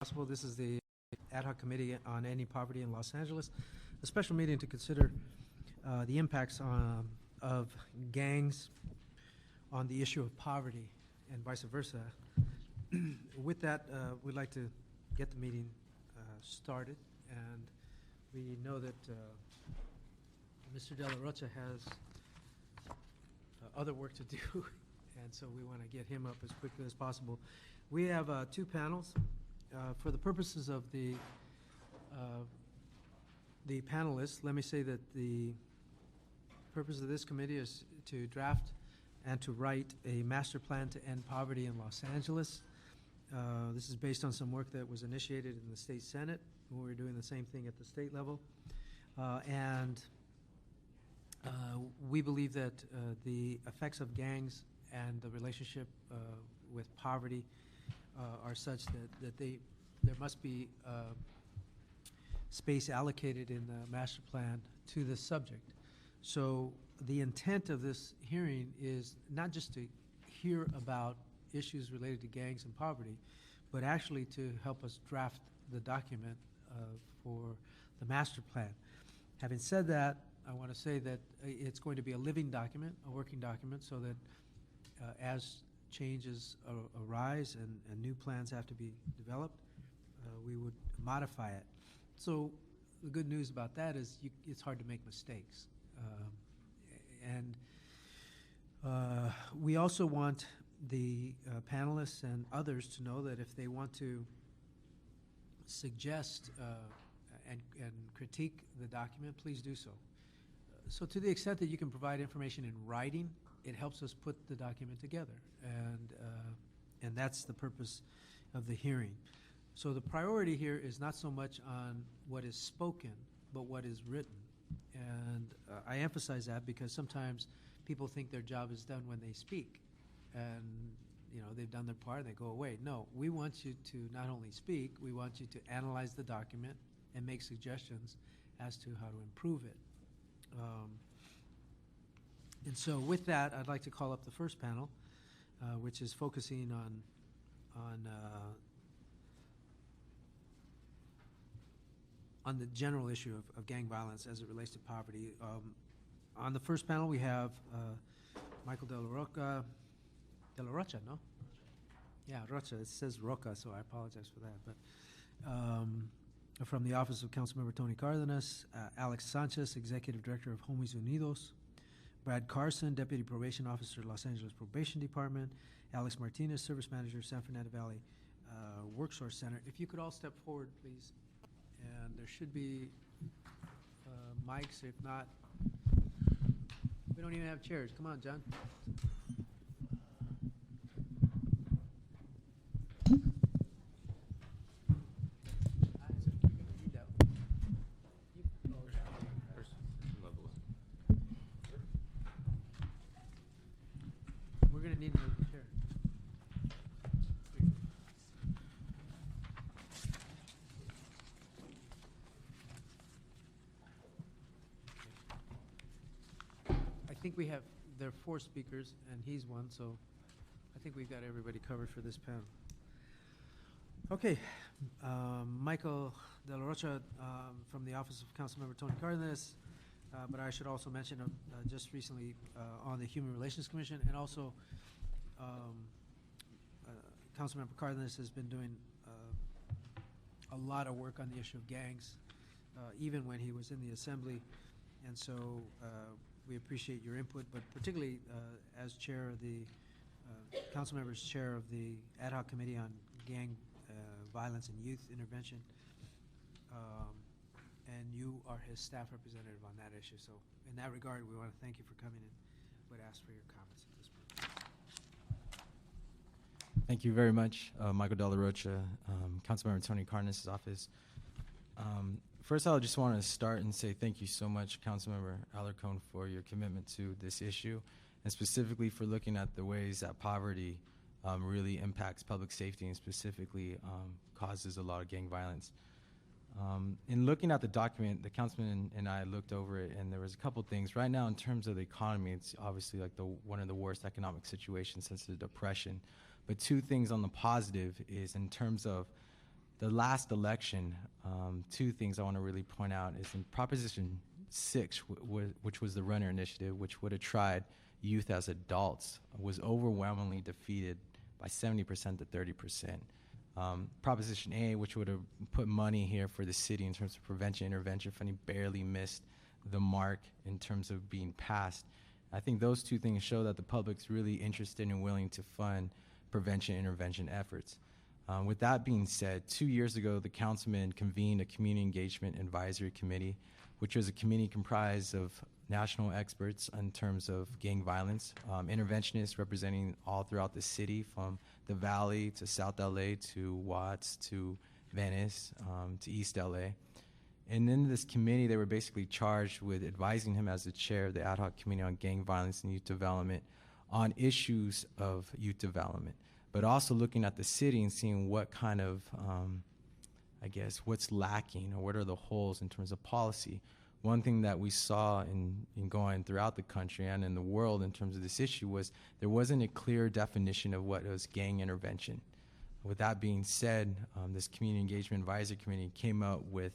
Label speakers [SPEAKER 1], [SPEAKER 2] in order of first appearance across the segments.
[SPEAKER 1] Possible. This is the Ad hoc Committee on Ending Poverty in Los Angeles, a special meeting to consider the impacts of gangs on the issue of poverty and vice versa. With that, we'd like to get the meeting started, and we know that Mr. De La Rocha has other work to do, and so we want to get him up as quickly as possible. We have two panels. For the purposes of the panelists, let me say that the purpose of this committee is to draft and to write a master plan to end poverty in Los Angeles. This is based on some work that was initiated in the state Senate. We're doing the same thing at the state level. We believe that the effects of gangs and the relationship with poverty are such that there must be space allocated in the master plan to this subject. So the intent of this hearing is not just to hear about issues related to gangs and poverty, but actually to help us draft the document for the master plan. Having said that, I want to say that it's going to be a living document, a working document, so that as changes arise and new plans have to be developed, we would modify it. So the good news about that is it's hard to make mistakes. We also want the panelists and others to know that if they want to suggest and critique the document, please do so. So to the extent that you can provide information in writing, it helps us put the document together, and that's the purpose of the hearing. So the priority here is not so much on what is spoken, but what is written. And I emphasize that because sometimes people think their job is done when they speak, and they've done their part and they go away. No, we want you to not only speak, we want you to analyze the document and make suggestions as to how to improve it. And so with that, I'd like to call up the first panel, which is focusing on the general issue of gang violence as it relates to poverty. On the first panel, we have Michael De La Rocha, no? Yeah, Rocha. It says Roca, so I apologize for that. But from the Office of Councilmember Tony Cardenas, Alex Sanchez, Executive Director of Homies Unidos, Brad Carson, Deputy Probation Officer, Los Angeles Probation Department, Alex Martinez, Service Manager, San Fernando Valley WorkSource Center. If you could all step forward, please. And there should be mics. If not, we don't even have chairs. Come on, John. We're going to need another chair. I think there are 4 speakers, and he's one, so I think we've got everybody covered for this panel. Okay, Michael De La Rocha from the Office of Councilmember Tony Cardenas, but I should also mention just recently on the Human Relations Commission, and also Councilmember Cardenas has been doing a lot of work on the issue of gangs, even when he was in the Assembly, and so we appreciate your input, but particularly as chair of the Councilmember's chair of the Ad hoc Committee on Gang Violence and Youth Intervention, and you are his staff representative on that issue. So in that regard, we want to thank you for coming and would ask for your comments at this point.
[SPEAKER 2] Thank you very much, Michael De La Rocha, Councilmember Tony Cardenas' office. First, I just want to start and say thank you so much, Councilmember Alarcon, for your commitment to this issue, and specifically for looking at the ways that poverty really impacts public safety and specifically causes a lot of gang violence. In looking at the document, the councilman and I looked over it, and there was a couple things. Right now, in terms of the economy, it's obviously like one of the worst economic situations since the Depression. But 2 things on the positive is in terms of the last election, two things I want to really point out is in Proposition 6, which was the Runner Initiative, which would have tried youth as adults, was overwhelmingly defeated by 70% to 30%. Proposition A, which would have put money here for the city in terms of prevention intervention funding, barely missed the mark in terms of being passed. I think those two things show that the public's really interested and willing to fund prevention intervention efforts. With that being said, 2 years ago, the councilman convened a community engagement advisory committee, which was a committee comprised of national experts in terms of gang violence, interventionists representing all throughout the city, from the Valley to South LA to Watts to Venice to East LA. And in this committee, they were basically charged with advising him as the chair of the ad hoc committee on gang violence and youth development on issues of youth development, but also looking at the city and seeing what kind of, I guess, what's lacking or what are the holes in terms of policy. One thing that we saw in going throughout the country and in the world in terms of this issue was there wasn't a clear definition of what was gang intervention. With that being said, this community engagement advisory committee came out with,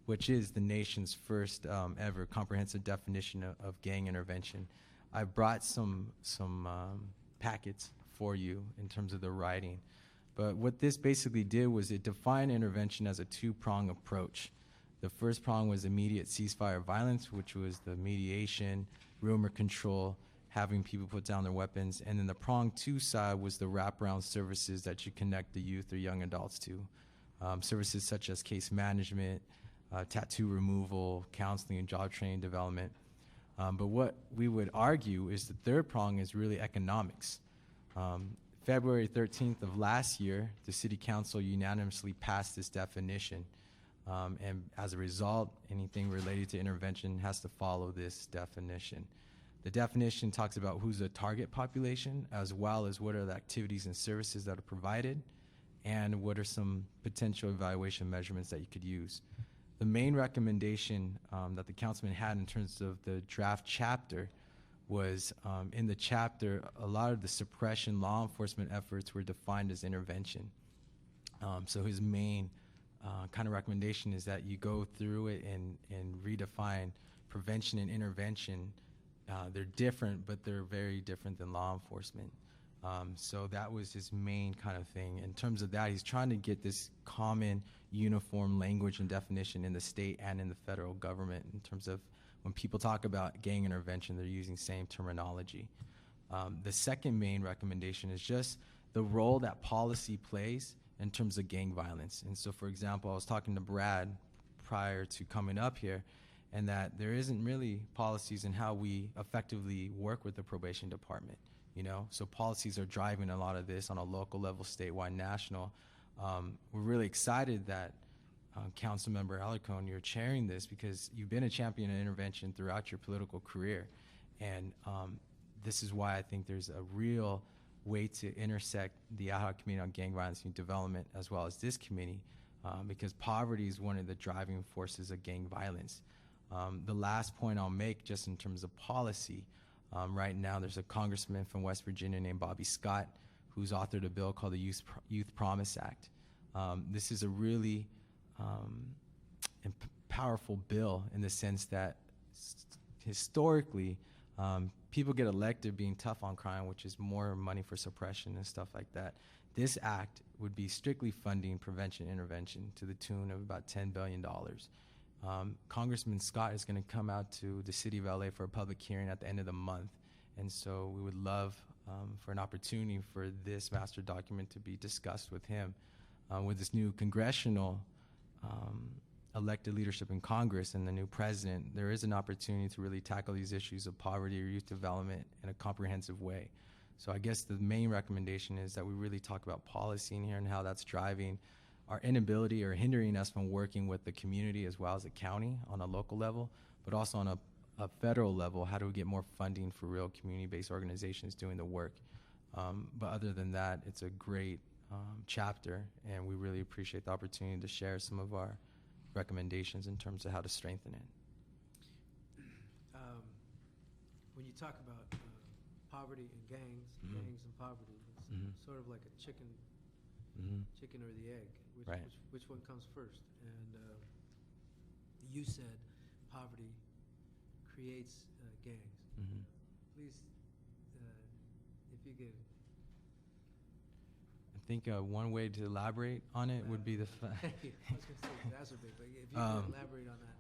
[SPEAKER 2] which is the nation's first ever comprehensive definition of gang intervention. I brought some packets for you in terms of the writing. But what this basically did was it defined intervention as a two-prong approach. The first prong was immediate ceasefire violence, which was the mediation, rumor control, having people put down their weapons. And then the prong two side was the wraparound services that you connect the youth or young adults to. Services such as case management, tattoo removal, counseling, and job training development. But what we would argue is the third prong is really economics. February 13th of last year, the City Council unanimously passed this definition. And as a result, anything related to intervention has to follow this definition. The definition talks about who's the target population, as well as what are the activities and services that are provided, and what are some potential evaluation measurements that you could use. The main recommendation that the councilman had in terms of the draft chapter was in the chapter, a lot of the suppression law enforcement efforts were defined as intervention. So his main kind of recommendation is that you go through it and redefine prevention and intervention. They're different, but they're very different than law enforcement. So that was his main kind of thing. In terms of that, he's trying to get this common, uniform language and definition in the state and in the federal government in terms of when people talk about gang intervention, they're using same terminology. The second main recommendation is just the role that policy plays in terms of gang violence. And so, for example, I was talking to Brad prior to coming up here, and that there isn't really policies in how we effectively work with the probation department. You know, so policies are driving a lot of this on a local level, statewide, national. We're really excited that Councilmember Alarcon, you're chairing this because you've been a champion of intervention throughout your political career. And this is why I think there's a real way to intersect the ad hoc committee on gang violence and development as well as this committee, because poverty is one of the driving forces of gang violence. The last point I'll make just in terms of policy, right now there's a congressman from West Virginia named Bobby Scott who's authored a bill called the Youth Promise Act. This is a really powerful bill in the sense that historically people get elected being tough on crime, which is more money for suppression and stuff like that. This act would be strictly funding prevention intervention to the tune of about $10 billion. Congressman Scott is going to come out to the city of LA for a public hearing at the end of the month. And so we would love for an opportunity for this master document to be discussed with him. With this new congressional elected leadership in Congress and the new president, there is an opportunity to really tackle these issues of poverty or youth development in a comprehensive way. So I guess the main recommendation is that we really talk about policy in here and how that's driving our inability or hindering us from working with the community as well as the county on a local level, but also on a federal level. How do we get more funding for real community-based organizations doing the work? But other than that, it's a great chapter, and we really appreciate the opportunity to share some of our recommendations in terms of how to strengthen it.
[SPEAKER 1] When you talk about poverty and gangs, gangs and poverty, it's sort of like a chicken
[SPEAKER 2] Mhm.
[SPEAKER 1] chicken or the egg?
[SPEAKER 2] Right.
[SPEAKER 1] Which one comes first? And you said poverty creates gangs.
[SPEAKER 2] Mhm.
[SPEAKER 1] Please, if you could.
[SPEAKER 2] I think one way to elaborate on it would be the fact.
[SPEAKER 1] Thank you. I was going to say exacerbate, but if you
[SPEAKER 2] Um,
[SPEAKER 1] could elaborate on that.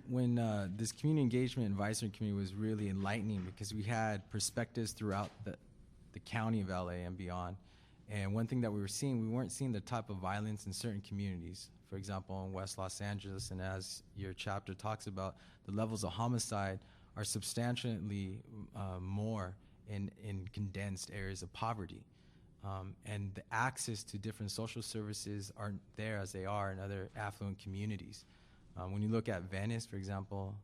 [SPEAKER 2] When this community engagement advisory committee was really enlightening because we had perspectives throughout the county of LA and beyond. And one thing that we were seeing, we weren't seeing the type of violence in certain communities. For example, in West Los Angeles, and as your chapter talks about, the levels of homicide are substantially more in condensed areas of poverty. And the access to different social services aren't there as they are in other affluent communities. When you look at Venice, for example,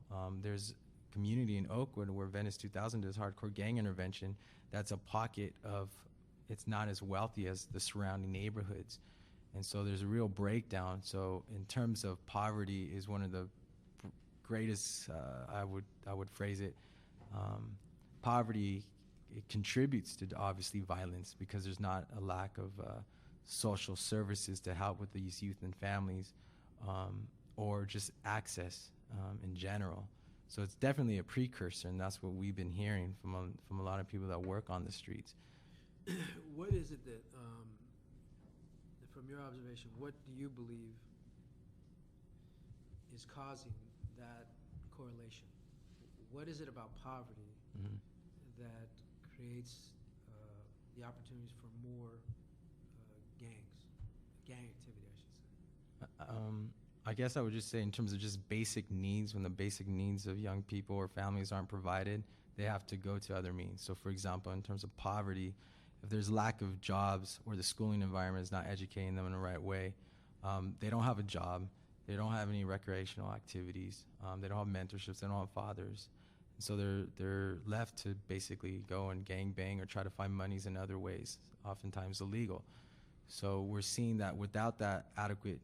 [SPEAKER 2] there's a community in Oakwood where Venice 2000 does hardcore gang intervention. That's a pocket of, it's not as wealthy as the surrounding neighborhoods. And so there's a real breakdown. So in terms of poverty is one of the greatest, I would phrase it, poverty, it contributes to obviously violence because there's not a lack of social services to help with these youth and families, or just access in general. So it's definitely a precursor, and that's what we've been hearing from a lot of people that work on the streets.
[SPEAKER 1] What is it that, from your observation, what do you believe is causing that correlation? What is it about poverty
[SPEAKER 2] Mm-hmm.
[SPEAKER 1] that creates the opportunities for more gang activity, I should say?
[SPEAKER 2] I guess I would just say in terms of just basic needs, when the basic needs of young people or families aren't provided, they have to go to other means. So for example, in terms of poverty, if there's lack of jobs or the schooling environment is not educating them in the right way, they don't have a job, they don't have any recreational activities, they don't have mentorships, they don't have fathers. And so they're left to basically go and gang bang or try to find monies in other ways, oftentimes illegal. So we're seeing that without that adequate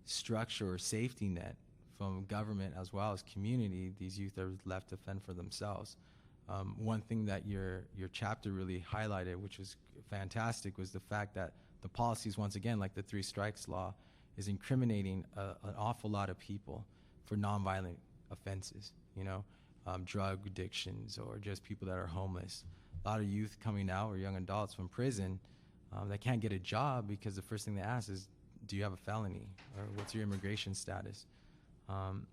[SPEAKER 2] structure or safety net from government as well as community, these youth are left to fend for themselves. One thing that your chapter really highlighted, which was fantastic, was the fact that the policies, once again, like the 3 strikes law, is incriminating an awful lot of people for nonviolent offenses, drug addictions or just people that are homeless. A lot of youth coming out or young adults from prison that can't get a job because the first thing they ask is, do you have a felony or what's your immigration status?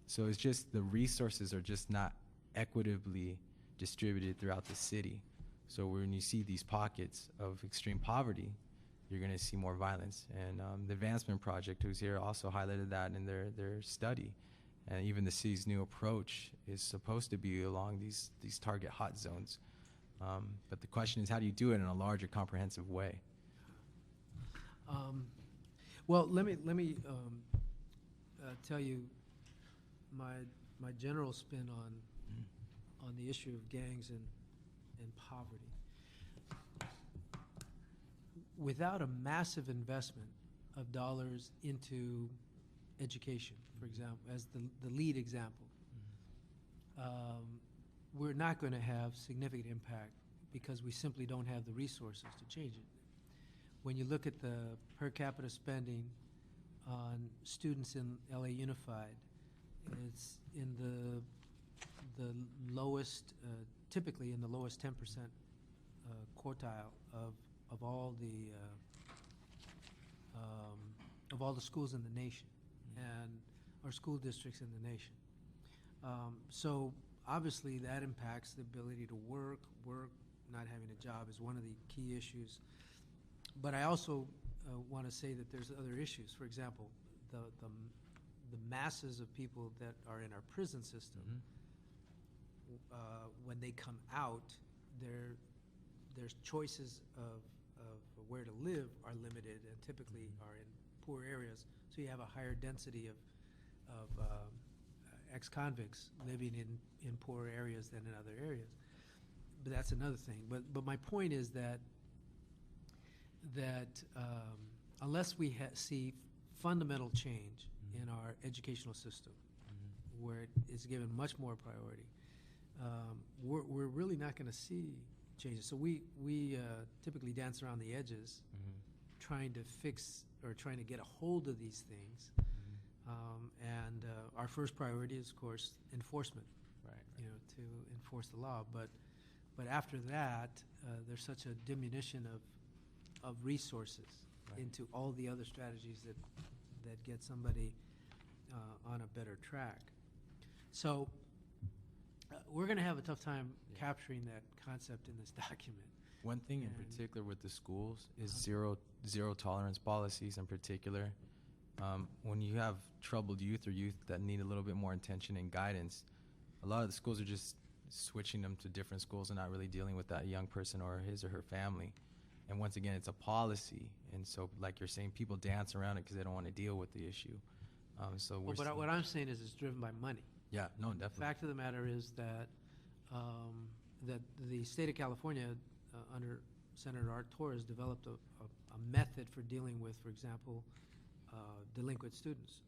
[SPEAKER 2] So it's just the resources are just not equitably distributed throughout the city. So when you see these pockets of extreme poverty, you're going to see more violence. And the Advancement Project, who's here, also highlighted that in their study. And even the city's new approach is supposed to be along these target hot zones. But the question is, how do you do it in a larger, comprehensive way?
[SPEAKER 1] Well, let me tell you my general spin on the issue of gangs and poverty. Without a massive investment of dollars into education, for example, as the lead example, we're not going to have significant impact because we simply don't have the resources to change it. When you look at the per capita spending on students in LA Unified, it's in the lowest, typically in the lowest 10% quartile of all the schools in the nation, and our school districts in the nation. So obviously that impacts the ability to work. Not having a job is one of the key issues. But I also want to say that there's other issues. For example, the masses of people that are in our prison system, when they come out, their choices of where to live are limited and typically are in poor areas. So you have a higher density of ex-convicts living in poor areas than in other areas. But that's another thing. But my point is that unless we see fundamental change in our educational system, where it's given much more priority, we're really not going to see changes. So we typically dance around the edges, trying to fix or trying to get a hold of these things. And our first priority is, of course, enforcement.
[SPEAKER 2] Right.
[SPEAKER 1] You know, to enforce the law. But after that, there's such a diminution of resources
[SPEAKER 2] Right.
[SPEAKER 1] into all the other strategies that get somebody on a better track. So we're going to have a tough time
[SPEAKER 2] Yeah.
[SPEAKER 1] capturing that concept in this document.
[SPEAKER 2] One thing in
[SPEAKER 1] And-
[SPEAKER 2] particular with the schools is
[SPEAKER 1] Uh-huh.
[SPEAKER 2] zero tolerance policies in particular. When you have troubled youth or youth that need a little bit more attention and guidance, a lot of the schools are just switching them to different schools and not really dealing with that young person or his or her family. And once again, it's a policy. And so, like you're saying, people dance around it because they don't want to deal with the issue. So we're
[SPEAKER 1] But what I'm saying is it's driven by money.
[SPEAKER 2] yeah, no,
[SPEAKER 1] The
[SPEAKER 2] definitely.
[SPEAKER 1] fact of the matter is that that the state of California, under Senator Art Torres, developed a method for dealing with, for example, delinquent students.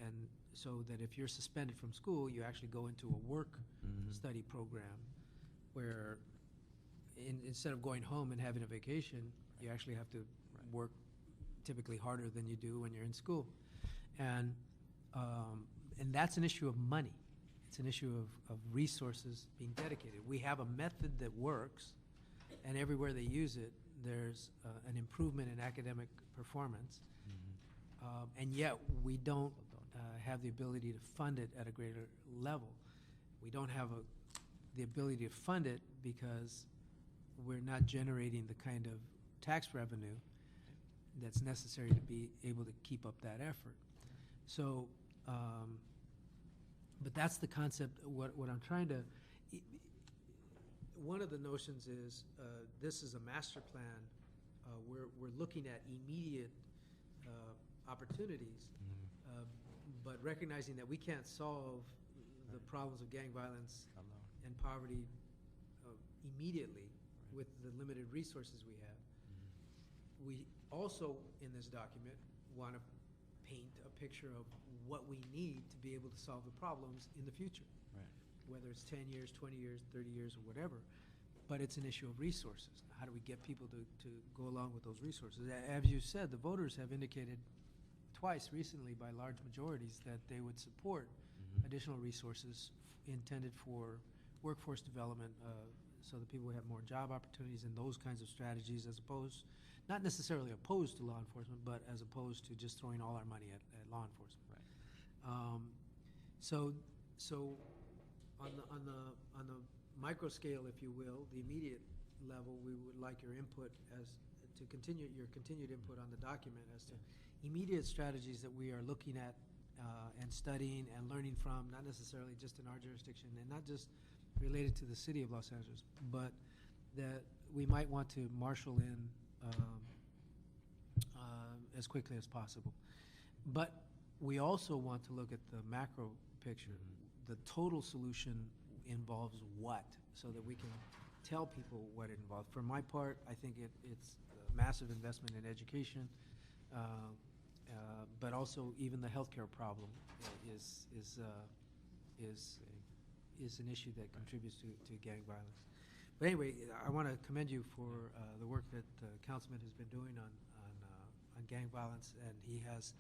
[SPEAKER 1] And so that if you're suspended from school, you actually go into a work
[SPEAKER 2] Mhm.
[SPEAKER 1] study program where instead of going home and having a vacation, you actually have to
[SPEAKER 2] Right.
[SPEAKER 1] work typically harder than you do when you're in school. And that's an issue of money. It's an issue of resources being dedicated. We have a method that works, and everywhere they use it, there's an improvement in academic performance. And yet, we don't have the ability to fund it at a greater level. We don't have the ability to fund it because we're not generating the kind of tax revenue that's necessary to be able to keep up that effort. So, but that's the concept. What I'm trying to, one of the notions is this is a master plan. We're looking at immediate opportunities, but recognizing that we can't solve the problems of gang violence and poverty immediately with the limited resources we have. We also, in this document, want to paint a picture of what we need to be able to solve the problems in the future,
[SPEAKER 2] Right.
[SPEAKER 1] whether it's 10 years, 20 years, 30 years, or whatever. But it's an issue of resources. How do we get people to go along with those resources? As you said, the voters have indicated twice recently by large majorities that they would support additional resources intended for workforce development, so that people would have more job opportunities and those kinds of strategies, as opposed, not necessarily opposed to law enforcement, but as opposed to just throwing all our money at law enforcement.
[SPEAKER 2] Right.
[SPEAKER 1] So on the micro scale, if you will, the immediate level, we would like your input your continued input on the document as to immediate strategies that we are looking at and studying and learning from, not necessarily just in our jurisdiction and not just related to the city of Los Angeles, but that we might want to marshal in as quickly as possible. But we also want to look at the macro picture. The total solution involves what, so that we can tell people what it involves. For my part, I think it's a massive investment in education, but also even the healthcare problem is an issue that contributes to gang violence. But anyway, I want to commend you for the work that Councilman has been doing on gang violence, and he has.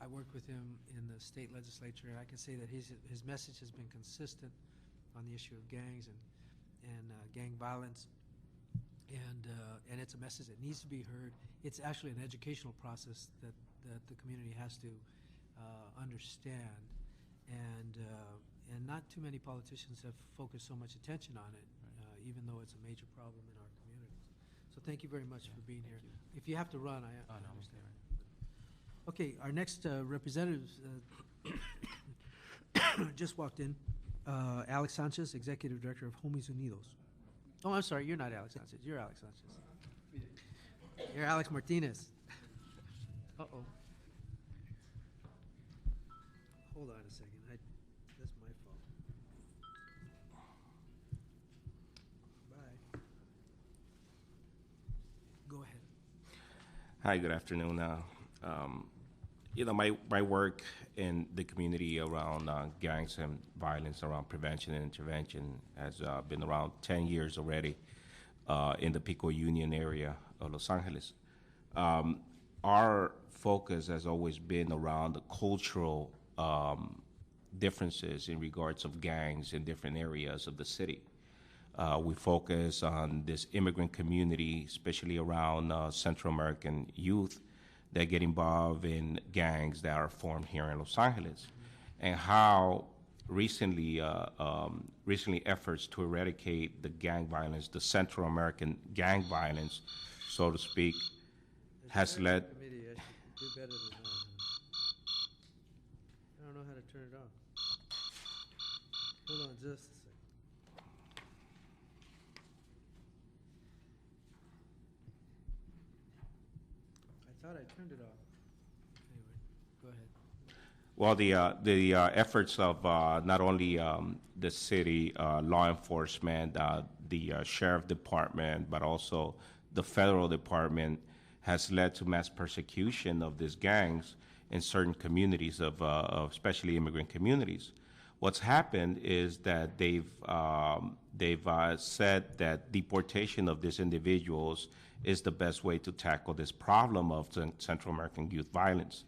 [SPEAKER 1] I worked with him in the state legislature, and I can say that his message has been consistent on the issue of gangs and gang violence, and it's a message that needs to be heard. It's actually an educational process that the community has to understand, and not too many politicians have focused so much attention on it, even though it's a major problem in our communities. So thank you very much for being here. If you have to run, I understand. Okay, our next representative just walked in. Alex Sanchez, Executive Director of Homies Unidos. Oh, I'm sorry, you're not Alex Sanchez. You're Alex Sanchez. You're Alex Martinez. Uh-oh. Hold on a second. That's my fault. Bye. Go ahead.
[SPEAKER 3] Hi, good afternoon. My work in the community around gangs and violence, around prevention and intervention, has been around 10 years already in the Pico Union area of Los Angeles. Our focus has always been around the cultural differences in regards of gangs in different areas of the city. We focus on this immigrant community, especially around Central American youth that get involved in gangs that are formed here in Los Angeles, and how recently efforts to eradicate the gang violence, the Central American gang violence, so to speak, has led.
[SPEAKER 1] Committee, I should do better than that. I don't know how to turn it off. Hold on just a second. I thought I turned it off. Anyway, go ahead.
[SPEAKER 3] Well, the efforts of not only the city law enforcement, the sheriff department, but also the federal department has led to mass persecution of these gangs in certain communities of especially immigrant communities. What's happened is that they've said that deportation of these individuals is the best way to tackle this problem of Central American youth violence.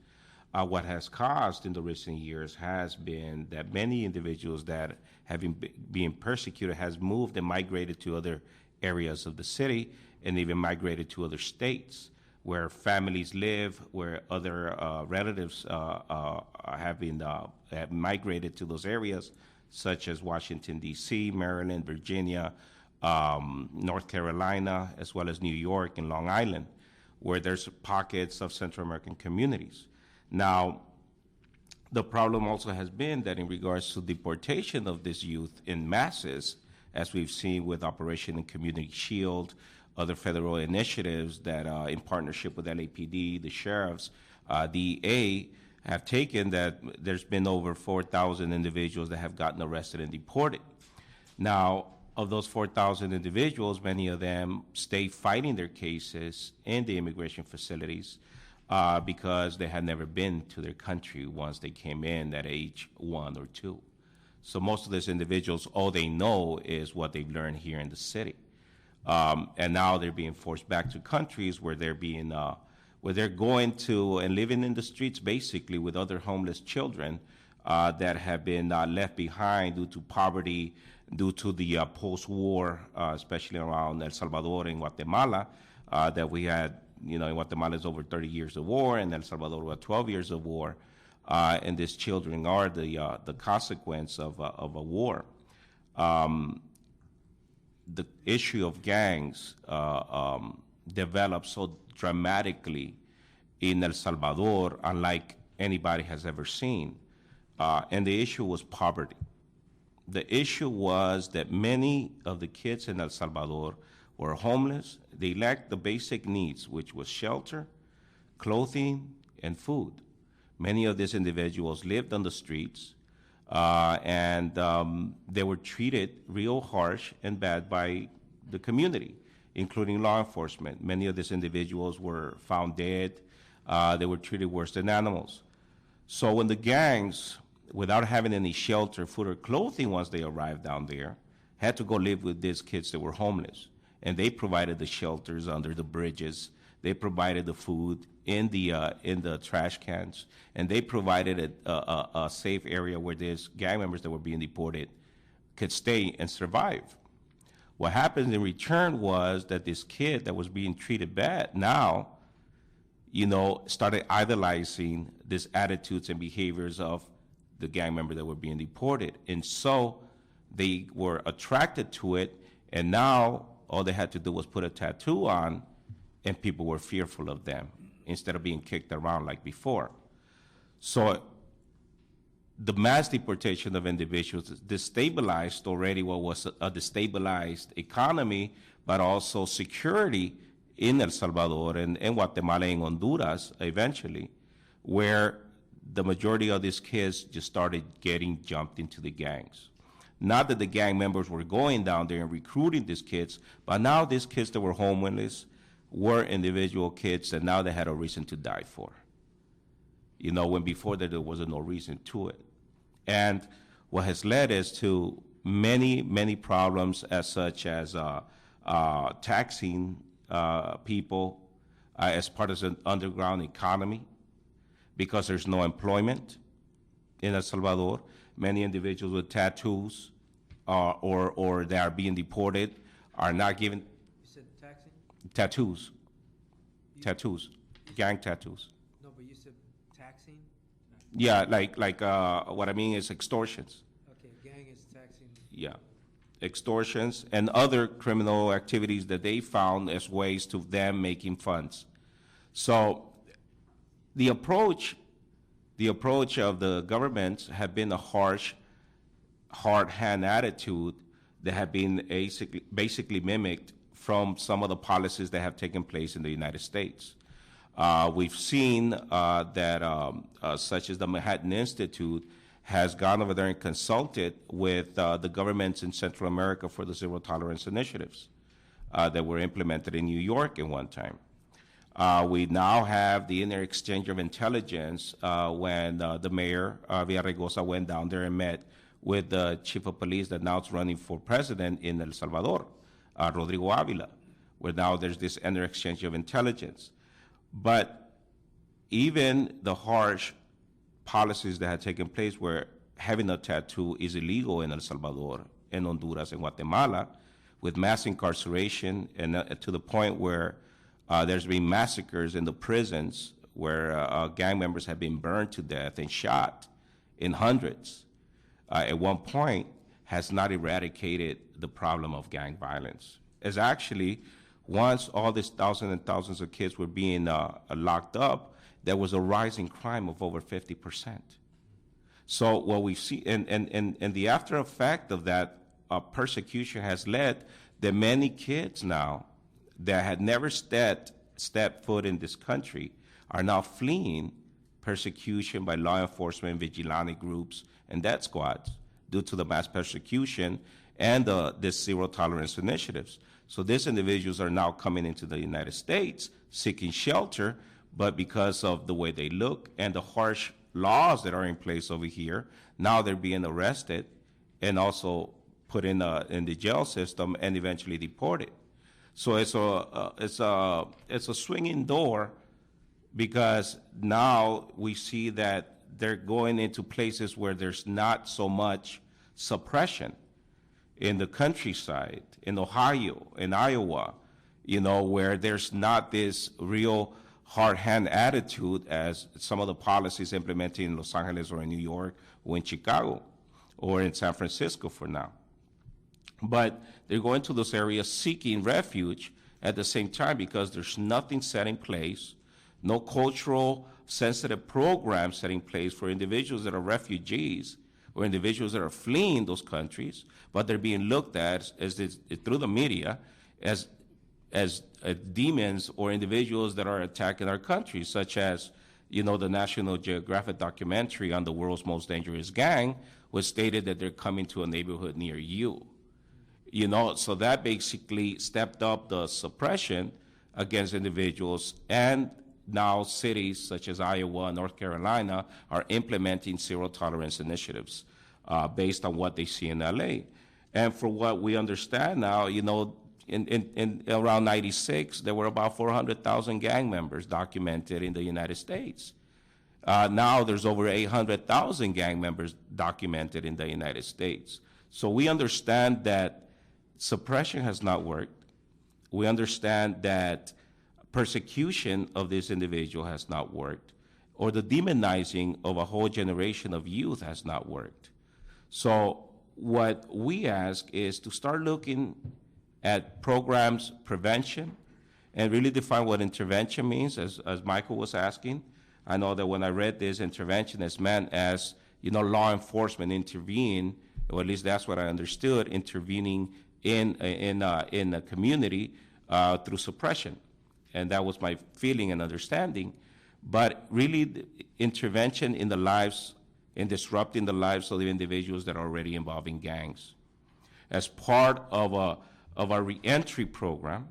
[SPEAKER 3] What has caused in the recent years has been that many individuals that have been persecuted has moved and migrated to other areas of the city and even migrated to other states where families live, where other relatives have migrated to those areas, such as Washington, D.C., Maryland, Virginia, North Carolina, as well as New York and Long Island, where there's pockets of Central American communities. Now, the problem also has been that in regards to deportation of this youth in masses, as we've seen with Operation Community Shield, other federal initiatives that in partnership with LAPD, the sheriffs, DEA, have taken, that there's been over 4,000 individuals that have gotten arrested and deported. Now, of those 4,000 individuals, many of them stay fighting their cases in the immigration facilities because they had never been to their country once they came in at age 1 or 2. So most of these individuals, all they know is what they've learned here in the city. And now they're being forced back to countries where they're being, where they're going to and living in the streets basically with other homeless children that have been left behind due to poverty, due to the post-war, especially around El Salvador and Guatemala, that we had, in Guatemala is over 30 years of war, and El Salvador was 12 years of war, and these children are the consequence of a war. The issue of gangs developed so dramatically in El Salvador, unlike anybody has ever seen. And the issue was poverty. The issue was that many of the kids in El Salvador were homeless. They lacked the basic needs, which was shelter, clothing, and food. Many of these individuals lived on the streets, and they were treated real harsh and bad by the community, including law enforcement. Many of these individuals were found dead. They were treated worse than animals. So when the gangs, without having any shelter, food, or clothing once they arrived down there, had to go live with these kids that were homeless. And they provided the shelters under the bridges. They provided the food in the trash cans, and they provided a safe area where these gang members that were being deported could stay and survive. What happened in return was that this kid that was being treated bad now, started idolizing these attitudes and behaviors of the gang member that were being deported. And so they were attracted to it, and now all they had to do was put a tattoo on, and people were fearful of them instead of being kicked around like before. So the mass deportation of individuals destabilized already what was a destabilized economy, but also security in El Salvador and Guatemala and Honduras eventually, where the majority of these kids just started getting jumped into the gangs. Not that the gang members were going down there and recruiting these kids, but now these kids that were homeless were individual kids that now they had a reason to die for. When before that there was no reason to it. And what has led is to many, many problems such as taxing people as part of an underground economy because there's no employment in El Salvador. Many individuals with tattoos or they are being deported are not given
[SPEAKER 1] You said taxing?
[SPEAKER 3] tattoos, gang tattoos.
[SPEAKER 1] No, but you said taxing?
[SPEAKER 3] Yeah, like what I mean is extortions.
[SPEAKER 1] Okay, gang is taxing.
[SPEAKER 3] Yeah, extortions and other criminal activities that they found as ways to them making funds. So the approach of the governments have been a harsh, hard hand attitude that have been basically mimicked from some of the policies that have taken place in the United States. We've seen that such as the Manhattan Institute has gone over there and consulted with the governments in Central America for the zero tolerance initiatives that were implemented in New York at one time. We now have the inter-exchange of intelligence when the mayor, Villaraigosa, went down there and met with the chief of police that now is running for president in El Salvador, Rodrigo Avila, where now there's this inter-exchange of intelligence. But even the harsh policies that had taken place where having a tattoo is illegal in El Salvador, in Honduras, and Guatemala, with mass incarceration and to the point where there's been massacres in the prisons where gang members have been burned to death and shot in hundreds, at one point has not eradicated the problem of gang violence. As actually, once all these thousands and thousands of kids were being locked up, there was a rise in crime of over 50%. So what we see, and the after effect of that persecution has led that many kids now that had never stepped foot in this country are now fleeing persecution by law enforcement, vigilante groups, and death squads due to the mass persecution and this zero tolerance initiatives. So these individuals are now coming into the United States seeking shelter, but because of the way they look and the harsh laws that are in place over here, now they're being arrested and also put in the jail system and eventually deported. So it's a swinging door because now we see that they're going into places where there's not so much suppression in the countryside, in Ohio, in Iowa, where there's not this real hard hand attitude as some of the policies implemented in Los Angeles or in New York or in Chicago or in San Francisco for now. But they're going to those areas seeking refuge at the same time because there's nothing set in place, no cultural sensitive programs set in place for individuals that are refugees or individuals that are fleeing those countries, but they're being looked at through the media as demons or individuals that are attacking our country, such as, the National Geographic documentary on the world's most dangerous gang was stated that they're coming to a neighborhood near you. So that basically stepped up the suppression against individuals, and now cities such as Iowa and North Carolina are implementing zero tolerance initiatives based on what they see in LA. And for what we understand now, in around 96, there were about 400,000 gang members documented in the United States. Now there's over 800,000 gang members documented in the United States. So we understand that suppression has not worked. We understand that persecution of this individual has not worked, or the demonizing of a whole generation of youth has not worked. So what we ask is to start looking at programs prevention and really define what intervention means, as Michael was asking. I know that when I read this, intervention is meant as, law enforcement intervene, or at least that's what I understood, intervening in a community through suppression. And that was my feeling and understanding. But really, intervention in the lives, in disrupting the lives of the individuals that are already involved in gangs. As part of our reentry program,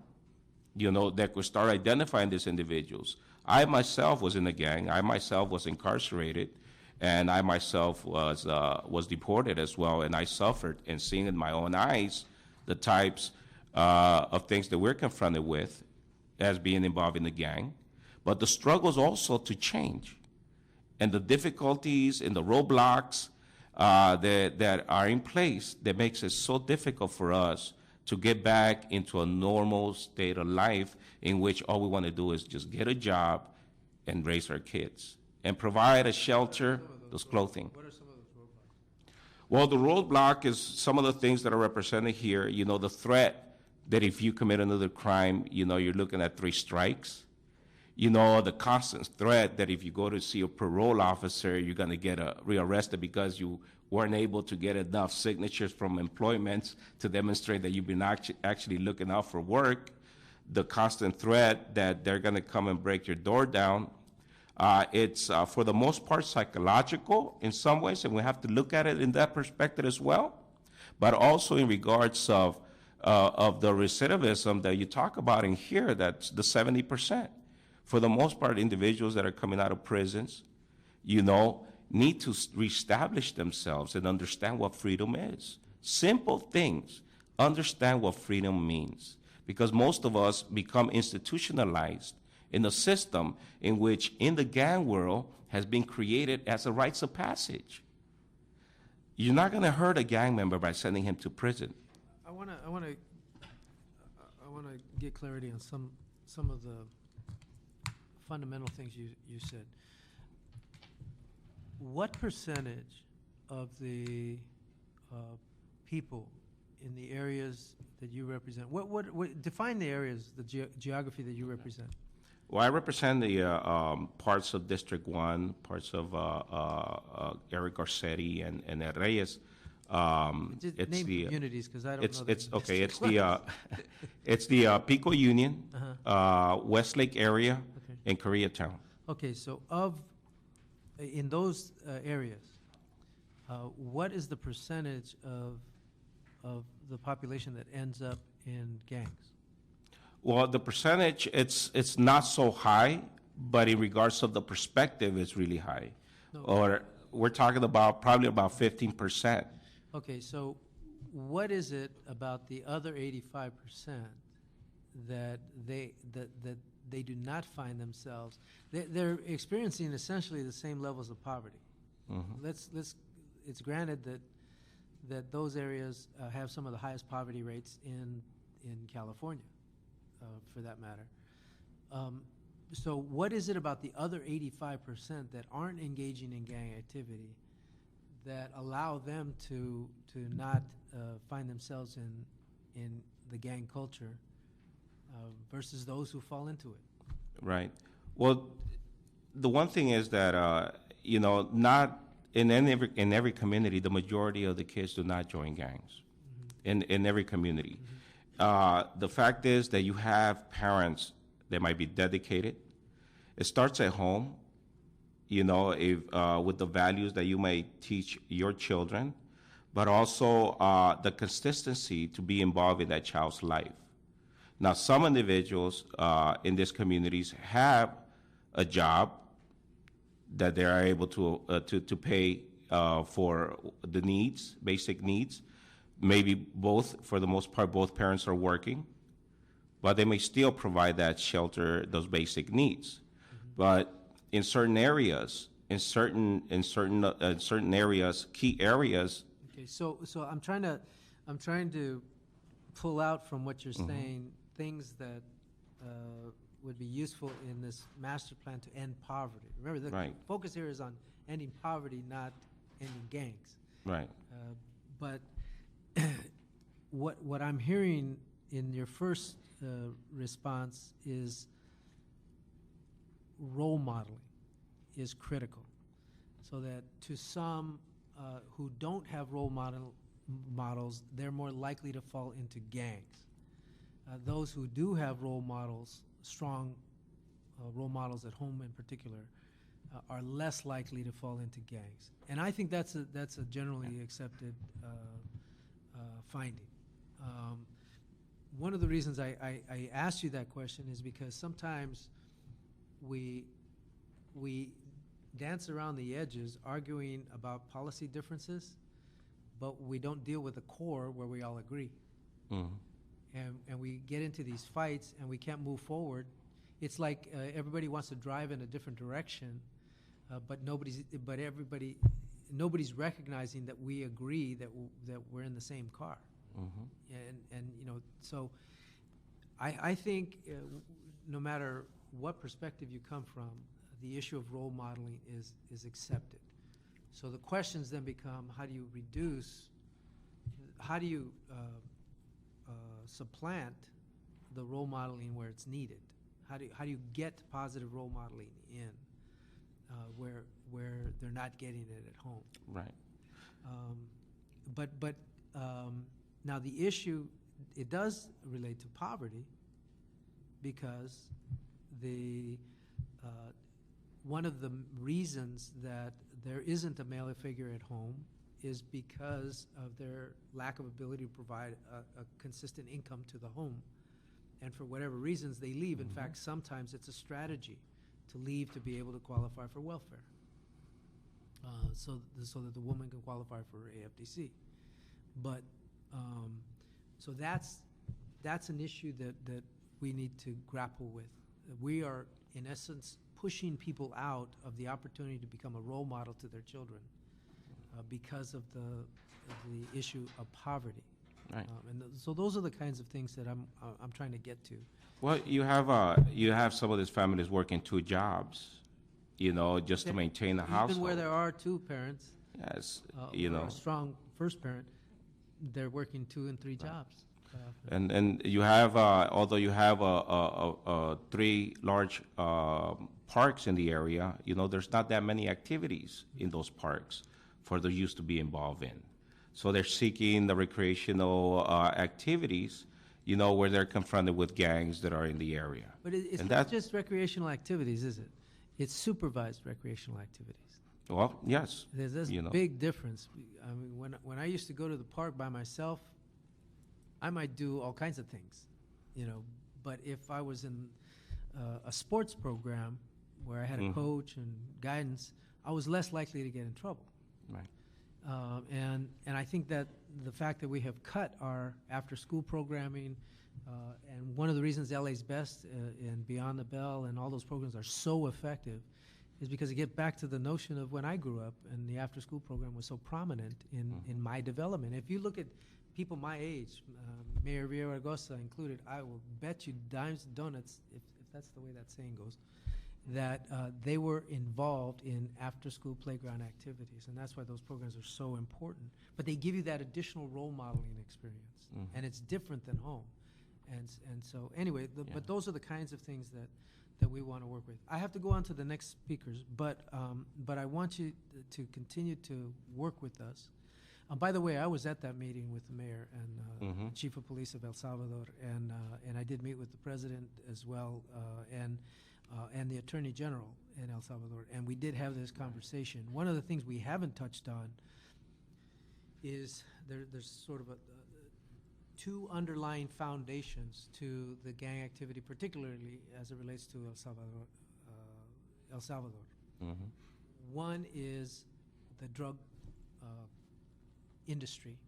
[SPEAKER 3] that could start identifying these individuals. I myself was in a gang. I myself was incarcerated, and I myself was deported as well, and I suffered and seeing in my own eyes the types of things that we're confronted with as being involved in the gang, but the struggles also to change, and the difficulties and the roadblocks that are in place that makes it so difficult for us to get back into a normal state of life in which all we want to do is just get a job and raise our kids and provide a shelter, those clothing.
[SPEAKER 1] What are some of those roadblocks?
[SPEAKER 3] Well, the roadblock is some of the things that are represented here. You know, the threat that if you commit another crime, you know, you're looking at 3 strikes. You know, the constant threat that if you go to see a parole officer, you're going to get rearrested because you weren't able to get enough signatures from employments to demonstrate that you've been actually looking out for work. The constant threat that they're going to come and break your door down. It's, for the most part, psychological in some ways, and we have to look at it in that perspective as well, but also in regards of the recidivism that you talk about in here, that's the 70%. For the most part, individuals that are coming out of prisons, you know, need to reestablish themselves and understand what freedom is. Simple things. Understand what freedom means. Because most of us become institutionalized in a system in which, in the gang world, has been created as a rites of passage. You're not going to hurt a gang member by sending him to prison.
[SPEAKER 1] I want to get clarity on some of the fundamental things you said. What percentage of the people in the areas that you represent, what define the areas, the geography that you represent?
[SPEAKER 3] Well, I represent the parts of District 1, parts of Eric Garcetti and El Reyes.
[SPEAKER 1] Just
[SPEAKER 3] It's
[SPEAKER 1] name
[SPEAKER 3] the
[SPEAKER 1] communities, because I don't know.
[SPEAKER 3] it's
[SPEAKER 1] the
[SPEAKER 3] okay. It's
[SPEAKER 1] district
[SPEAKER 3] the it's the Pico Union, Westlake area,
[SPEAKER 1] Okay.
[SPEAKER 3] and Koreatown.
[SPEAKER 1] Okay, so in those areas, what is the percentage of the population that ends up in gangs?
[SPEAKER 3] Well, the percentage it's not so high, but in regards of the perspective, it's really high.
[SPEAKER 1] No.
[SPEAKER 3] Or we're talking about probably about 15%.
[SPEAKER 1] Okay, so what is it about the other 85% that they do not find themselves? They're experiencing essentially the same levels of poverty.
[SPEAKER 3] Mhm.
[SPEAKER 1] It's granted that those areas have some of the highest poverty rates in California, for that matter. So what is it about the other 85% that aren't engaging in gang activity that allow them to not find themselves in the gang culture versus those who fall into it?
[SPEAKER 3] Right. Well, the one thing is that you know, not in every community, the majority of the kids do not join gangs. In every community, the fact is that you have parents that might be dedicated. It starts at home. You know, if with the values that you may teach your children, but also the consistency to be involved in that child's life. Now, some individuals in these communities have a job that they are able to pay for the needs, basic needs. Maybe both, for the most part, both parents are working, but they may still provide that shelter, those basic needs. But in certain areas, in certain areas, key areas.
[SPEAKER 1] Okay, so I'm trying to pull out from what you're saying things that would be useful in this master plan to end poverty. Remember, the
[SPEAKER 3] Right.
[SPEAKER 1] focus here is on ending poverty, not ending gangs.
[SPEAKER 3] Right.
[SPEAKER 1] But what I'm hearing in your first response is role modeling is critical, so that to some who don't have role models, they're more likely to fall into gangs. Those who do have role models, strong role models at home in particular, are less likely to fall into gangs. And I think that's a generally accepted finding. One of the reasons I asked you that question is because sometimes we dance around the edges arguing about policy differences, but we don't deal with the core where we all agree. and we get into these fights and we can't move forward. It's like everybody wants to drive in a different direction, but nobody's recognizing that we agree that we're in the same car. And you know, so I think no matter what perspective you come from, the issue of role modeling is accepted. So the questions then become, how do you supplant the role modeling where it's needed? How do you get positive role modeling in where they're not getting it at home?
[SPEAKER 3] Right.
[SPEAKER 1] But now the issue, it does relate to poverty, because one of the reasons that there isn't a male figure at home is because of their lack of ability to provide a consistent income to the home. And for whatever reasons, they leave. In fact, sometimes it's a strategy to leave to be able to qualify for welfare, so that the woman can qualify for AFDC. But so that's an issue that we need to grapple with. We are, in essence, pushing people out of the opportunity to become a role model to their children because of the issue of poverty.
[SPEAKER 3] Right.
[SPEAKER 1] So those are the kinds of things that I'm trying to get to.
[SPEAKER 3] Well, you have some of these families working 2 jobs, you know, just to maintain the household.
[SPEAKER 1] Even where there are 2 parents,
[SPEAKER 3] Yes,
[SPEAKER 1] or
[SPEAKER 3] you know.
[SPEAKER 1] a strong first parent, they're working 2 and 3 jobs.
[SPEAKER 3] And you have, although you have 3 large parks in the area, you know, there's not that many activities in those parks for the youth to be involved in. So they're seeking the recreational activities, you know, where they're confronted with gangs that are in the area.
[SPEAKER 1] But it's
[SPEAKER 3] And
[SPEAKER 1] not
[SPEAKER 3] that-
[SPEAKER 1] just recreational activities, is it? It's supervised recreational activities.
[SPEAKER 3] Well, yes,
[SPEAKER 1] There's
[SPEAKER 3] you
[SPEAKER 1] a
[SPEAKER 3] know.
[SPEAKER 1] big difference. I mean, when I used to go to the park by myself, I might do all kinds of things, you know. But if I was in a sports program where I had a coach and guidance, I was less likely to get in trouble.
[SPEAKER 3] Right.
[SPEAKER 1] And I think that the fact that we have cut our after-school programming, and one of the reasons LA's Best and Beyond the Bell and all those programs are so effective is because it gets back to the notion of when I grew up and the after-school program was so prominent in my development. If you look at people my age, Mayor Villaraigosa included, I will bet you dimes and donuts, if that's the way that saying goes, that they were involved in after-school playground activities, and that's why those programs are so important. But they give you that additional role modeling experience, and it's different than home. And so anyway, but those are the kinds of things that we want to work with. I have to go on to the next speakers, but I want you to continue to work with us. By the way, I was at that meeting with the mayor and chief of police of El Salvador, and I did meet with the president as well, and the Attorney General in El Salvador, and we did have this conversation. One of the things we haven't touched on is there's sort of 2 underlying foundations to the gang activity, particularly as it relates to El Salvador. One is the drug industry,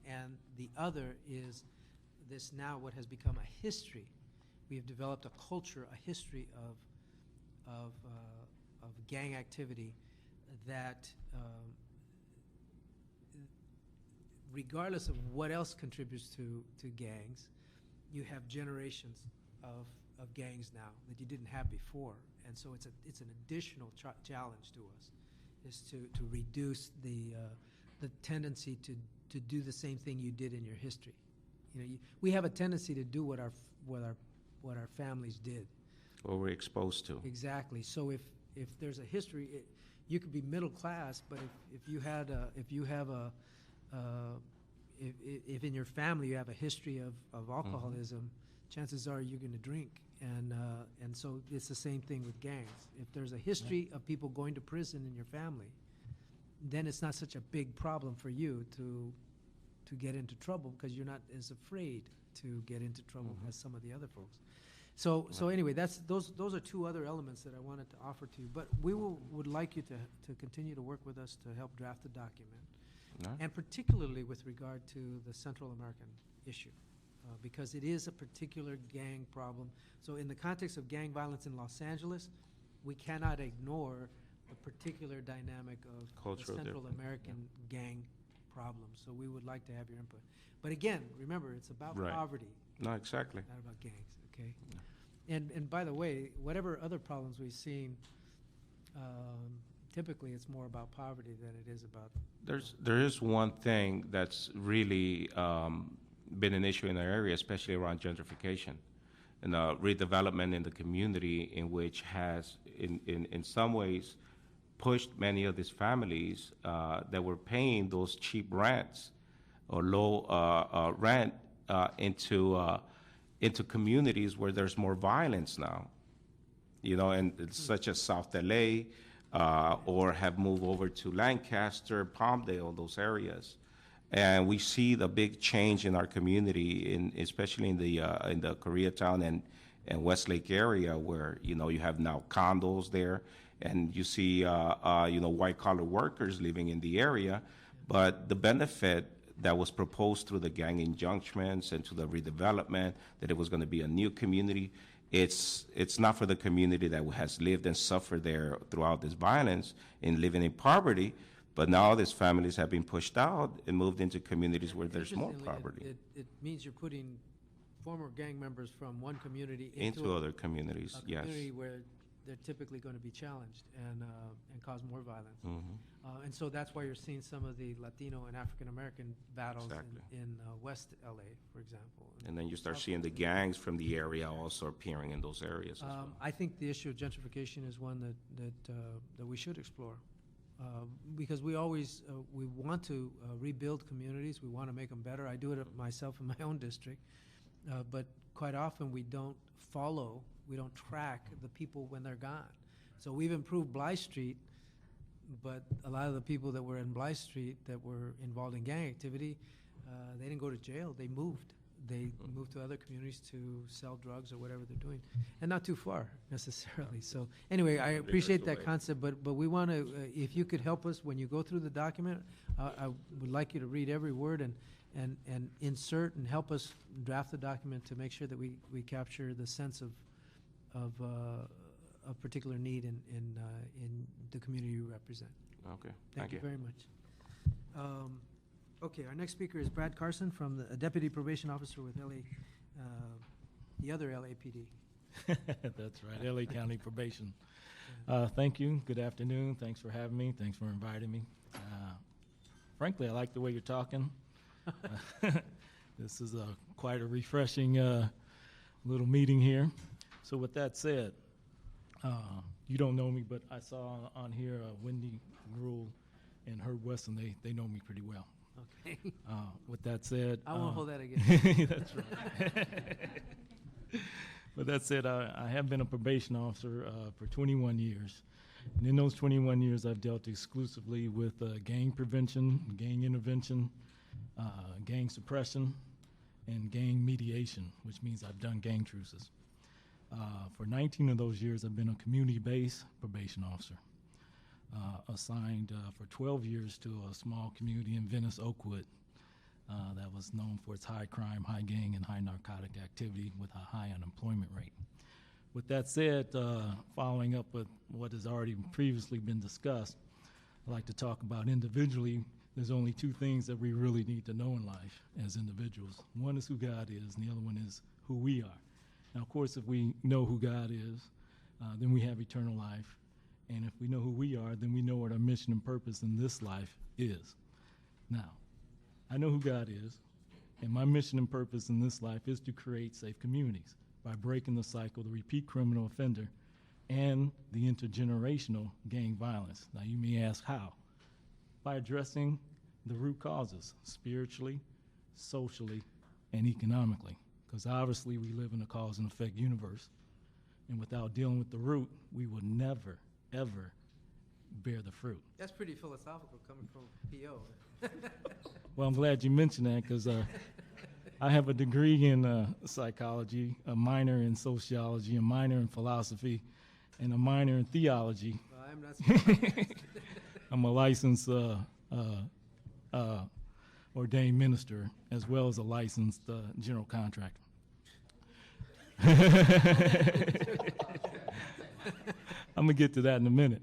[SPEAKER 1] and the other is this now what has become a history. We have developed a culture, a history of gang activity that, regardless of what else contributes to gangs, you have generations of gangs now that you didn't have before, and so it's an additional challenge to us, is to reduce the tendency to do the same thing you did in your history. You know, we have a tendency to do what our families did.
[SPEAKER 3] What we're exposed to.
[SPEAKER 1] Exactly. So if there's a history, you could be middle class, but if in your family you have a history of alcoholism, chances are you're going to drink, and so it's the same thing with gangs. If there's a history of people going to prison in your family, then it's not such a big problem for you to get into trouble, because you're not as afraid to get into trouble as some of the other folks. So anyway, those are 2 other elements that I wanted to offer to you. But we would like you to continue to work with us to help draft the document,
[SPEAKER 3] No?
[SPEAKER 1] and particularly with regard to the Central American issue. because it is a particular gang problem. So in the context of gang violence in Los Angeles, we cannot ignore the particular dynamic of the
[SPEAKER 3] Cultural
[SPEAKER 1] Central
[SPEAKER 3] difference,
[SPEAKER 1] American gang problem. So we would like to have your input. But again, remember, it's about
[SPEAKER 3] Right.
[SPEAKER 1] poverty,
[SPEAKER 3] No, exactly.
[SPEAKER 1] not about gangs, okay? And by the way, whatever other problems we've seen, typically it's more about poverty than it is about.
[SPEAKER 3] There is one thing that's really been an issue in our area, especially around gentrification and redevelopment in the community, in which has, in some ways, pushed many of these families that were paying those cheap rents or low rent into communities where there's more violence now. You know, and it's such as South LA, or have moved over to Lancaster, Palmdale, those areas. And we see the big change in our community, especially in the Koreatown and Westlake area, where, you know, you have now condos there, and you see, you know, white-collar workers living in the area. But the benefit that was proposed through the gang injunctions and to the redevelopment, that it was going to be a new community, it's not for the community that has lived and suffered there throughout this violence and living in poverty. But now these families have been pushed out and moved into communities where there's more
[SPEAKER 1] Interestingly,
[SPEAKER 3] poverty,
[SPEAKER 1] It means you're putting former gang members from one community
[SPEAKER 3] into
[SPEAKER 1] a
[SPEAKER 3] other communities,
[SPEAKER 1] a
[SPEAKER 3] yes.
[SPEAKER 1] community where they're typically going to be challenged and cause more violence.
[SPEAKER 3] Mhm.
[SPEAKER 1] And so that's why you're seeing some of the Latino and African-American battles
[SPEAKER 3] Exactly.
[SPEAKER 1] in West LA, for example.
[SPEAKER 3] And then you start seeing the gangs from the area also appearing in those areas as well.
[SPEAKER 1] I think the issue of gentrification is one that we should explore. Because we always, we want to rebuild communities, we want to make them better. I do it myself in my own district. But quite often we don't follow, we don't track the people when they're gone. So we've improved Blythe Street, but a lot of the people that were in Blythe Street that were involved in gang activity, they didn't go to jail, they moved. They moved to other communities to sell drugs or whatever they're doing, and not too far necessarily. So anyway, I appreciate that concept, but we want to, if you could help us when you go through the document, I would like you to read every word and insert and help us draft the document to make sure that we capture the sense of a particular need in the community you represent.
[SPEAKER 3] Okay,
[SPEAKER 1] Thank you very much. Okay, our next speaker is Brad Carson from the Deputy Probation Officer with LA, the other LAPD.
[SPEAKER 4] That's right, LA County Probation. Thank you. Good afternoon. Thanks for having me. Thanks for inviting me. Frankly, I like the way you're talking. This is quite a refreshing little meeting here. So with that said, you don't know me, but I saw on here Wendy Gruhl and Herb Weston. They know me pretty well.
[SPEAKER 1] Okay.
[SPEAKER 4] With that said,
[SPEAKER 1] I won't hold that against
[SPEAKER 4] that's right. With that said, I have been a probation officer for 21 years. And in those 21 years, I've dealt exclusively with gang prevention, gang intervention, gang suppression, and gang mediation, which means I've done gang truces. For 19 of those years, I've been a community-based probation officer, assigned for 12 years to a small community in Venice, Oakwood, that was known for its high crime, high gang, and high narcotic activity with a high unemployment rate. With that said, following up with what has already previously been discussed, I'd like to talk about individually. There's only two things that we really need to know in life as individuals. One is who God is, and the other one is who we are. Now, of course, if we know who God is, then we have eternal life. And if we know who we are, then we know what our mission and purpose in this life is. Now, I know who God is, and my mission and purpose in this life is to create safe communities by breaking the cycle, the repeat criminal offender, and the intergenerational gang violence. Now, you may ask how? By addressing the root causes, spiritually, socially, and economically. Because obviously we live in a cause and effect universe. And without dealing with the root, we will never, ever bear the fruit.
[SPEAKER 1] That's pretty philosophical coming from PO.
[SPEAKER 4] Well, I'm glad you mentioned that because I have a degree in psychology, a minor in sociology, a minor in philosophy, and a minor in theology.
[SPEAKER 1] Well, I'm not surprised.
[SPEAKER 4] I'm a licensed ordained minister, as well as a licensed general contractor. I'm gonna get to that in a minute.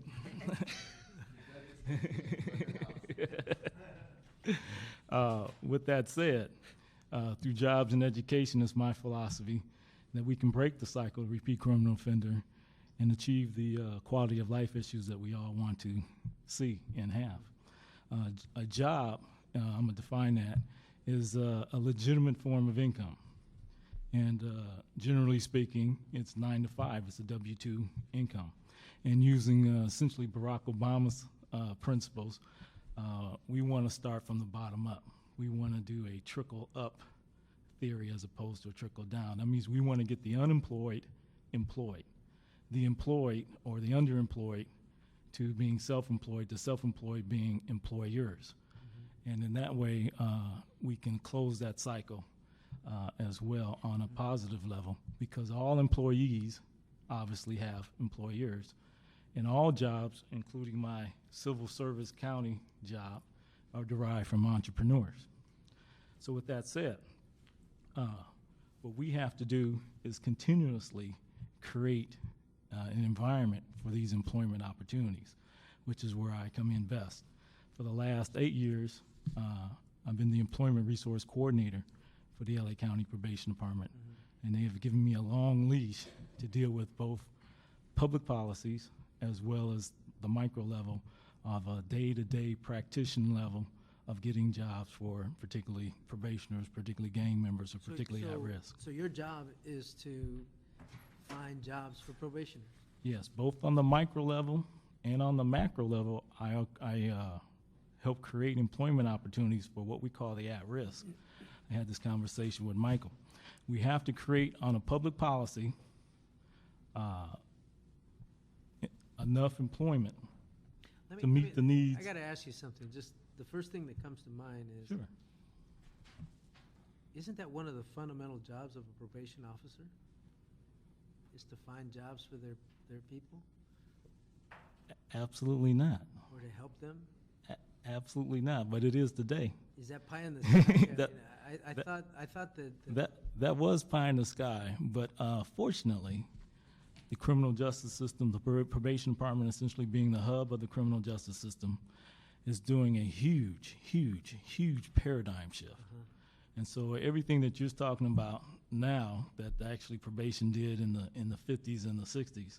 [SPEAKER 4] With that said, through jobs and education, it's my philosophy that we can break the cycle of repeat criminal offender and achieve the quality of life issues that we all want to see and have. A job, I'm gonna define that, is a legitimate form of income. And generally speaking, it's 9 to 5. It's a W-2 income. And using essentially Barack Obama's principles, we want to start from the bottom up. We want to do a trickle-up theory as opposed to a trickle-down. That means we want to get the unemployed employed, the employed or the underemployed to being self-employed, the self-employed being employers. And in that way, we can close that cycle as well on a positive level, because all employees obviously have employers. And all jobs, including my civil service county job, are derived from entrepreneurs. So with that said, what we have to do is continuously create an environment for these employment opportunities, which is where I come in best. For the last 8 years, I've been the employment resource coordinator for the LA County Probation Department. And they have given me a long leash to deal with both public policies as well as the micro level of a day-to-day practitioner level of getting jobs for particularly probationers, particularly gang members, or particularly at risk.
[SPEAKER 1] So your job is to find jobs for probationers?
[SPEAKER 4] Yes, both on the micro level and on the macro level, I help create employment opportunities for what we call the at-risk. I had this conversation with Michael. We have to create on a public policy enough employment to meet the needs.
[SPEAKER 1] I got to ask you something. Just the first thing that comes to mind is,
[SPEAKER 4] Sure.
[SPEAKER 1] Isn't that one of the fundamental jobs of a probation officer? Is to find jobs for their people
[SPEAKER 4] Absolutely not.
[SPEAKER 1] or to help them?
[SPEAKER 4] Absolutely not, but it is today.
[SPEAKER 1] Is that pie in the sky?
[SPEAKER 4] That-
[SPEAKER 1] I thought
[SPEAKER 4] That was pie in the sky, but fortunately, the criminal justice system, the probation department essentially being the hub of the criminal justice system, is doing a huge, huge, huge paradigm shift. And so everything that you're talking about now that actually probation did in the 50s and the 60s,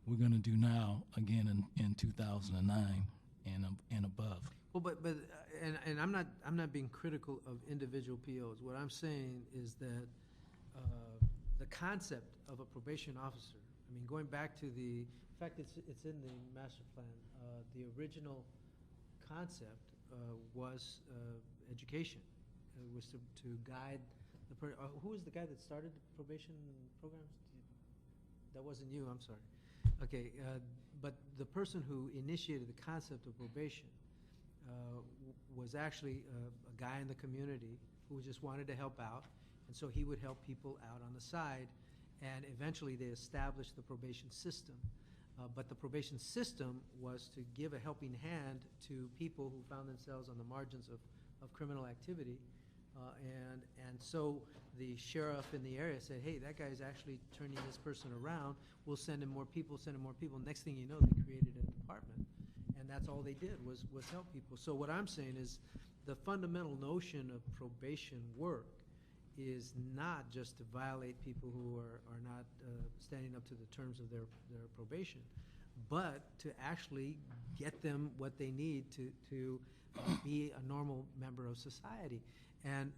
[SPEAKER 4] we're going to do now again in 2009 and above.
[SPEAKER 1] Well, and I'm not being critical of individual POs. What I'm saying is that the concept of a probation officer, I mean, going back to in fact, it's in the master plan. The original concept was education. It was to guide who was the guy that started the probation programs? That wasn't you, I'm sorry. Okay, but the person who initiated the concept of probation was actually a guy in the community who just wanted to help out, and so he would help people out on the side, and eventually they established the probation system. But the probation system was to give a helping hand to people who found themselves on the margins of criminal activity. And so the sheriff in the area said, hey, that guy's actually turning this person around. We'll send him more people, send him more people. Next thing you know, they created a department. And that's all they did was help people. So what I'm saying is the fundamental notion of probation work is not just to violate people who are not standing up to the terms of their probation, but to actually get them what they need to be a normal member of society. And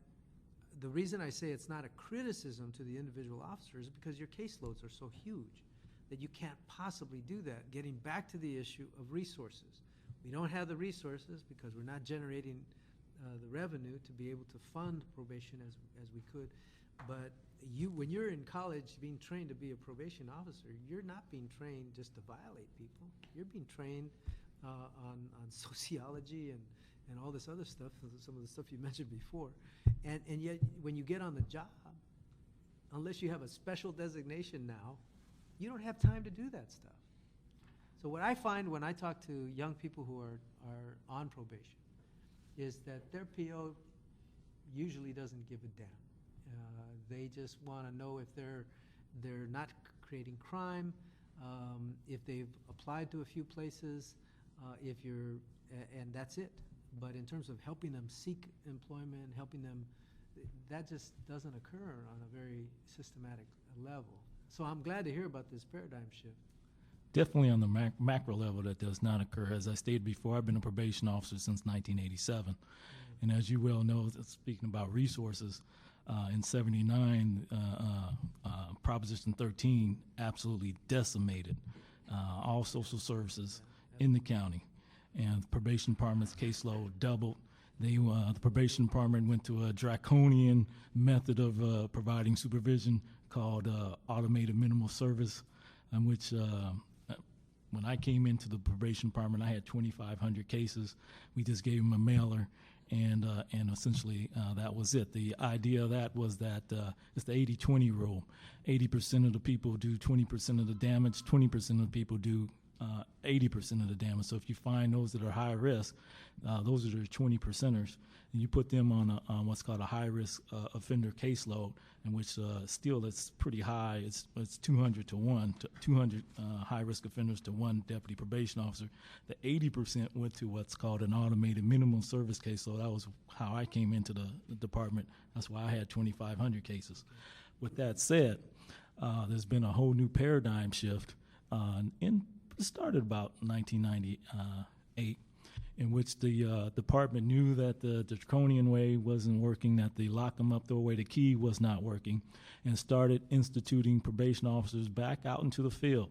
[SPEAKER 1] the reason I say it's not a criticism to the individual officer is because your caseloads are so huge that you can't possibly do that. Getting back to the issue of resources. We don't have the resources because we're not generating the revenue to be able to fund probation as we could. But when you're in college being trained to be a probation officer, you're not being trained just to violate people. You're being trained on sociology and all this other stuff, some of the stuff you mentioned before. And yet, when you get on the job, unless you have a special designation now, you don't have time to do that stuff. So what I find when I talk to young people who are on probation is that their PO usually doesn't give a damn. They just want to know if they're not creating crime, if they've applied to a few places, and that's it. But in terms of helping them seek employment, helping them, that just doesn't occur on a very systematic level. So I'm glad to hear about this paradigm shift.
[SPEAKER 4] Definitely on the macro level, that does not occur. As I stated before, I've been a probation officer since 1987. And as you well know, speaking about resources, in 79, Proposition 13 absolutely decimated all social services in the county. And the probation department's caseload doubled. The probation department went to a draconian method of providing supervision called automated minimal service, in which when I came into the probation department, I had 2,500 cases. We just gave them a mailer, and essentially that was it. The idea of that was that it's the 80-20 rule. 80% of the people do 20% of the damage, 20% of the people do 80% of the damage. So if you find those that are high risk, those are the 20%ers, and you put them on what's called a high risk offender caseload, in which still it's pretty high. It's 200 to 1, 200 high risk offenders to 1 deputy probation officer. The 80% went to what's called an automated minimum service caseload. That was how I came into the department. That's why I had 2,500 cases. With that said, there's been a whole new paradigm shift it started about 1998, in which the department knew that the draconian way wasn't working, that the lock them up, throw away the key was not working, and started instituting probation officers back out into the field.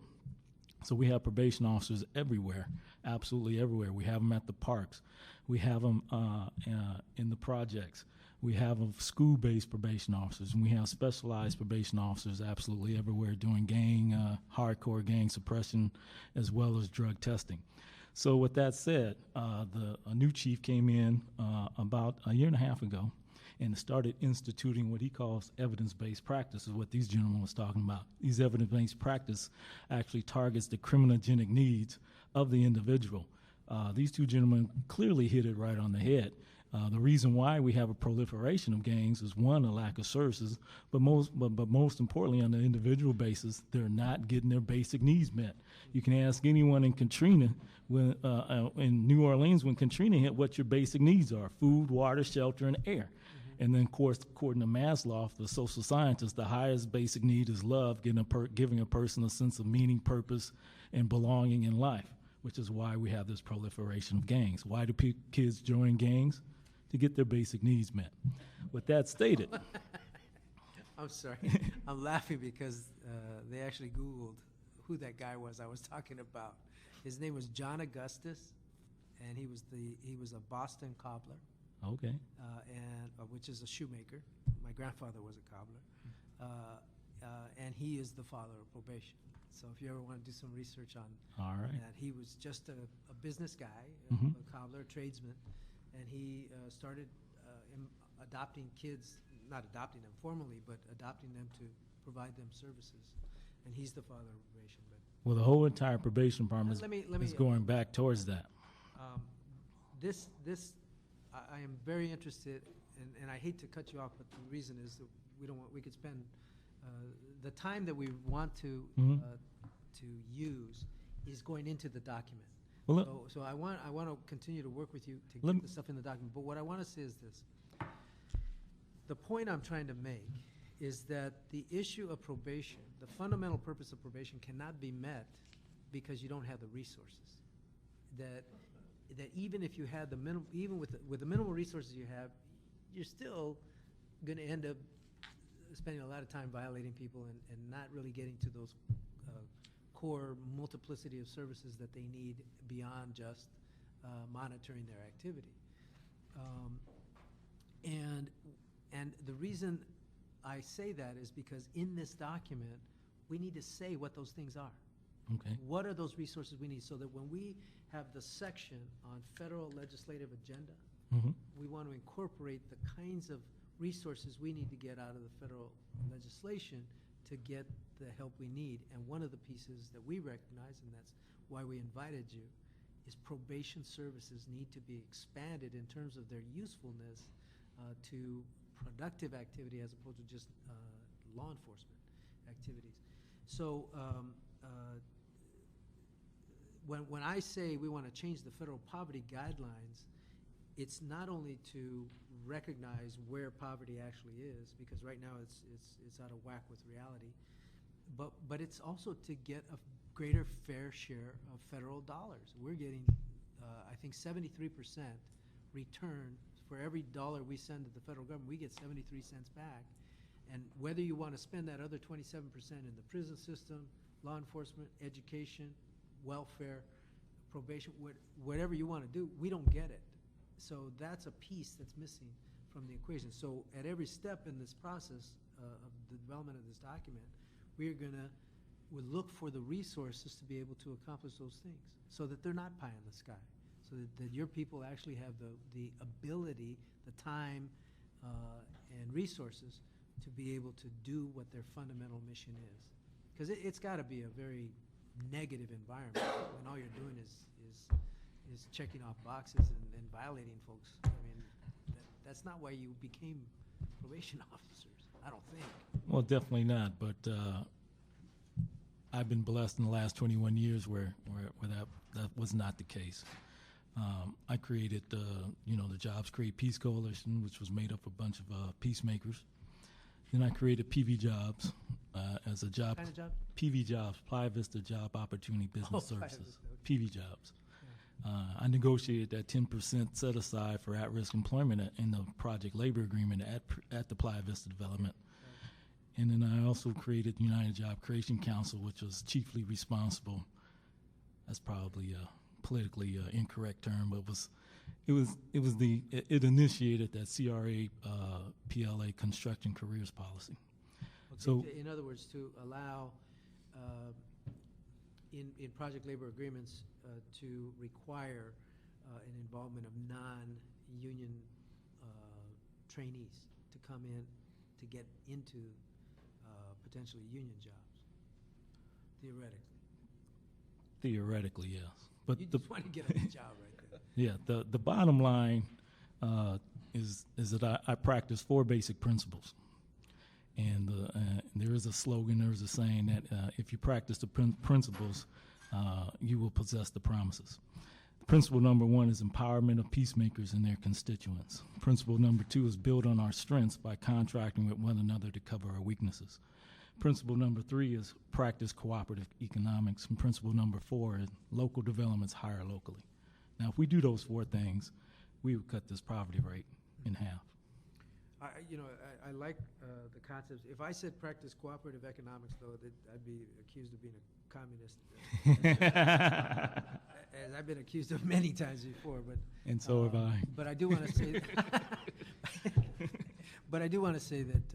[SPEAKER 4] So we have probation officers everywhere, absolutely everywhere. We have them at the parks. We have them in the projects. We have school-based probation officers, and we have specialized probation officers absolutely everywhere doing hardcore gang suppression, as well as drug testing. So with that said, a new chief came in about a year and a half ago and started instituting what he calls evidence-based practice, is what these gentlemen was talking about. These evidence-based practice actually targets the criminogenic needs of the individual. These two gentlemen clearly hit it right on the head. The reason why we have a proliferation of gangs is, one, a lack of services, but most importantly, on the individual basis, they're not getting their basic needs met. You can ask anyone in Katrina, in New Orleans, when Katrina hit, what your basic needs are: food, water, shelter, and air. And then, of course, according to Maslow, the social scientist, the highest basic need is love, giving a person a sense of meaning, purpose, and belonging in life, which is why we have this proliferation of gangs. Why do kids join gangs? To get their basic needs met. With that stated.
[SPEAKER 1] I'm sorry. I'm laughing because they actually Googled who that guy was I was talking about. His name was John Augustus, and he was a Boston cobbler.
[SPEAKER 4] Okay.
[SPEAKER 1] Which is a shoemaker. My grandfather was a cobbler. And he is the father of probation. So if you ever want to do some research on
[SPEAKER 4] All right.
[SPEAKER 1] that, he was just a business guy,
[SPEAKER 4] Mhm.
[SPEAKER 1] a cobbler, a tradesman, and he started adopting kids, not adopting them formally, but adopting them to provide them services. And he's the father of probation. But
[SPEAKER 4] Well, the whole entire probation department
[SPEAKER 1] Let me-
[SPEAKER 4] is going back towards that.
[SPEAKER 1] I am very interested, and I hate to cut you off, but the reason is that we could spend the time that we want to
[SPEAKER 4] Mhm.
[SPEAKER 1] to use is going into the document.
[SPEAKER 4] Well, let-
[SPEAKER 1] So I want to continue to work with you to
[SPEAKER 4] Let
[SPEAKER 1] get
[SPEAKER 4] me-
[SPEAKER 1] the stuff in the document. But what I want to say is this. The point I'm trying to make is that the issue of probation, the fundamental purpose of probation, cannot be met because you don't have the resources. That even if you had even with the minimal resources you have, you're still going to end up spending a lot of time violating people and not really getting to those core multiplicity of services that they need beyond just monitoring their activity. And the reason I say that is because in this document, we need to say what those things are.
[SPEAKER 4] Okay.
[SPEAKER 1] What are those resources we need, so that when we have the section on federal legislative agenda,
[SPEAKER 4] Mhm.
[SPEAKER 1] we want to incorporate the kinds of resources we need to get out of the federal legislation to get the help we need. And one of the pieces that we recognize, and that's why we invited you, is probation services need to be expanded in terms of their usefulness to productive activity as opposed to just law enforcement activities. So when I say we want to change the federal poverty guidelines, it's not only to recognize where poverty actually is, because right now it's out of whack with reality, but it's also to get a greater fair share of federal dollars. We're getting, I think, 73% return for every dollar we send to the federal government. We get 73 cents back, and whether you want to spend that other 27% in the prison system, law enforcement, education, welfare, probation, whatever you want to do, we don't get it. So that's a piece that's missing from the equation. So at every step in this process of the development of this document, we'll look for the resources to be able to accomplish those things so that they're not pie in the sky, so that your people actually have the ability, the time, and resources to be able to do what their fundamental mission is. Because it's got to be a very negative environment when all you're doing is checking off boxes and violating folks. I mean, that's not why you became probation officers, I don't think.
[SPEAKER 4] Well, definitely not, but I've been blessed in the last 21 years where that was not the case. I created the Jobs Create Peace Coalition, which was made up of a bunch of peacemakers. Then I created PV Jobs as a job.
[SPEAKER 1] What kind of job?
[SPEAKER 4] PV Jobs, Playa Vista Job Opportunity Business
[SPEAKER 1] Playa
[SPEAKER 4] Services.
[SPEAKER 1] Vista, okay.
[SPEAKER 4] PV Jobs. I negotiated that 10% set aside for at-risk employment in the project labor agreement at the Playa Vista development. And then I also created the United Job Creation Council, which was chiefly responsible. That's probably a politically incorrect term, but it initiated that CRA PLA construction careers policy.
[SPEAKER 1] Okay,
[SPEAKER 4] So,
[SPEAKER 1] in other words, to allow in project labor agreements to require an involvement of non-union trainees to come in to get into potentially union jobs,
[SPEAKER 4] theoretically, yes. But
[SPEAKER 1] you just want to get a job right there.
[SPEAKER 4] yeah, the bottom line is that I practice 4 basic principles. And there is a slogan, there is a saying that if you practice the principles, you will possess the promises. Principle number 1 is empowerment of peacemakers and their constituents. Principle number 2 is build on our strengths by contracting with one another to cover our weaknesses. Principle number 3 is practice cooperative economics. And principle number 4 is local developments hire locally. Now, if we do those 4 things, we would cut this poverty rate in half.
[SPEAKER 1] I like the concepts. If I said practice cooperative economics, though, I'd be accused of being a communist. As I've been accused of many times before, but
[SPEAKER 4] And so have I.
[SPEAKER 1] But I do want to say, but I do want to say that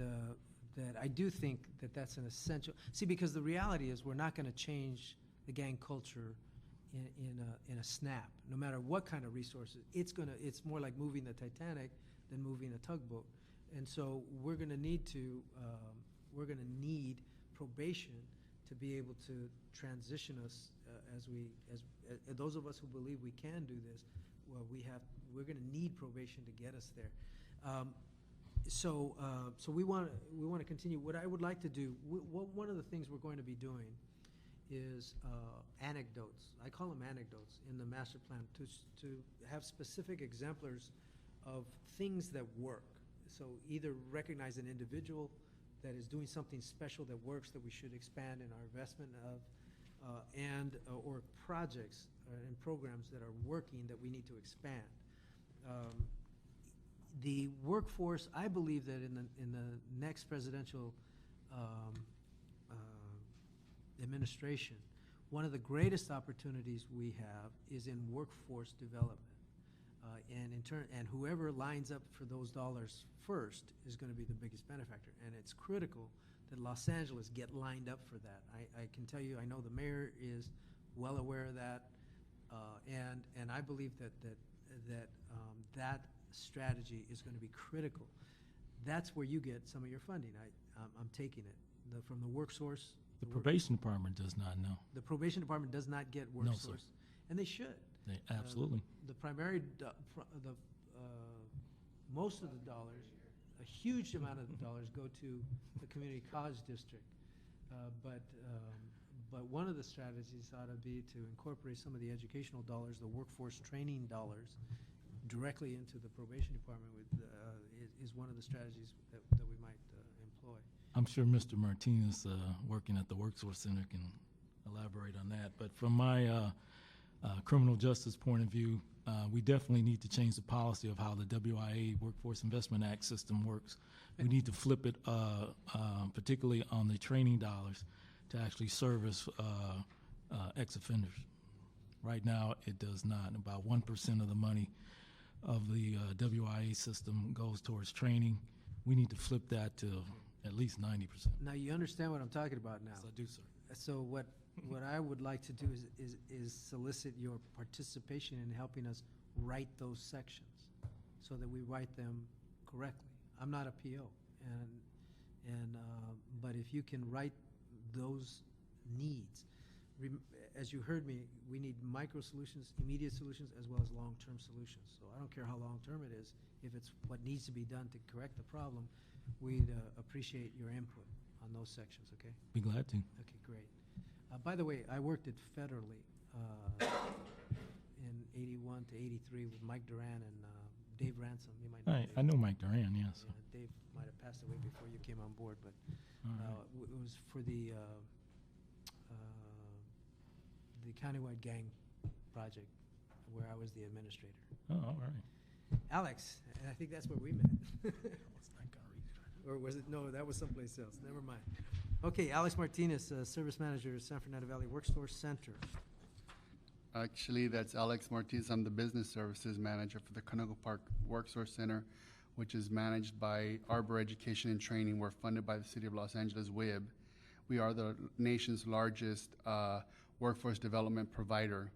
[SPEAKER 1] I do think that that's an essential. See, because the reality is, we're not going to change the gang culture in a snap. No matter what kind of resources, it's more like moving the Titanic than moving a tugboat. And so we're going to need probation to be able to transition us as those of us who believe we can do this. Well, we're going to need probation to get us there. So we want to continue. What I would like to do, one of the things we're going to be doing is anecdotes. I call them anecdotes in the master plan to have specific exemplars of things that work. So either recognize an individual that is doing something special that works that we should expand in our investment of, or projects and programs that are working that we need to expand. The workforce, I believe that in the next presidential administration, one of the greatest opportunities we have is in workforce development. And whoever lines up for those dollars first is going to be the biggest benefactor. And it's critical that Los Angeles get lined up for that. I can tell you, I know the mayor is well aware of that, and I believe that strategy is going to be critical. That's where you get some of your funding. I'm taking it from the work source.
[SPEAKER 4] The probation department does not know.
[SPEAKER 1] The probation department does not get work
[SPEAKER 4] No,
[SPEAKER 1] source,
[SPEAKER 4] sir.
[SPEAKER 1] and they should.
[SPEAKER 4] Absolutely.
[SPEAKER 1] The primary, most of the dollars, a huge amount of the dollars go to the community college district. But one of the strategies ought to be to incorporate some of the educational dollars, the workforce training dollars, directly into the probation department is one of the strategies that we might employ.
[SPEAKER 4] I'm sure Mr. Martinez, working at the Workforce Center, can elaborate on that. But from my criminal justice point of view, we definitely need to change the policy of how the WIA Workforce Investment Act system works. We need to flip it, particularly on the training dollars, to actually service ex-offenders. Right now, it does not. About 1% of the money of the WIA system goes towards training. We need to flip that to at least 90%.
[SPEAKER 1] Now, you understand what I'm talking about now.
[SPEAKER 4] Yes, I do, sir.
[SPEAKER 1] So what I would like to do is solicit your participation in helping us write those sections so that we write them correctly. I'm not a PO, but if you can write those needs, as you heard me, we need micro solutions, immediate solutions, as well as long-term solutions. So I don't care how long-term it is. If it's what needs to be done to correct the problem, we'd appreciate your input on those sections, okay?
[SPEAKER 4] Be glad to.
[SPEAKER 1] Okay, great. By the way, I worked at Federally in 81 to 83 with Mike Duran and Dave Ransom. You might know Dave.
[SPEAKER 4] I know Mike Duran, yes.
[SPEAKER 1] Yeah, Dave might have passed away before you came on board, but
[SPEAKER 4] All right.
[SPEAKER 1] it was for the countywide gang project where I was the administrator.
[SPEAKER 4] Oh, all right.
[SPEAKER 1] Alex, and I think that's where we met. Or was it? No, that was someplace else. Never mind. Okay, Alex Martinez, Service Manager, San Fernando Valley Workforce Center.
[SPEAKER 5] Actually, that's Alex Martinez. I'm the Business Services Manager for the Conoco Park Workforce Center, which is managed by Arbor Education and Training. We're funded by the City of Los Angeles, WIB. We are the nation's largest workforce development provider,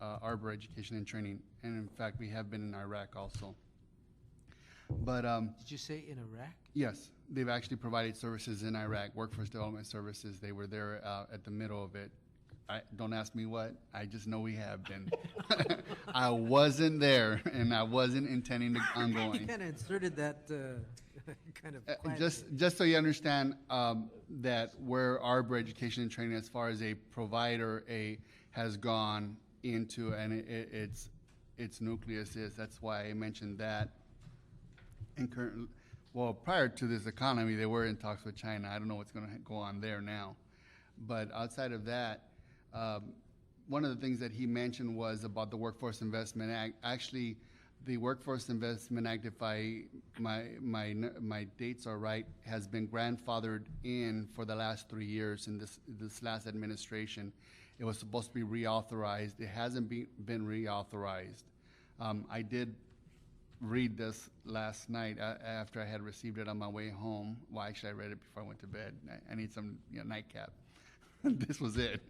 [SPEAKER 5] Arbor Education and Training. And in fact, we have been in Iraq also. But
[SPEAKER 1] Did you say in Iraq?
[SPEAKER 5] yes, they've actually provided services in Iraq, workforce development services. They were there at the middle of it. Don't ask me what. I just know we have been. I wasn't there, and I wasn't intending to
[SPEAKER 1] You
[SPEAKER 5] ongoing.
[SPEAKER 1] kind of inserted that kind of quietly.
[SPEAKER 5] Just so you understand that where Arbor Education and Training, as far as a provider, has gone into, and its nucleus is. That's why I mentioned that. And prior to this economy, they were in talks with China. I don't know what's going to go on there now. But outside of that, one of the things that he mentioned was about the Workforce Investment Act. Actually, the Workforce Investment Act, if my dates are right, has been grandfathered in for the last 3 years in this last administration. It was supposed to be reauthorized. It hasn't been reauthorized. I did read this last night after I had received it on my way home. Well, actually, I read it before I went to bed. I need some nightcap. This was it.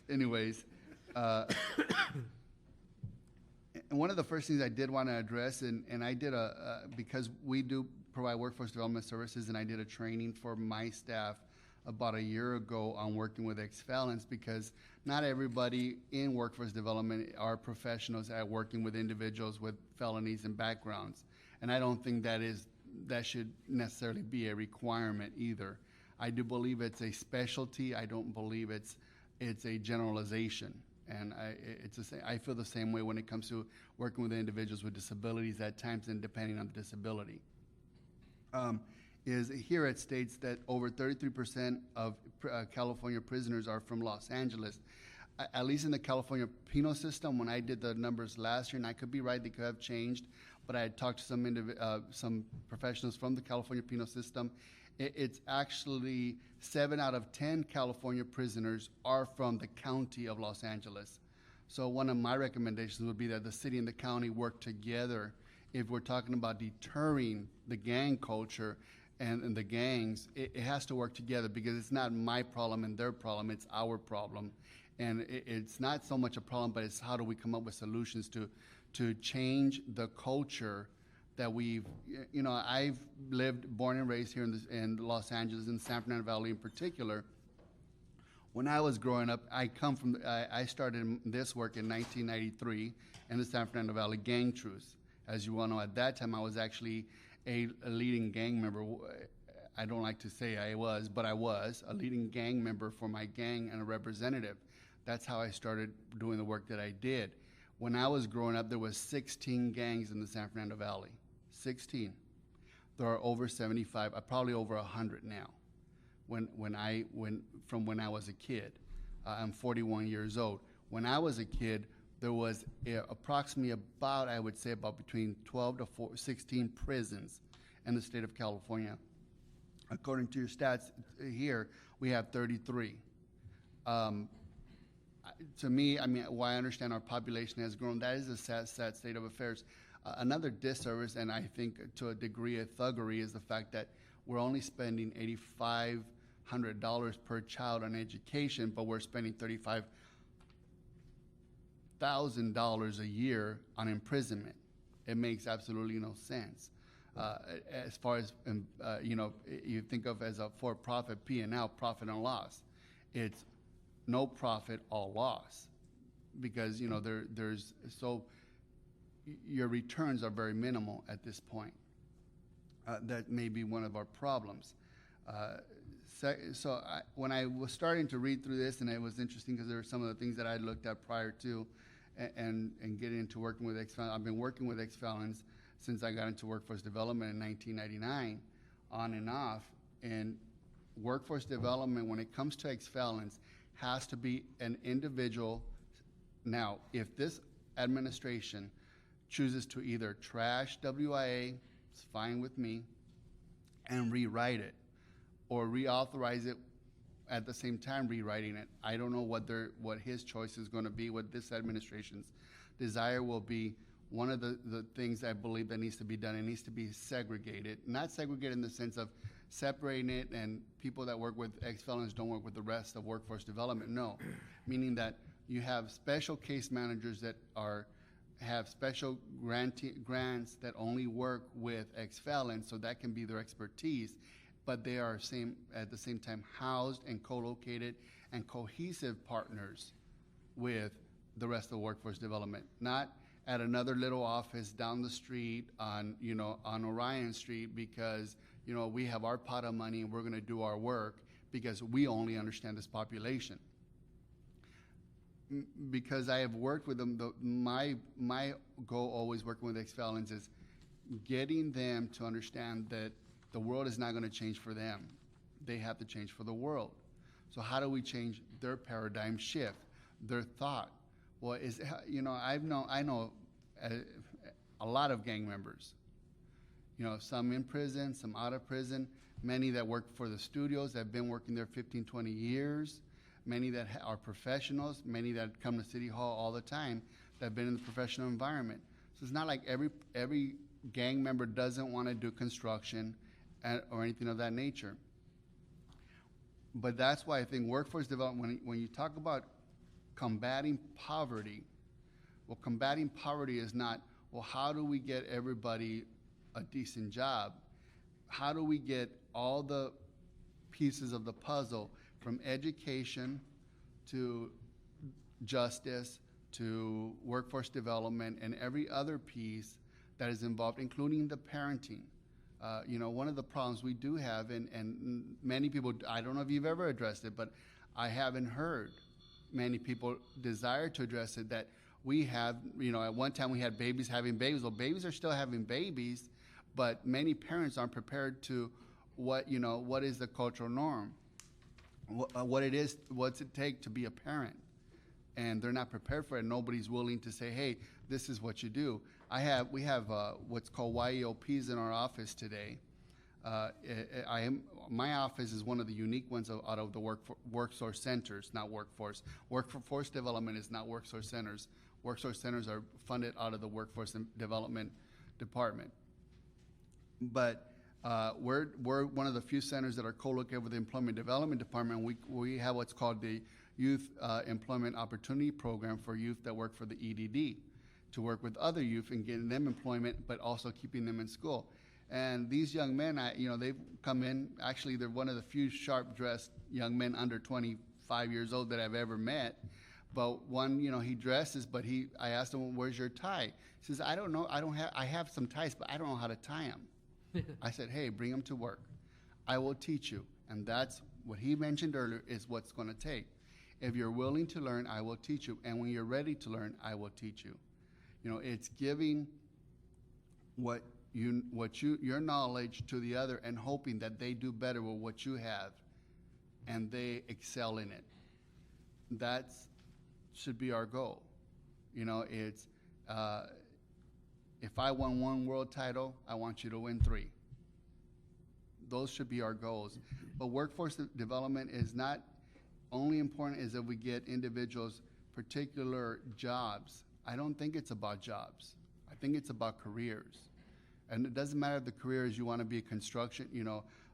[SPEAKER 5] Anyways, and one of the first things I did want to address, and I did because we do provide workforce development services, and I did a training for my staff about a year ago on working with ex-felons, because not everybody in workforce development are professionals at working with individuals with felonies and backgrounds. And I don't think that should necessarily be a requirement either. I do believe it's a specialty. I don't believe it's a generalization. And I feel the same way when it comes to working with individuals with disabilities at times, and depending on the disability. Is here it states that over 33% of California prisoners are from Los Angeles. At least in the California penal system, when I did the numbers last year, and I could be right, they could have changed, but I had talked to some professionals from the California penal system. It's actually 7 out of 10 California prisoners are from the county of Los Angeles. So one of my recommendations would be that the city and the county work together if we're talking about deterring the gang culture and the gangs. It has to work together, because it's not my problem and their problem, it's our problem. And it's not so much a problem, but it's how do we come up with solutions to change the culture that I've born and raised here in Los Angeles, in San Fernando Valley in particular. When I was growing up, I started this work in 1993 in the San Fernando Valley Gang Truce. As you well know, at that time, I was actually a leading gang member. I don't like to say I was, but I was a leading gang member for my gang and a representative. That's how I started doing the work that I did. When I was growing up, there was 16 gangs in the San Fernando Valley. 16. There are over 75, probably over 100 now. When I was a kid, I'm 41 years old. When I was a kid, there was approximately about, I would say, about between 12 to 16 prisons in the state of California. According to your stats here, we have 33. To me, I mean, while I understand our population has grown, that is a sad state of affairs. Another disservice, and I think to a degree of thuggery, is the fact that we're only spending $8,500 per child on education, but we're spending $35,000 a year on imprisonment. It makes absolutely no sense. As far as, you think of as a for-profit P&L, profit and loss. It's no profit, all loss. Because, your returns are very minimal at this point. That may be one of our problems. When I was starting to read through this, and it was interesting because there were some of the things that I looked at prior to and getting into working with ex-felons. I've been working with ex-felons since I got into workforce development in 1999, on and off. And workforce development, when it comes to ex-felons, has to be an individual. Now, if this administration chooses to either trash WIA, it's fine with me, and rewrite it, or reauthorize it at the same time rewriting it. I don't know what his choice is going to be, what this administration's desire will be. One of the things I believe that needs to be done, it needs to be segregated. Not segregated in the sense of separating it and people that work with ex-felons don't work with the rest of workforce development. No, meaning that you have special case managers that have special grants that only work with ex-felons, so that can be their expertise, but they are at the same time housed and co-located and cohesive partners with the rest of the workforce development. Not at another little office down the street on Orion Street because, we have our pot of money and we're gonna do our work because we only understand this population. Because I have worked with them, my goal always working with ex-felons is getting them to understand that the world is not going to change for them. They have to change for the world. So how do we change their paradigm shift, their thought? Well, I know a lot of gang members. Some in prison, some out of prison, many that work for the studios that have been working there 15, 20 years. Many that are professionals, many that come to City Hall all the time that have been in the professional environment. So it's not like every gang member doesn't want to do construction or anything of that nature. But that's why I think workforce development, when you talk about combating poverty, well, combating poverty is not, well, how do we get everybody a decent job? How do we get all the pieces of the puzzle from education to justice to workforce development and every other piece that is involved, including the parenting. One of the problems we do have, and many people, I don't know if you've ever addressed it, but I haven't heard many people desire to address it, that we have, at one time we had babies having babies. Well, babies are still having babies, but many parents aren't prepared to what is the cultural norm. What's it take to be a parent, and they're not prepared for it. Nobody's willing to say, hey, this is what you do. We have what's called YEOPs in our office today. My office is one of the unique ones out of the workforce centers, not workforce. Workforce development is not workforce centers. Workforce centers are funded out of the workforce development department. But we're one of the few centers that are co-located with the Employment Development Department. We have what's called the Youth Employment Opportunity Program for youth that work for the EDD, to work with other youth and getting them employment, but also keeping them in school. And these young men, they've come in. Actually, they're one of the few sharp-dressed young men under 25 years old that I've ever met. But one, he dresses, but I asked him, where's your tie? He says, I don't know, I have some ties, but I don't know how to tie them. I said, hey, bring them to work. I will teach you. And that's what he mentioned earlier is what's going to take. If you're willing to learn, I will teach you. And when you're ready to learn, I will teach you. It's giving your knowledge to the other and hoping that they do better with what you have and they excel in it. That's should be our goal. It's if I won one world title, I want you to win 3. Those should be our goals. But workforce development is not only important is that we get individuals particular jobs. I don't think it's about jobs. I think it's about careers. And it doesn't matter if the career is you want to be a construction,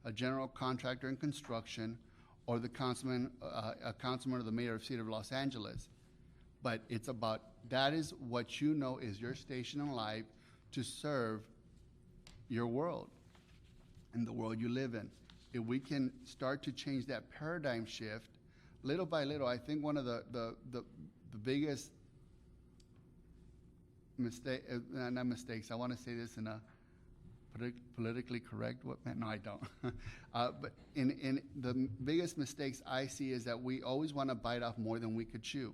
[SPEAKER 5] a general contractor in construction, or a councilman or the mayor of the city of Los Angeles. But it's about, that is what is your station in life to serve your world and the world you live in. If we can start to change that paradigm shift, little by little, I think one of the biggest not mistakes, I want to say this in a politically correct way. No, I don't. But in the biggest mistakes I see is that we always want to bite off more than we could chew.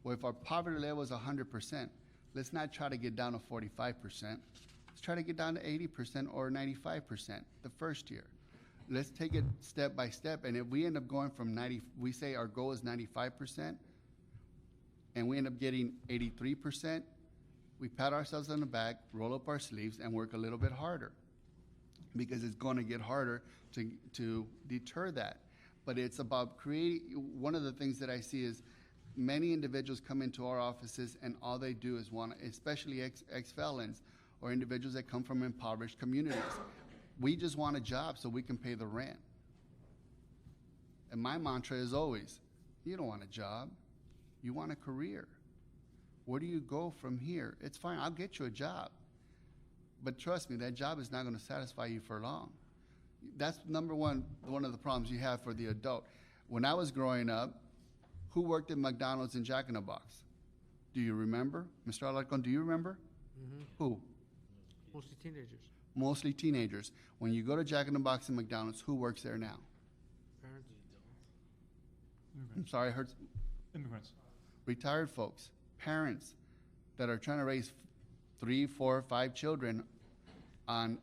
[SPEAKER 5] Well, if our poverty level is 100%, let's not try to get down to 45%. Let's try to get down to 80% or 95% the first year. Let's take it step by step. And if we end up going from we say our goal is 95%, and we end up getting 83%, we pat ourselves on the back, roll up our sleeves, and work a little bit harder, because it's going to get harder to deter that. But it's about creating. One of the things that I see is many individuals come into our offices and all they do is especially ex-felons or individuals that come from impoverished communities. We just want a job so we can pay the rent. And my mantra is always, you don't want a job, you want a career. Where do you go from here? It's fine, I'll get you a job. But trust me, that job is not going to satisfy you for long. That's number one of the problems you have for the adult. When I was growing up, who worked at McDonald's and Jack in the Box? Do you remember? Mr. Alarcon, do you remember?
[SPEAKER 1] Mm-hmm.
[SPEAKER 5] Who?
[SPEAKER 1] Mostly teenagers,
[SPEAKER 5] Mostly teenagers. When you go to Jack in the Box and McDonald's, who works there now?
[SPEAKER 1] parents.
[SPEAKER 5] I'm sorry, I heard
[SPEAKER 6] Immigrants.
[SPEAKER 5] retired folks, parents that are trying to raise 3, 4, 5 children on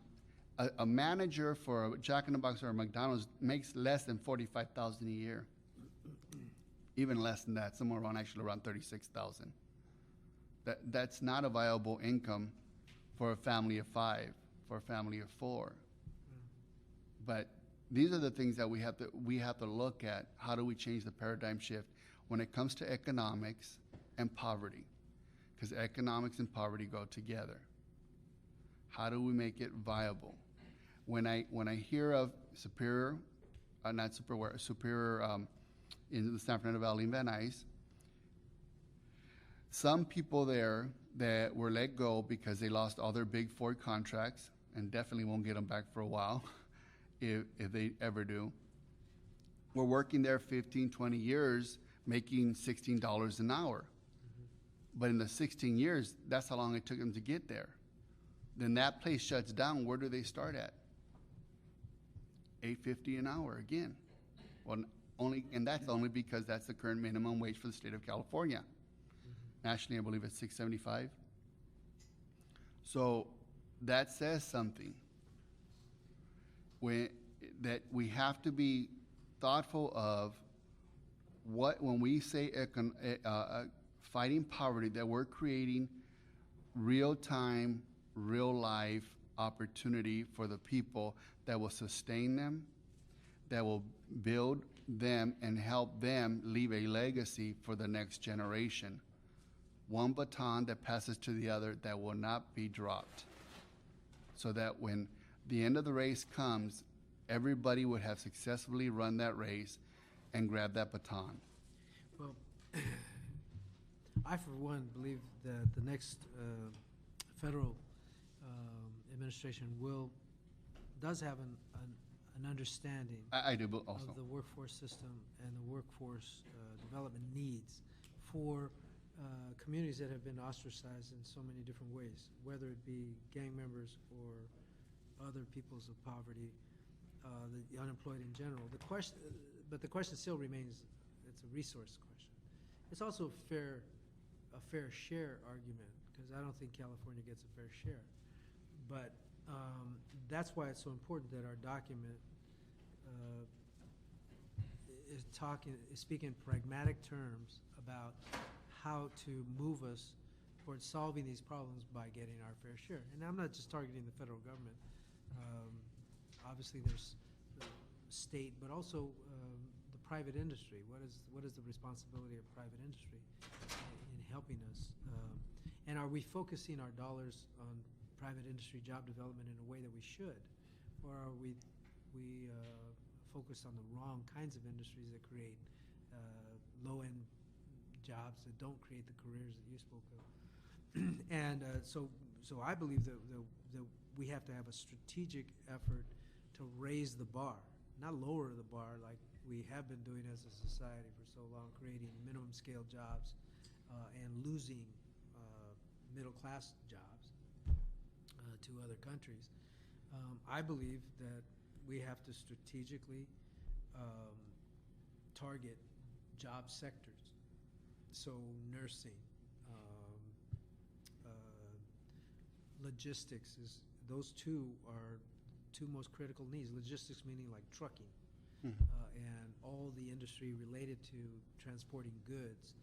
[SPEAKER 5] a manager for a Jack in the Box or a McDonald's makes less than $45,000 a year. Even less than that, somewhere around 36,000. That's not a viable income for a family of 5, for a family of 4. But these are the things that we have to look at. How do we change the paradigm shift when it comes to economics and poverty? Because economics and poverty go together. How do we make it viable? When I hear of Superior in the San Fernando Valley in Van Nuys, some people there that were let go because they lost all their big Ford contracts and definitely won't get them back for a while, if they ever do, were working there 15, 20 years, making $16 an hour. But in the 16 years, that's how long it took them to get there. Then that place shuts down. Where do they start at? $8.50 an hour again. Well, and that's only because that's the current minimum wage for the state of California. Nationally, I believe it's $6.75. So that says something. That we have to be thoughtful of when we say fighting poverty, that we're creating real-time, real-life opportunity for the people that will sustain them, that will build them and help them leave a legacy for the next generation. One baton that passes to the other that will not be dropped. So that when the end of the race comes, everybody would have successfully run that race and grab that baton.
[SPEAKER 1] Well, I, for one, believe that the next federal administration does have an understanding
[SPEAKER 5] I do also.
[SPEAKER 1] of the workforce system and the workforce development needs for communities that have been ostracized in so many different ways, whether it be gang members or other peoples of poverty, the unemployed in general. But the question still remains, it's a resource question. It's also a fair share argument, because I don't think California gets a fair share. But that's why it's so important that our document is speaking in pragmatic terms about how to move us towards solving these problems by getting our fair share. And I'm not just targeting the federal government. Obviously, there's the state, but also the private industry. What is the responsibility of private industry in helping us? And are we focusing our dollars on private industry job development in a way that we should? Or are we focused on the wrong kinds of industries that create low-end jobs that don't create the careers that you spoke of? And so I believe that we have to have a strategic effort to raise the bar, not lower the bar like we have been doing as a society for so long, creating minimum scale jobs and losing middle-class jobs to other countries. I believe that we have to strategically target job sectors. So nursing, logistics, those two are two most critical needs. Logistics meaning like trucking, and all the industry related to transporting goods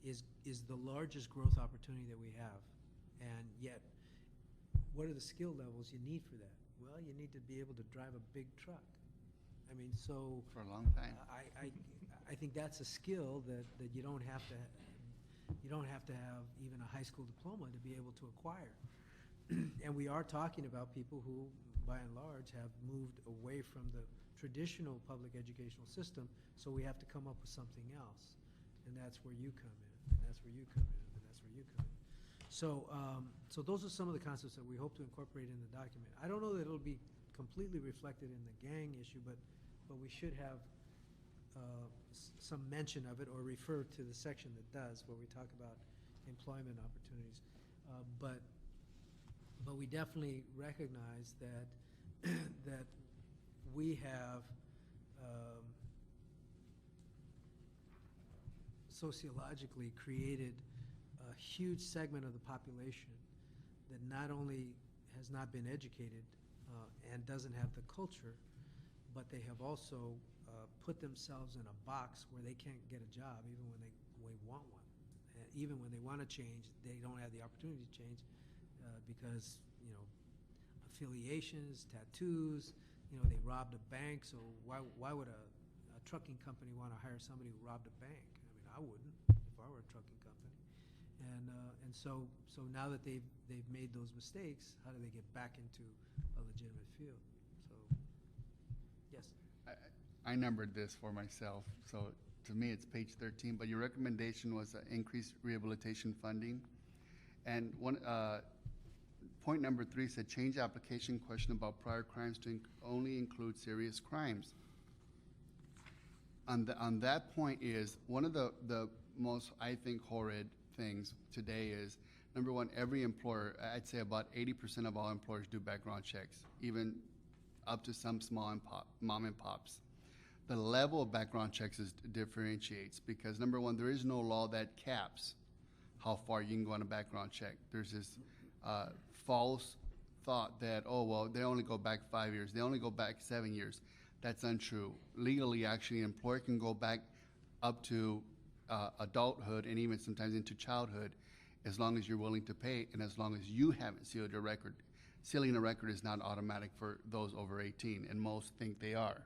[SPEAKER 1] is the largest growth opportunity that we have. And yet, what are the skill levels you need for that? Well, you need to be able to drive a big truck. I mean, so
[SPEAKER 5] For a long time.
[SPEAKER 1] I think that's a skill that you don't have to have even a high school diploma to be able to acquire. And we are talking about people who, by and large, have moved away from the traditional public educational system, so we have to come up with something else. And that's where you come in, and that's where you come in, and that's where you come in. So those are some of the concepts that we hope to incorporate in the document. I don't know that it'll be completely reflected in the gang issue, but we should have some mention of it, or refer to the section that does, where we talk about employment opportunities. But we definitely recognize that that we have sociologically created a huge segment of the population that not only has not been educated and doesn't have the culture, but they have also put themselves in a box where they can't get a job even when they want one. And even when they want to change, they don't have the opportunity to change because, affiliations, tattoos, they robbed a bank, so why would a trucking company want to hire somebody who robbed a bank? I mean, I wouldn't if I were a trucking company. And so now that they've made those mistakes, how do they get back into a legitimate field? So, yes.
[SPEAKER 5] I numbered this for myself, so to me it's page 13, but your recommendation was increased rehabilitation funding. And point number 3 said change application question about prior crimes to only include serious crimes. On that point is, one of the most, I think, horrid things today is, number one, every employer, I'd say about 80% of all employers do background checks, even up to some small mom and pops. The level of background checks differentiates because, number one, there is no law that caps how far you can go on a background check. There's this false thought that, oh, well, they only go back 5 years. They only go back 7 years. That's untrue. Legally, actually, an employer can go back up to adulthood and even sometimes into childhood as long as you're willing to pay and as long as you haven't sealed your record. Sealing a record is not automatic for those over 18, and most think they are.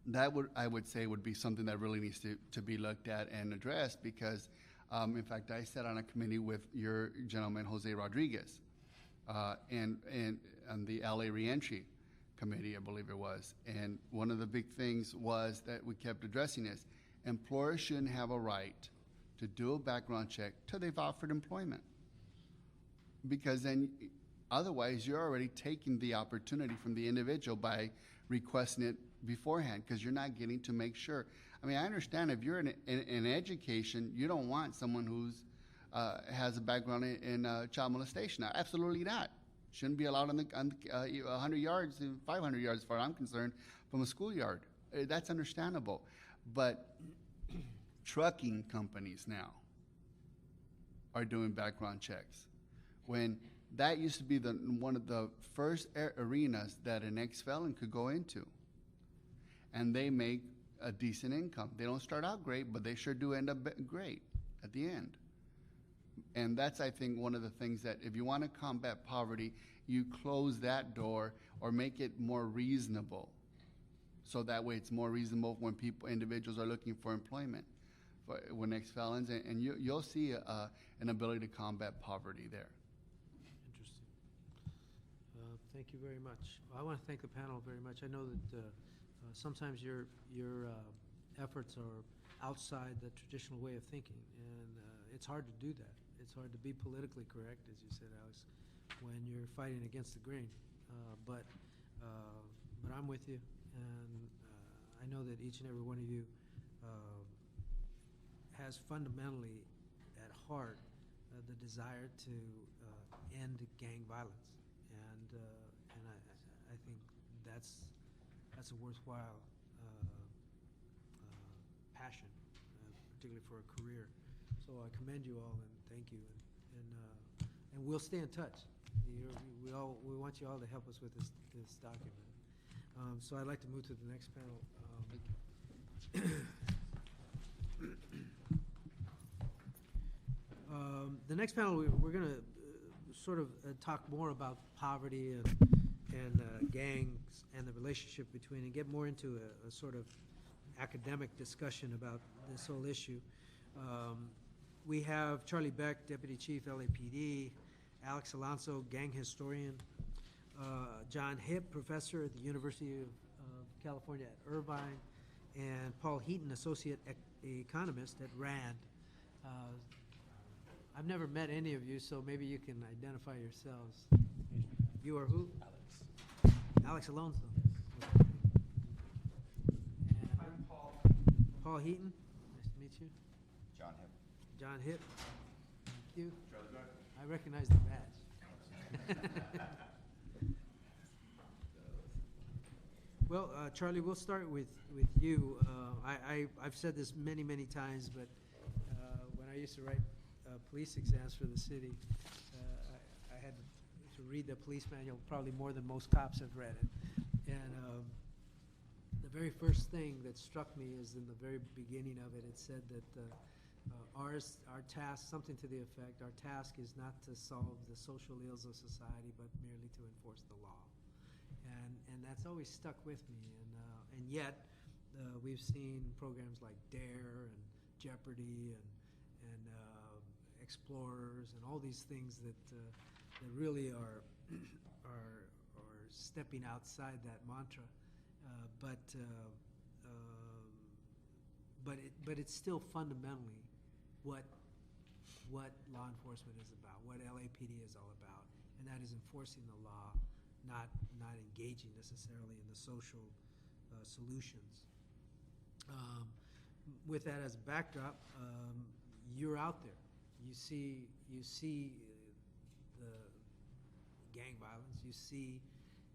[SPEAKER 5] That I would say would be something that really needs to be looked at and addressed because, in fact, I sat on a committee with your gentleman, Jose Rodriguez, and on the LA Reentry Committee, I believe it was. And one of the big things was that we kept addressing is employers shouldn't have a right to do a background check till they've offered employment. Because then otherwise you're already taking the opportunity from the individual by requesting it beforehand because you're not getting to make sure. I mean, I understand if you're in education, you don't want someone who's has a background in child molestation. Absolutely not. Shouldn't be allowed on 100 yards to 500 yards, as far as I'm concerned, from a schoolyard. That's understandable. But trucking companies now are doing background checks, when that used to be one of the first arenas that an ex-felon could go into. And they make a decent income. They don't start out great, but they sure do end up great at the end. And that's, I think, one of the things that if you want to combat poverty, you close that door or make it more reasonable. So that way it's more reasonable when individuals are looking for employment, when ex-felons, and you'll see an ability to combat poverty there.
[SPEAKER 1] Interesting. Thank you very much. Well, I want to thank the panel very much. I know that sometimes your efforts are outside the traditional way of thinking, and it's hard to do that. It's hard to be politically correct, as you said, Alex, when you're fighting against the grain. But I'm with you, and I know that each and every one of you has fundamentally at heart the desire to end gang violence, and I think that's a worthwhile passion, particularly for a career. So I commend you all and thank you, and we'll stay in touch. We want you all to help us with this document. So I'd like to move to the next panel. The next panel, we're going to sort of talk more about poverty and gangs and the relationship between, and get more into a sort of academic discussion about this whole issue. We have Charlie Beck, Deputy Chief, LAPD, Alex Alonso, gang historian, John Hipp, professor at the University of California at Irvine, and Paul Heaton, associate economist at RAND. I've never met any of you, so maybe you can identify yourselves. You are who? Alex. Alex Alonso. And I'm Paul. Paul Heaton. Nice to meet you.
[SPEAKER 6] John Hipp.
[SPEAKER 1] John Hipp. Thank you. I recognize the badge. Well, Charlie, we'll start with you. I've said this many, many times, but when I used to write police exams for the city, I had to read the police manual probably more than most cops have read it. And the very first thing that struck me is in the very beginning of it, it said that our task, something to the effect, our task is not to solve the social ills of society, but merely to enforce the law. And that's always stuck with me. And yet, we've seen programs like DARE and Jeopardy and Explorers and all these things that really are stepping outside that mantra. But it's still fundamentally what law enforcement is about, what LAPD is all about, and that is enforcing the law, not engaging necessarily in the social solutions. With that as a backdrop, you're out there. You see the gang violence. You see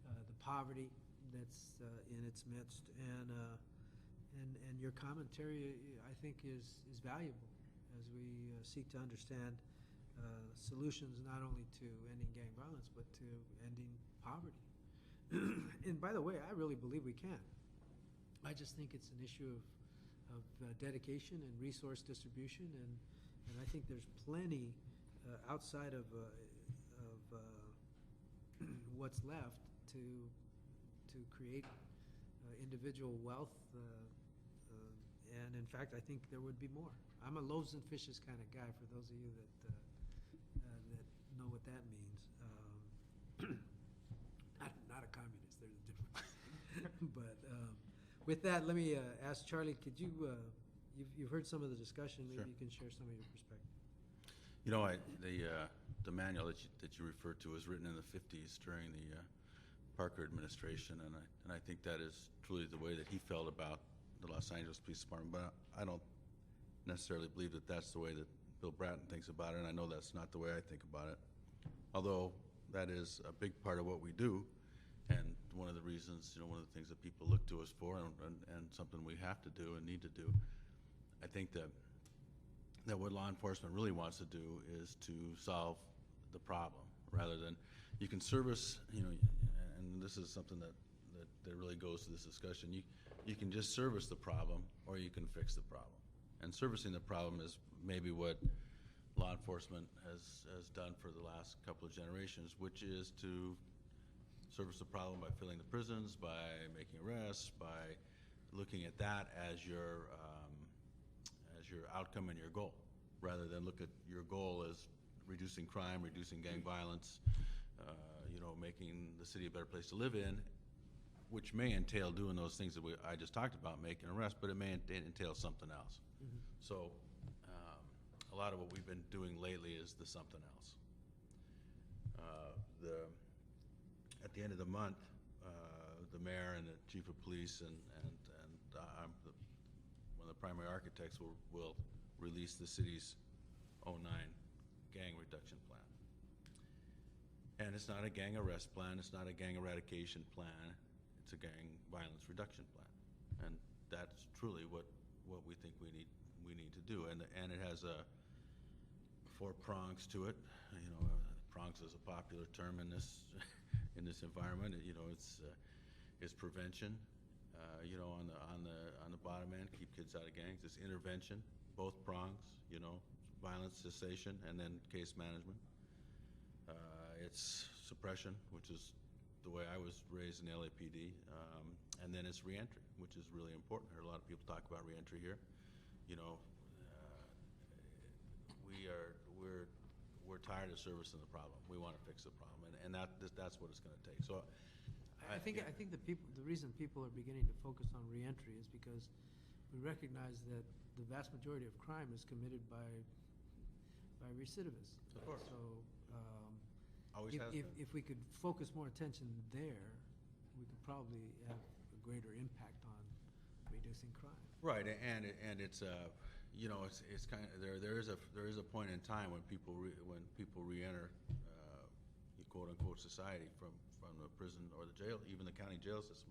[SPEAKER 1] the poverty that's in its midst, and your commentary, I think, is valuable as we seek to understand solutions not only to ending gang violence, but to ending poverty. And by the way, I really believe we can. I just think it's an issue of dedication and resource distribution, and I think there's plenty outside of what's left to create individual wealth, and in fact, I think there would be more. I'm a loaves and fishes kind of guy, for those of you that know what that means. Not a communist, there's a difference. But with that, let me ask Charlie, could you, you've heard some of the discussion, maybe
[SPEAKER 6] Sure.
[SPEAKER 1] you can share some of your perspective.
[SPEAKER 6] You know, the manual that you referred to was written in the 50s during the Parker administration, and I think that is truly the way that he felt about the Los Angeles Police Department, but I don't necessarily believe that that's the way that Bill Bratton thinks about it, and I know that's not the way I think about it. Although that is a big part of what we do, and one of the reasons, one of the things that people look to us for, and something we have to do and need to do. I think that what law enforcement really wants to do is to solve the problem, rather than, you can service, and this is something that really goes to this discussion. You can just service the problem, or you can fix the problem. And servicing the problem is maybe what law enforcement has done for the last couple of generations, which is to service the problem by filling the prisons, by making arrests, by looking at that as your outcome and your goal, rather than look at your goal as reducing crime, reducing gang violence, making the city a better place to live in, which may entail doing those things that I just talked about, making arrests, but it may entail something else.
[SPEAKER 1] Mm-hmm.
[SPEAKER 6] So a lot of what we've been doing lately is the something else. At the end of the month, the mayor and the chief of police and I'm one of the primary architects will release the city's 09 gang reduction plan. And it's not a gang arrest plan, it's not a gang eradication plan, it's a gang violence reduction plan. And that's truly what we think we need to do. And it has 4 prongs to it. Prongs is a popular term in this in this environment. It's prevention. On the bottom end, keep kids out of gangs. It's intervention, both prongs. Violence cessation, and then case management. It's suppression, which is the way I was raised in the LAPD, and then it's reentry, which is really important. I heard a lot of people talk about reentry here. We're tired of servicing the problem. We want to fix the problem, and that's what it's going to take. So,
[SPEAKER 1] I think the reason people are beginning to focus on reentry is because we recognize that the vast majority of crime is committed by recidivists.
[SPEAKER 6] Of course.
[SPEAKER 1] So,
[SPEAKER 6] Always has been.
[SPEAKER 1] if we could focus more attention there, we could probably have a greater impact on reducing crime.
[SPEAKER 6] Right, and it's it's kind of there is a point in time when people reenter quote unquote society from the prison or the jail, even the county jail system.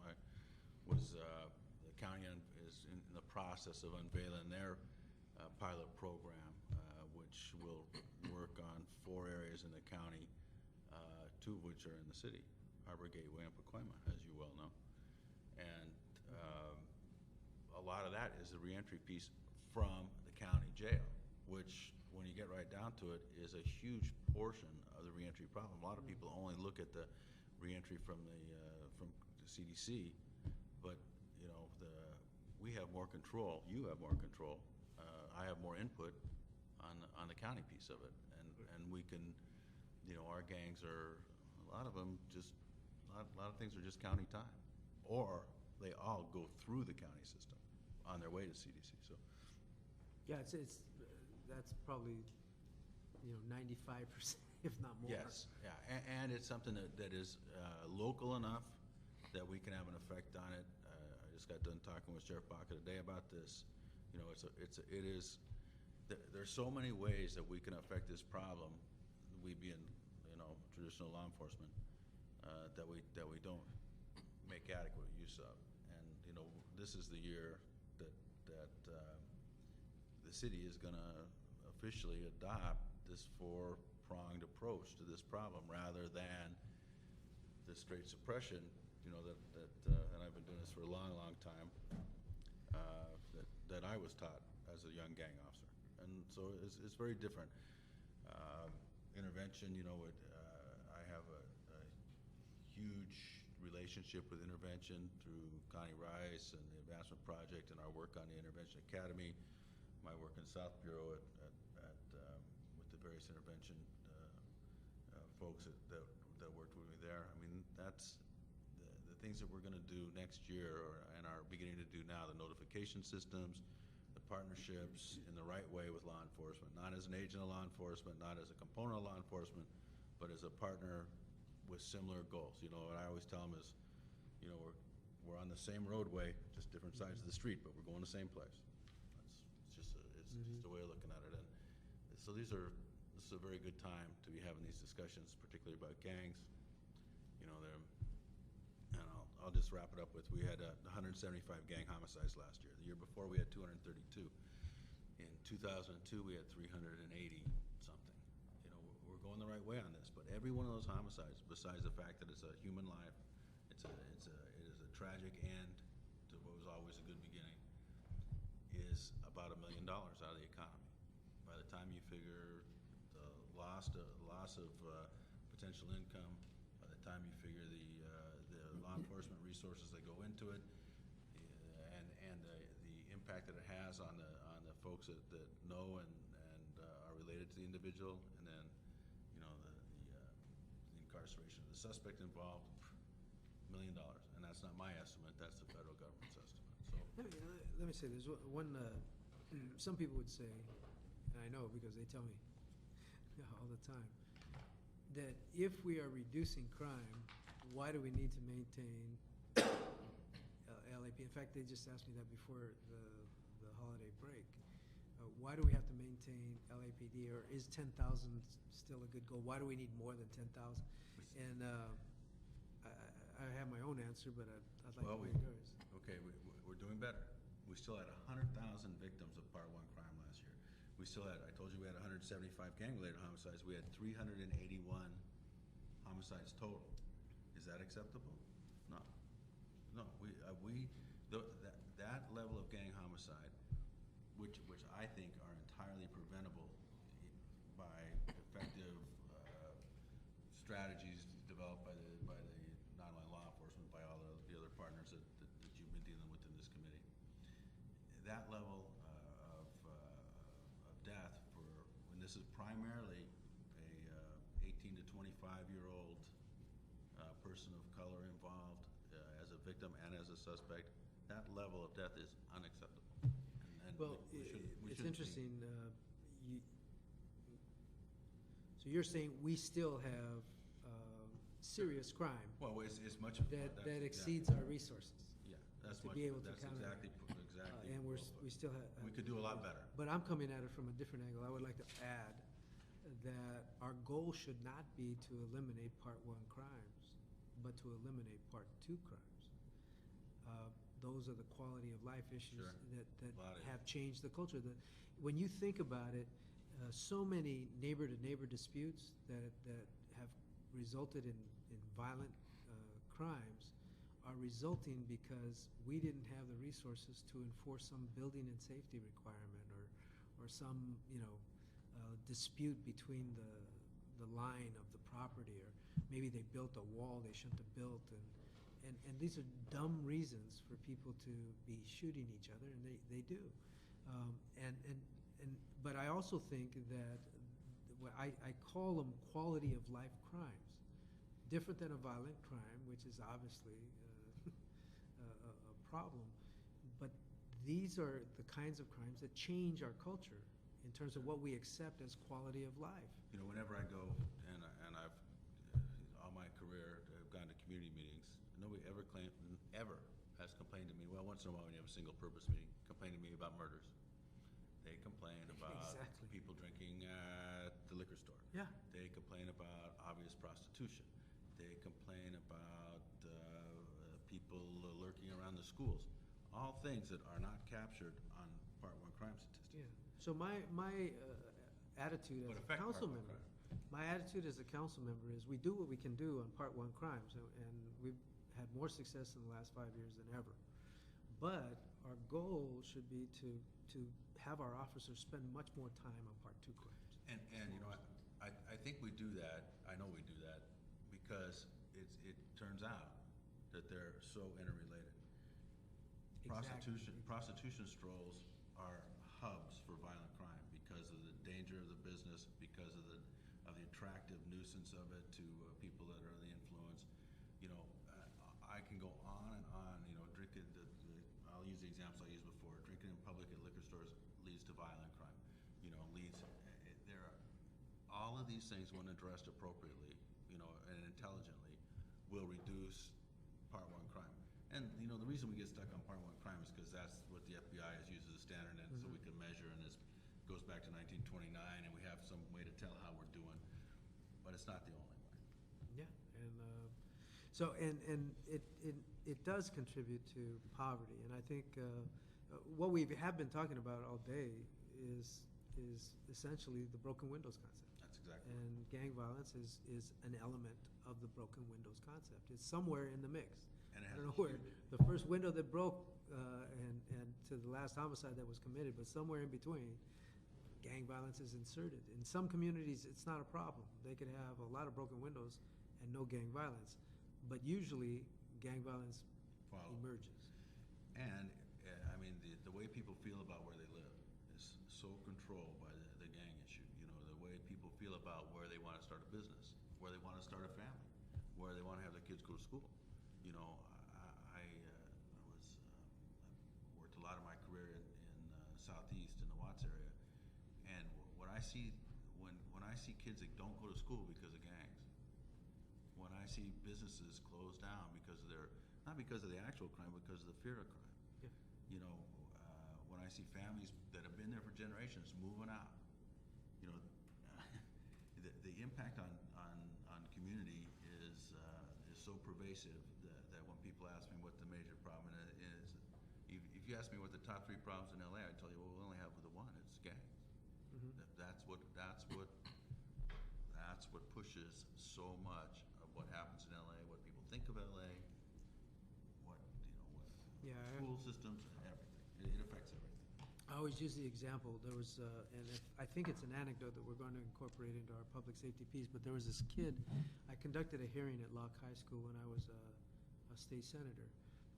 [SPEAKER 6] The county is in the process of unveiling their pilot program, which will work on 4 areas in the county, 2 of which are in the city, Harbor Gateway and Pacoima, as you well know. And a lot of that is the reentry piece from the county jail, which, when you get right down to it, is a huge portion of the reentry problem. A lot of people only look at the reentry from the CDC, but we have more control. You have more control. I have more input on the county piece of it, and we can, our gangs are, a lot of them just, a lot of things are just county time, or they all go through the county system on their way to CDC. So,
[SPEAKER 1] Yeah, that's probably 95%, if not more.
[SPEAKER 6] yes, yeah, and it's something that is local enough that we can have an effect on it. I just got done talking with Sheriff Baca today about this. There's so many ways that we can affect this problem. We being traditional law enforcement, that we don't make adequate use of. And this is the year that the city is going to officially adopt this 4-pronged approach to this problem, rather than the straight suppression. And I've been doing this for a long, long time. That I was taught as a young gang officer, and so it's very different. Intervention, I have a huge relationship with intervention through Connie Rice and the Advancement Project and our work on the Intervention Academy, my work in South Bureau with the various intervention folks that worked with me there. I mean, that's the things that we're going to do next year and are beginning to do now, the notification systems, the partnerships in the right way with law enforcement, not as an agent of law enforcement, not as a component of law enforcement, but as a partner with similar goals. What I always tell them is, we're on the same roadway, just different sides of the street, but we're going the same place. It's just a way of looking at it. And so this is a very good time to be having these discussions, particularly about gangs. You know, and I'll just wrap it up with, we had 175 gang homicides last year. The year before, we had 232. In 2002, we had 380 something. You know, we're going the right way on this, but every one of those homicides, besides the fact that it's a human life, it is a tragic end to what was always a good beginning, is about $1 million out of the economy. By the time you figure the loss of potential income, by the time you figure the law enforcement resources that go into it, and the impact that it has on the folks that know and are related to the individual, and then, you know, the incarceration of the suspect involved, $1 million. And that's not my estimate, that's the federal government's estimate. So
[SPEAKER 1] Let me say, there's one, some people would say, and I know because they tell me all the time, that if we are reducing crime, why do we need to maintain LAP? In fact, they just asked me that before the holiday break. Why do we have to maintain LAPD, or is 10,000 still a good goal? Why do we need more than 10,000? And I have my own answer, but I'd like to hear yours.
[SPEAKER 6] Okay, we're doing better. We still had 100,000 victims of Part 1 crime last year. We still had, I told you we had 175 gang-related homicides. We had 381 homicides total. Is that acceptable? No. No, that level of gang homicide, which I think are entirely preventable by effective strategies developed by the not only law enforcement, by all the other partners that you've been dealing with in this committee. That level of death for, when this is primarily a 18 to 25-year-old person of color involved as a victim and as a suspect, that level of death is unacceptable.
[SPEAKER 1] Well,
[SPEAKER 6] we
[SPEAKER 1] it's
[SPEAKER 6] shouldn't
[SPEAKER 1] interesting. So you're saying we still have serious crime
[SPEAKER 6] Well, it's much
[SPEAKER 1] that exceeds our resources,
[SPEAKER 6] Yeah, that's
[SPEAKER 1] to
[SPEAKER 6] much.
[SPEAKER 1] be able to
[SPEAKER 6] that's
[SPEAKER 1] counter that.
[SPEAKER 6] exactly.
[SPEAKER 1] and we still have.
[SPEAKER 6] We could do a lot better.
[SPEAKER 1] But I'm coming at it from a different angle. I would like to add that our goal should not be to eliminate Part 1 crimes, but to eliminate Part 2 crimes. Those are the quality of life issues
[SPEAKER 6] Sure.
[SPEAKER 1] that
[SPEAKER 6] A lot of
[SPEAKER 1] have changed the culture. When you think about it, so many neighbor-to-neighbor disputes that have resulted in violent crimes are resulting because we didn't have the resources to enforce some building and safety requirement, or some, dispute between the line of the property, or maybe they built a wall they shouldn't have built, and these are dumb reasons for people to be shooting each other, and they do. But I also think that I call them quality of life crimes, different than a violent crime, which is obviously a problem. But these are the kinds of crimes that change our culture in terms of what we accept as quality of life.
[SPEAKER 6] You know, whenever I go, and I've all my career, I've gone to community meetings. Nobody ever has complained to me. Well, once in a while, when you have a single-purpose meeting, complain to me about murders. They complain about
[SPEAKER 1] Exactly.
[SPEAKER 6] people drinking at the liquor store.
[SPEAKER 1] Yeah.
[SPEAKER 6] They complain about obvious prostitution. They complain about people lurking around the schools. All things that are not captured on Part 1 crime statistics.
[SPEAKER 1] Yeah. So my attitude
[SPEAKER 6] But
[SPEAKER 1] as a
[SPEAKER 6] affect
[SPEAKER 1] council
[SPEAKER 6] Part 1
[SPEAKER 1] member,
[SPEAKER 6] crime.
[SPEAKER 1] my attitude as a council member is we do what we can do on Part 1 crimes, and we've had more success in the last 5 years than ever. But our goal should be to have our officers spend much more time on Part 2 crimes.
[SPEAKER 6] And you know, I think we do that, I know we do that, because it turns out that they're so interrelated.
[SPEAKER 1] Exactly.
[SPEAKER 6] Prostitution strolls are hubs for violent crime because of the danger of the business, because of the attractive nuisance of it to people that are under the influence. You know, I can go on and on. You know, drinking. I'll use the examples I used before. Drinking in public at liquor stores leads to violent crime. You know, all of these things, when addressed appropriately, you know, and intelligently, will reduce Part 1 crime. And, you know, the reason we get stuck on Part 1 crime is because that's what the FBI has used as a standard, and so we can measure, and this goes back to 1929, and we have some way to tell how we're doing, but it's not the only way.
[SPEAKER 1] Yeah, and so it does contribute to poverty, and I think what we have been talking about all day is essentially the broken windows concept.
[SPEAKER 6] That's exactly right.
[SPEAKER 1] And gang violence is an element of the broken windows concept. It's somewhere in the mix.
[SPEAKER 6] And it
[SPEAKER 1] I
[SPEAKER 6] has
[SPEAKER 1] don't
[SPEAKER 6] a
[SPEAKER 1] know where
[SPEAKER 6] huge-
[SPEAKER 1] the first window that broke and to the last homicide that was committed, but somewhere in between, gang violence is inserted. In some communities, it's not a problem. They could have a lot of broken windows and no gang violence, but usually gang violence
[SPEAKER 6] Follow.
[SPEAKER 1] emerges.
[SPEAKER 6] And, I mean, the way people feel about where they live is so controlled by the gang issue. You know, the way people feel about where they want to start a business, where they want to start a family, where they want to have their kids go to school. You know, I worked a lot of my career in Southeast, in the Watts area, and what I see, when I see kids that don't go to school because of gangs, when I see businesses close down because of not because of the actual crime, but because of the fear of crime.
[SPEAKER 1] Yeah.
[SPEAKER 6] You know, when I see families that have been there for generations moving out, you know, the impact on community is so pervasive that when people ask me what the major problem is, if you ask me what the top 3 problems in LA, I tell you, well, we only have the one. It's gangs.
[SPEAKER 1] Mhm.
[SPEAKER 6] That's what pushes so much of what happens in LA, what people think of LA, what
[SPEAKER 1] Yeah,
[SPEAKER 6] school systems, everything. It affects everything.
[SPEAKER 1] I always use the example, there was, I think it's an anecdote that we're going to incorporate into our public safety piece, but there was this kid, I conducted a hearing at Locke High School when I was a state senator,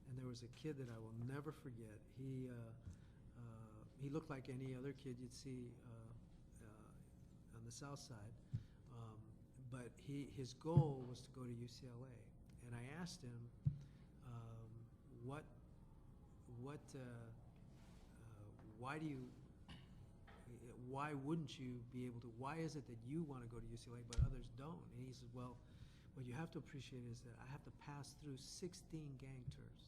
[SPEAKER 1] and there was a kid that I will never forget. He looked like any other kid you'd see on the south side, but his goal was to go to UCLA, and I asked him, why wouldn't you be able to, why is it that you want to go to UCLA but others don't? And he says, well, what you have to appreciate is that I have to pass through 16 gang terms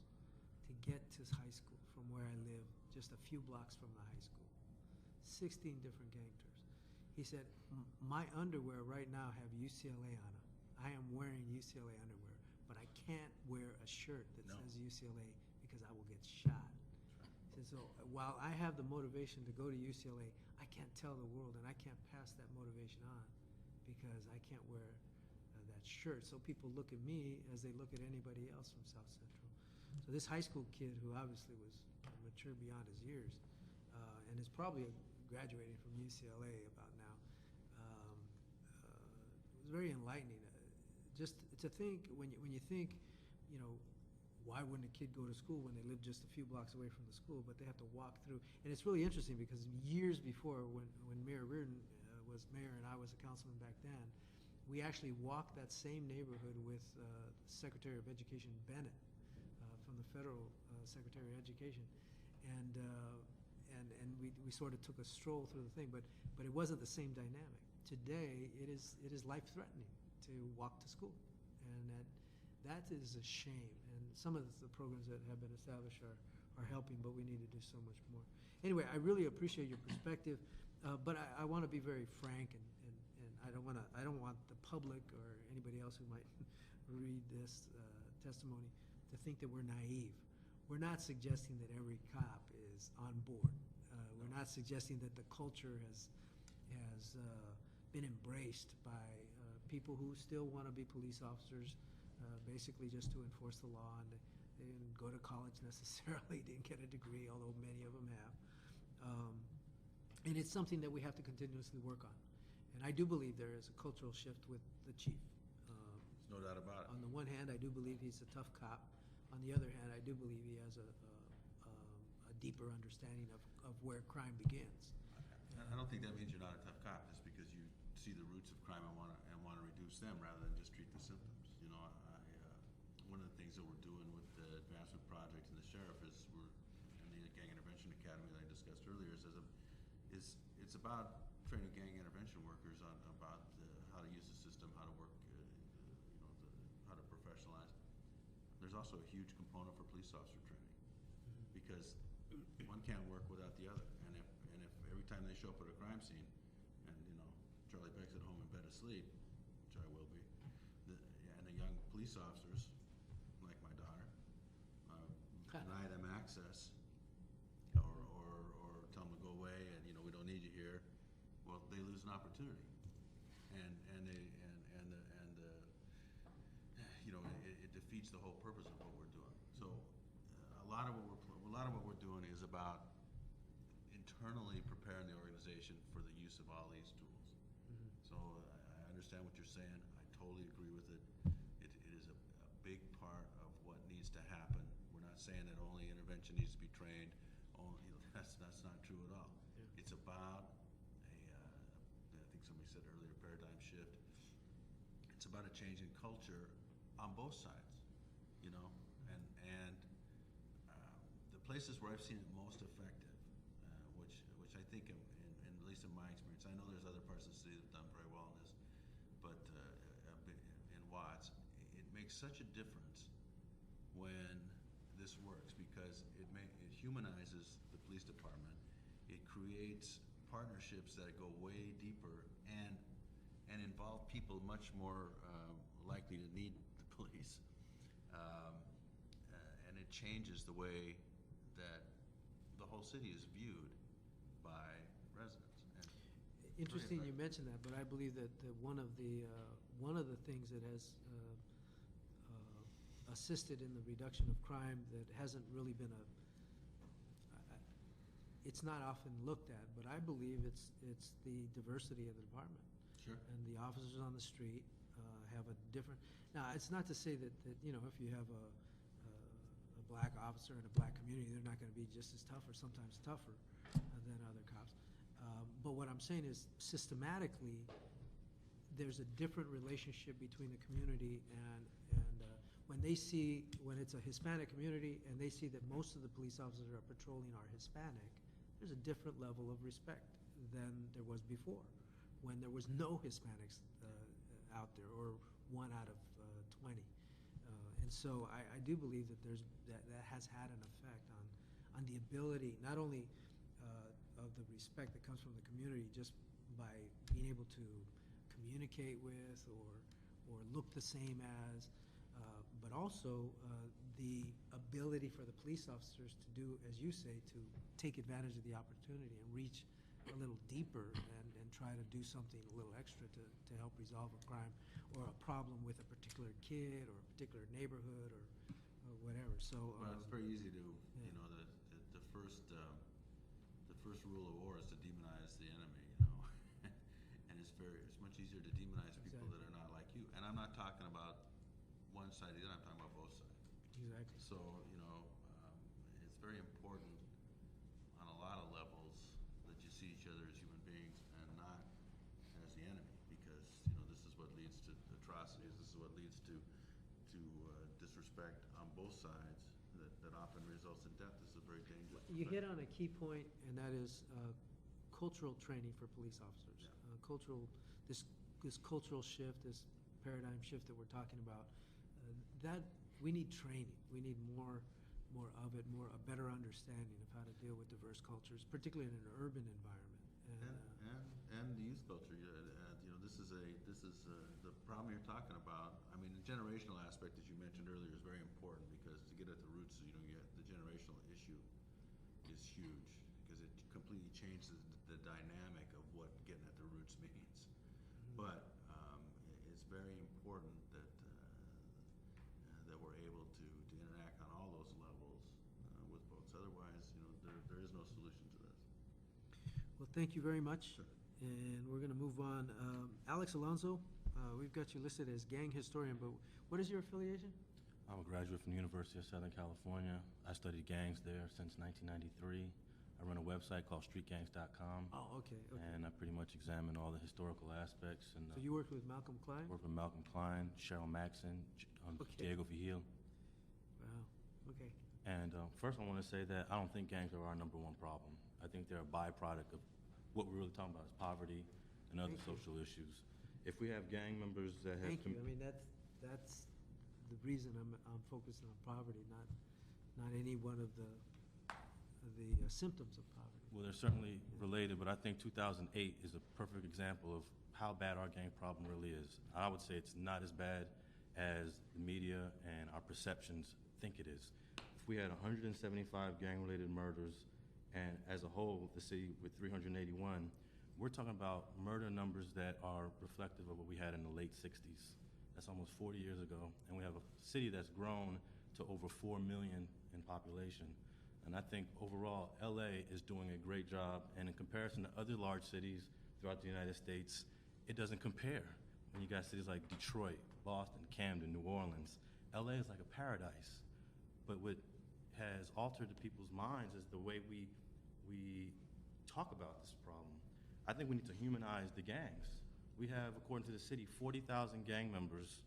[SPEAKER 1] to get to high school from where I live, just a few blocks from the high school. 16 different gang terms. He said, my underwear right now have UCLA on them. I am wearing UCLA underwear, but I can't wear a shirt that says UCLA because I will get shot. He said, so while I have the motivation to go to UCLA, I can't tell the world and I can't pass that motivation on because I can't wear that shirt. So people look at me as they look at anybody else from South Central. So this high school kid, who obviously was mature beyond his years, and is probably graduating from UCLA about now, it was very enlightening. Just to think, when you think, you know, why wouldn't a kid go to school when they live just a few blocks away from the school, but they have to walk through. And it's really interesting because years before, when Mayor Reardon was mayor and I was a councilman back then, we actually walked that same neighborhood with Secretary of Education Bennett from the federal Secretary of Education. And we sort of took a stroll through the thing, but it wasn't the same dynamic. Today, it is life-threatening to walk to school, and that is a shame. And some of the programs that have been established are helping, but we need to do so much more. Anyway, I really appreciate your perspective, but I want to be very frank, and I don't want the public or anybody else who might read this testimony to think that we're naive. We're not suggesting that every cop is on board. We're not suggesting that the culture has been embraced by people who still want to be police officers, basically just to enforce the law, and they didn't go to college necessarily, didn't get a degree, although many of them have. And it's something that we have to continuously work on. And I do believe there is a cultural shift with the chief.
[SPEAKER 6] There's no doubt about it.
[SPEAKER 1] On the one hand, I do believe he's a tough cop. On the other hand, I do believe he has a deeper understanding of where crime begins.
[SPEAKER 6] I don't think that means you're not a tough cop just because you see the roots of crime and want to reduce them rather than just treat the symptoms. You know, one of the things that we're doing with the advancement project and the sheriff is in the gang intervention academy that I discussed earlier is it's about training gang intervention workers on about how to use the system, how to work, how to professionalize. there's also a huge component for police officer training, because one can't work without the other. And if every time they show up at a crime scene, and Charlie Beck's at home in bed asleep, which I will be, and the young police officers, like my daughter, deny them access, or tell them to go away, and we don't need you here, well, they lose an opportunity, and it defeats the whole purpose of what we're doing. So a lot of what we're doing is about internally preparing the organization for the use of all these tools. So I understand what you're saying. I totally agree with it. It is a big part of what needs to happen. We're not saying that only intervention needs to be trained. That's not true at all. Yeah. It's about I think somebody said earlier, paradigm shift. It's about a change in culture on both sides, and the places where I've seen it most effective, which I think, at least in my experience, I know there's other parts of the city that have done very well in this, but in Watts, it makes such a difference when this works, because it humanizes the police department. It creates partnerships that go way deeper and involve people much more likely to need the police, and it changes the way that the whole city is viewed by residents.
[SPEAKER 1] Interesting you mentioned that, but I believe that one of the things that has assisted in the reduction of crime that hasn't really been it's not often looked at, but I believe it's the diversity of the department.
[SPEAKER 6] Sure.
[SPEAKER 1] And the officers on the street have a different. Now, it's not to say that if you have a black officer in a black community, they're not going to be just as tough or sometimes tougher than other cops. But what I'm saying is, systematically, there's a different relationship between the community and when it's a Hispanic community and they see that most of the police officers that are patrolling are Hispanic, there's a different level of respect than there was before, when there was no Hispanics out there, or 1 out of 20. And so I do believe that that has had an effect on the ability, not only of the respect that comes from the community just by being able to communicate with or look the same as, but also the ability for the police officers to do, as you say, to take advantage of the opportunity and reach a little deeper and try to do something a little extra to help resolve a crime or a problem with a particular kid or a particular neighborhood or whatever. So
[SPEAKER 6] well, it's very easy to,
[SPEAKER 1] yeah.
[SPEAKER 6] The first rule of war is to demonize the enemy, and it's much easier to demonize people that are not like you. And I'm not talking about one side either. I'm talking about both sides.
[SPEAKER 1] Exactly.
[SPEAKER 6] So it's very important on a lot of levels that you see each other as human beings and not as the enemy, because this is what leads to atrocities. This is what leads to disrespect on both sides that often results in death. This is a very dangerous.
[SPEAKER 1] You hit on a key point, and that is cultural training for police officers. Yeah. This cultural shift, this paradigm shift that we're talking about, that we need training. We need more of it, a better understanding of how to deal with diverse cultures, particularly in an urban environment.
[SPEAKER 6] And the youth culture. This is the problem you're talking about. I mean, the generational aspect, as you mentioned earlier, is very important, because to get at the roots, the generational issue is huge, because it completely changes the dynamic of what getting at the roots means. Mm-hmm. But it's very important that we're able to interact on all those levels with folks. Otherwise, there is no solution to this.
[SPEAKER 1] Well, thank you very much.
[SPEAKER 6] Sure.
[SPEAKER 1] And we're going to move on. Alex Alonso, we've got you listed as gang historian, but what is your affiliation?
[SPEAKER 7] I'm a graduate from the University of Southern California. I studied gangs there since 1993. I run a website called streetgangs.com.
[SPEAKER 1] Oh, okay.
[SPEAKER 7] And I pretty much examine all the historical aspects. And
[SPEAKER 1] so you worked with Malcolm Klein?
[SPEAKER 7] Worked with Malcolm Klein, Cheryl Maxon, Diego Vigil.
[SPEAKER 1] Wow, okay.
[SPEAKER 7] And first I want to say that I don't think gangs are our #1 problem. I think they're a byproduct of what we're really talking about is poverty and other social issues. If we have gang members that have...
[SPEAKER 1] Thank you. I mean, that's the reason I'm focusing on poverty, not any one of the symptoms of poverty.
[SPEAKER 7] Well, they're certainly related, but I think 2008 is a perfect example of how bad our gang problem really is. I would say it's not as bad as the media and our perceptions think it is. If we had 175 gang-related murders, and as a whole, the city with 381, we're talking about murder numbers that are reflective of what we had in the late 60s. That's almost 40 years ago, and we have a city that's grown to over 4 million in population. And I think overall, LA is doing a great job, and in comparison to other large cities throughout the United States, it doesn't compare. When you got cities like Detroit, Boston, Camden, New Orleans, LA is like a paradise. But what has altered the people's minds is the way we talk about this problem. I think we need to humanize the gangs. We have, according to the city, 40,000 gang members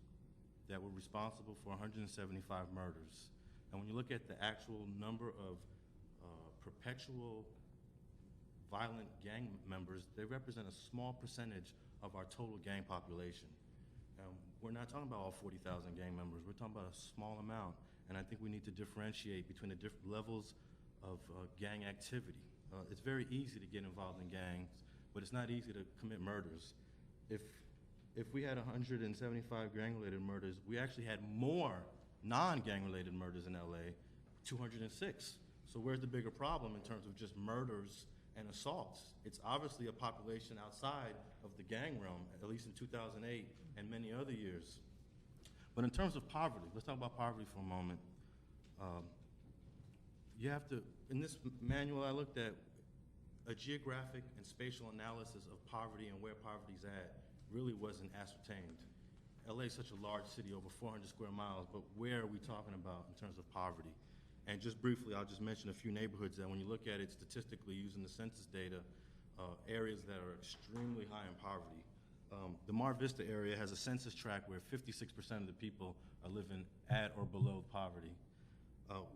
[SPEAKER 7] that were responsible for 175 murders. And when you look at the actual number of perpetual violent gang members, they represent a small percentage of our total gang population. We're not talking about all 40,000 gang members. We're talking about a small amount. And I think we need to differentiate between the different levels of gang activity. It's very easy to get involved in gangs, but it's not easy to commit murders. If we had 175 gang-related murders, we actually had more non-gang-related murders in LA, 206. So where's the bigger problem in terms of just murders and assaults? It's obviously a population outside of the gang realm, at least in 2008 and many other years. But in terms of poverty, let's talk about poverty for a moment. You have to, in this manual I looked at, a geographic and spatial analysis of poverty and where poverty's at really wasn't ascertained. LA is such a large city, over 400 square miles, but where are we talking about in terms of poverty? And just briefly, I'll just mention a few neighborhoods that when you look at it statistically using the census data, areas that are extremely high in poverty. The Mar Vista area has a census tract where 56% of the people are living at or below poverty.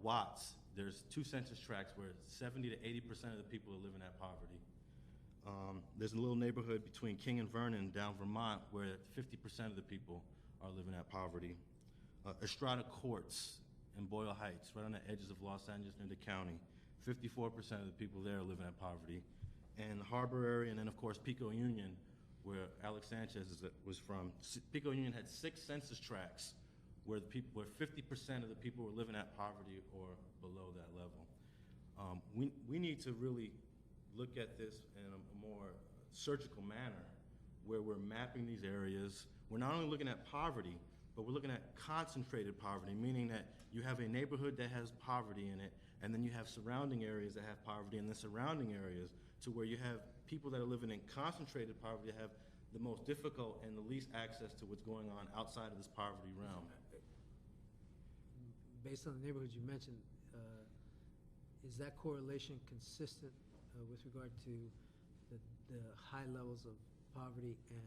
[SPEAKER 7] Watts, there's 2 census tracts where 70 to 80% of the people are living at poverty. There's a little neighborhood between King and Vernon down Vermont where 50% of the people are living at poverty. Estrada Courts in Boyle Heights, right on the edges of Los Angeles near the county, 54% of the people there are living at poverty. And the Harbor area, and then of course Pico Union, where Alex Sanchez was from. Pico Union had 6 census tracts where 50% of the people were living at poverty or below that level. We need to really look at this in a more surgical manner where we're mapping these areas. We're not only looking at poverty, but we're looking at concentrated poverty, meaning that you have a neighborhood that has poverty in it, and then you have surrounding areas that have poverty, and the surrounding areas to where you have people that are living in concentrated poverty have the most difficult and the least access to what's going on outside of this poverty realm.
[SPEAKER 1] Based on the neighborhoods you mentioned, is that correlation consistent with regard to the high levels of poverty and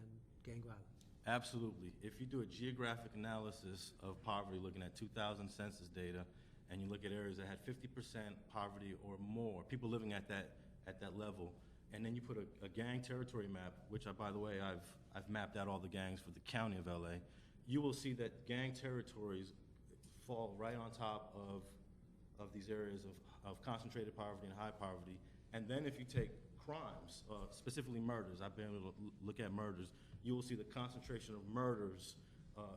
[SPEAKER 1] gang violence?
[SPEAKER 7] Absolutely. If you do a geographic analysis of poverty, looking at 2000 census data, and you look at areas that had 50% poverty or more, people living at that level, and then you put a gang territory map, which by the way, I've mapped out all the gangs for the county of LA, you will see that gang territories fall right on top of these areas of concentrated poverty and high poverty. And then if you take crimes, specifically murders, I've been able to look at murders, you will see the concentration of murders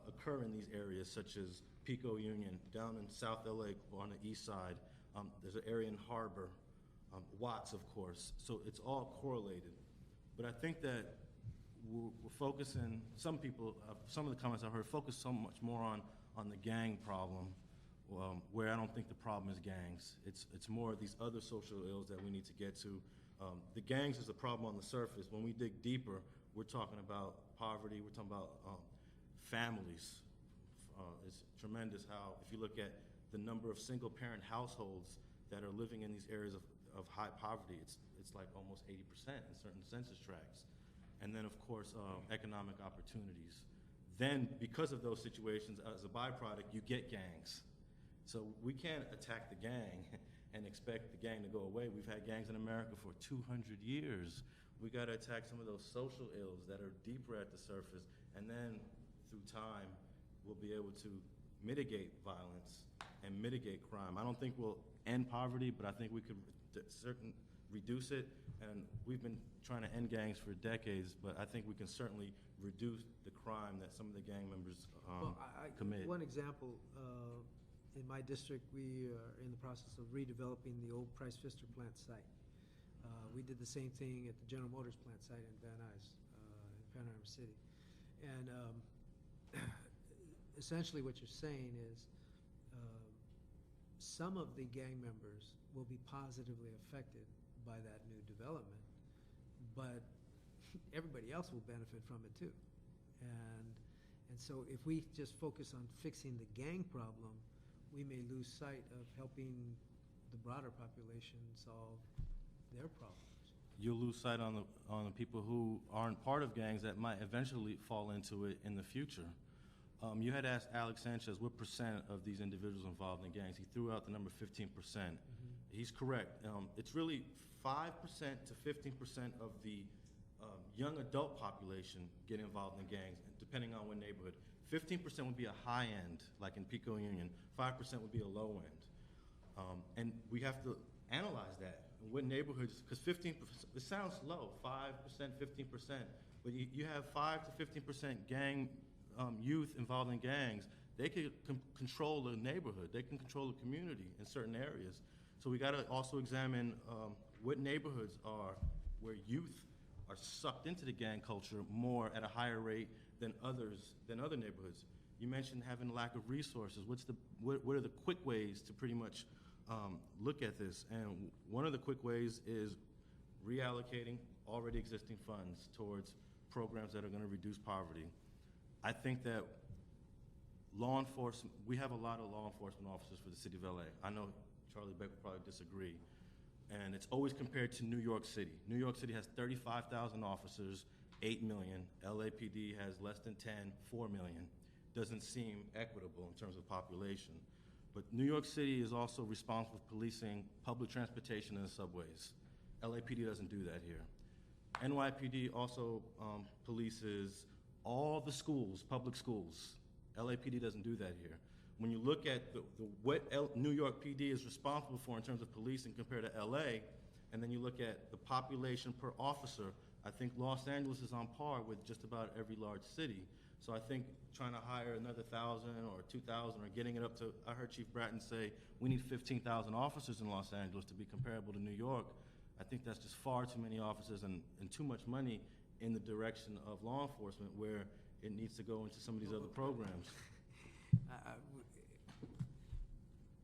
[SPEAKER 7] occur in these areas, such as Pico Union, down in South LA on the east side. There's an area in Harbor, Watts, of course. So it's all correlated. But I think that we're focusing, some people, some of the comments I heard focus so much more on the gang problem, where I don't think the problem is gangs. It's more of these other social ills that we need to get to. The gangs is a problem on the surface. When we dig deeper, we're talking about poverty, we're talking about families. It's tremendous how, if you look at the number of single-parent households that are living in these areas of high poverty, it's like almost 80% in certain census tracts. And then, of course, economic opportunities. Then, because of those situations, as a byproduct, you get gangs. So we can't attack the gang and expect the gang to go away. We've had gangs in America for 200 years. We got to attack some of those social ills that are deeper at the surface, and then through time, we'll be able to mitigate violence and mitigate crime. I don't think we'll end poverty, but I think we could reduce it. And we've been trying to end gangs for decades, but I think we can certainly reduce the crime that some of the gang members
[SPEAKER 1] Well,
[SPEAKER 7] commit.
[SPEAKER 1] one example, in my district, we are in the process of redeveloping the old Price Pfister plant site. We did the same thing at the General Motors plant site in Van Nuys, in Panorama City. And essentially what you're saying is some of the gang members will be positively affected by that new development, but everybody else will benefit from it too. And so if we just focus on fixing the gang problem, we may lose sight of helping the broader population solve their problems.
[SPEAKER 7] You'll lose sight on the people who aren't part of gangs that might eventually fall into it in the future. You had asked Alex Sanchez what percent of these individuals involved in gangs. He threw out the number 15%. He's correct. It's really 5% to 15% of the young adult population get involved in gangs, depending on what neighborhood. 15% would be a high end, like in Pico Union. 5% would be a low end. And we have to analyze that. What neighborhoods, because 15%, it sounds low, 5%, 15%, but you have 5 to 15% gang youth involved in gangs. They could control the neighborhood. They can control the community in certain areas. So we got to also examine what neighborhoods are where youth are sucked into the gang culture more at a higher rate than other neighborhoods. You mentioned having lack of resources. What are the quick ways to pretty much look at this? And one of the quick ways is reallocating already existing funds towards programs that are going to reduce poverty. I think that law enforcement, we have a lot of law enforcement officers for the city of LA. I know Charlie Beck will probably disagree. And it's always compared to New York City. New York City has 35,000 officers, 8 million. LAPD has less than 10, 4 million. Doesn't seem equitable in terms of population. But New York City is also responsible for policing public transportation in the subways. LAPD doesn't do that here. NYPD also polices all the schools, public schools. LAPD doesn't do that here. When you look at what New York PD is responsible for in terms of policing compared to LA, and then you look at the population per officer, I think Los Angeles is on par with just about every large city. So I think trying to hire another 1,000 or 2,000 or getting it up to, I heard Chief Bratton say, we need 15,000 officers in Los Angeles to be comparable to New York. I think that's just far too many officers and too much money in the direction of law enforcement where it needs to go into some of these other programs.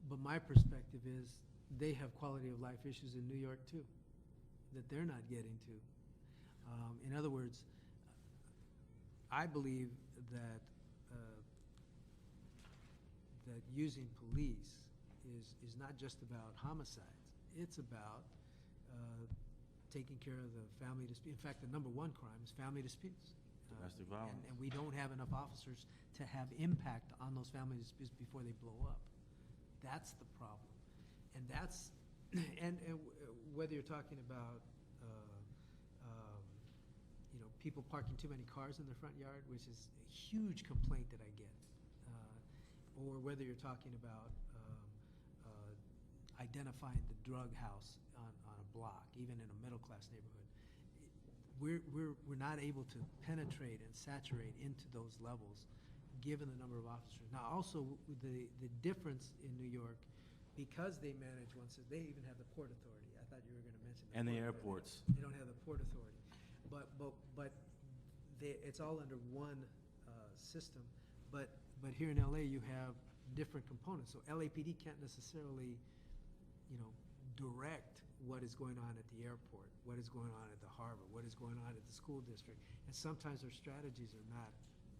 [SPEAKER 1] But my perspective is they have quality of life issues in New York too, that they're not getting to. In other words, I believe that that using police is not just about homicides. It's about taking care of the family dispute. In fact, the number one crime is family disputes.
[SPEAKER 7] Domestic violence.
[SPEAKER 1] And we don't have enough officers to have impact on those family disputes before they blow up. That's the problem. And that's, and whether you're talking about, people parking too many cars in their front yard, which is a huge complaint that I get, or whether you're talking about identifying the drug house on a block, even in a middle-class neighborhood. We're not able to penetrate and saturate into those levels given the number of officers. Now, also, the difference in New York, because they manage one system, they even have the Port Authority. I thought you were going to mention that.
[SPEAKER 7] And the airports.
[SPEAKER 1] They don't have the Port Authority. But it's all under one system. But here in LA, you have different components. So LAPD can't necessarily, direct what is going on at the airport, what is going on at the harbor, what is going on at the school district. And sometimes their strategies are not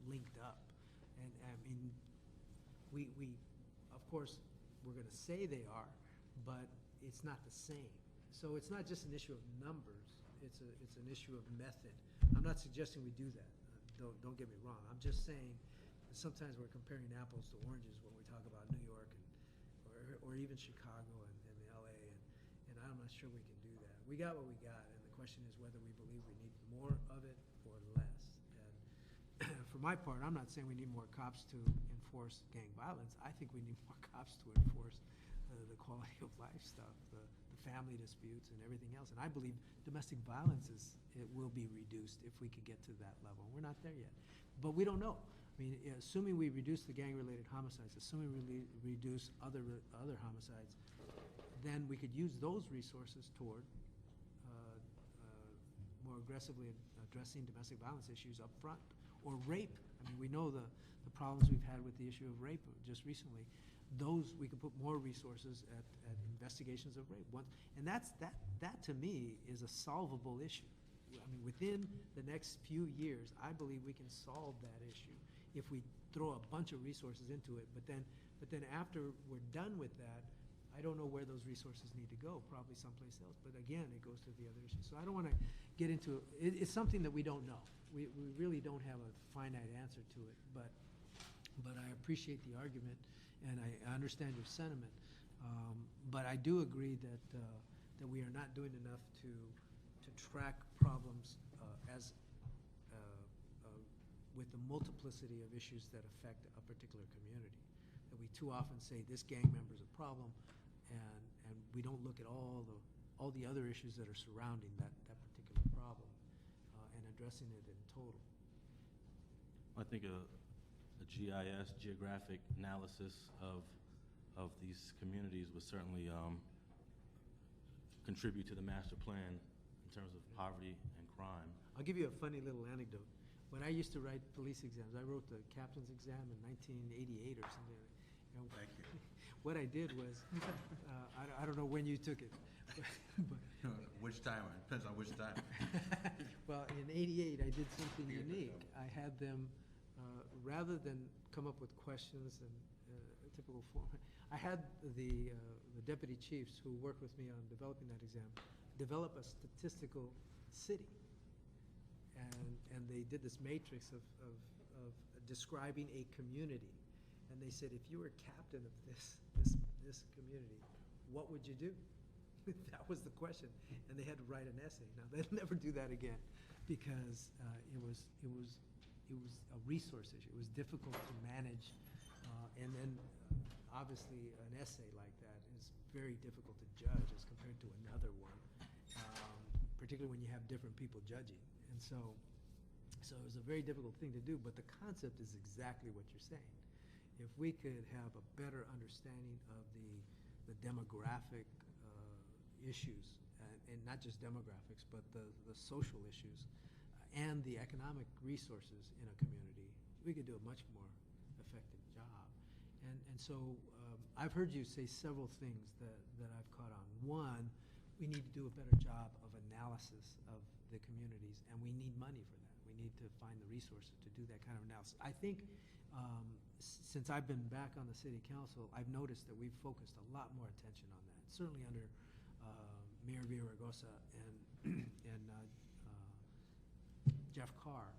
[SPEAKER 1] linked up. And I mean, we of course, we're going to say they are, but it's not the same. So it's not just an issue of numbers. It's an issue of method. I'm not suggesting we do that. Don't get me wrong. I'm just saying that sometimes we're comparing apples to oranges when we talk about New York or even Chicago and LA, and I'm not sure we can do that. We got what we got, and the question is whether we believe we need more of it or less. for my part, I'm not saying we need more cops to enforce gang violence. I think we need more cops to enforce the quality of life stuff, the family disputes and everything else. And I believe domestic violence it will be reduced if we could get to that level. We're not there yet, but we don't know. I mean, assuming we reduce the gang-related homicides, assuming we reduce other homicides, then we could use those resources toward more aggressively addressing domestic violence issues up front, or rape. I mean, we know the problems we've had with the issue of rape just recently. Those, we could put more resources at investigations of rape. And that to me is a solvable issue. I mean, within the next few years, I believe we can solve that issue if we throw a bunch of resources into it. But then after we're done with that, I don't know where those resources need to go, probably someplace else. But again, it goes to the other issues. So I don't want to get into it. It's something that we don't know. We really don't have a finite answer to it. But I appreciate the argument, and I understand your sentiment. But I do agree that we are not doing enough to track problems with the multiplicity of issues that affect a particular community. That we too often say this gang member is a problem, and we don't look at all the other issues that are surrounding that particular problem and addressing it in total.
[SPEAKER 7] I think a GIS, geographic analysis of these communities would certainly contribute to the master plan in terms of poverty and crime.
[SPEAKER 1] I'll give you a funny little anecdote. When I used to write police exams, I wrote the captain's exam in 1988 or something. And
[SPEAKER 6] Thank you.
[SPEAKER 1] what I did was, I don't know when you took it, but
[SPEAKER 6] Which time? It depends on which time.
[SPEAKER 1] well, in '88, I did something unique. I had them, rather than come up with questions and a typical form, I had the deputy chiefs who worked with me on developing that exam develop a statistical city. And they did this matrix of describing a community. And they said, if you were captain of this community, what would you do? That was the question. And they had to write an essay. Now, they'll never do that again because it was a resource issue. It was difficult to manage. And then, obviously, an essay like that is very difficult to judge as compared to another one, particularly when you have different people judging. And so it was a very difficult thing to do, but the concept is exactly what you're saying. If we could have a better understanding of the demographic issues, and not just demographics, but the social issues and the economic resources in a community, we could do a much more effective job. And so I've heard you say several things that I've caught on. One, we need to do a better job of analysis of the communities, and we need money for that. We need to find the resources to do that kind of analysis. I think since I've been back on the city council, I've noticed that we've focused a lot more attention on that. Certainly under Mayor Villaraigosa and Jeff Carr,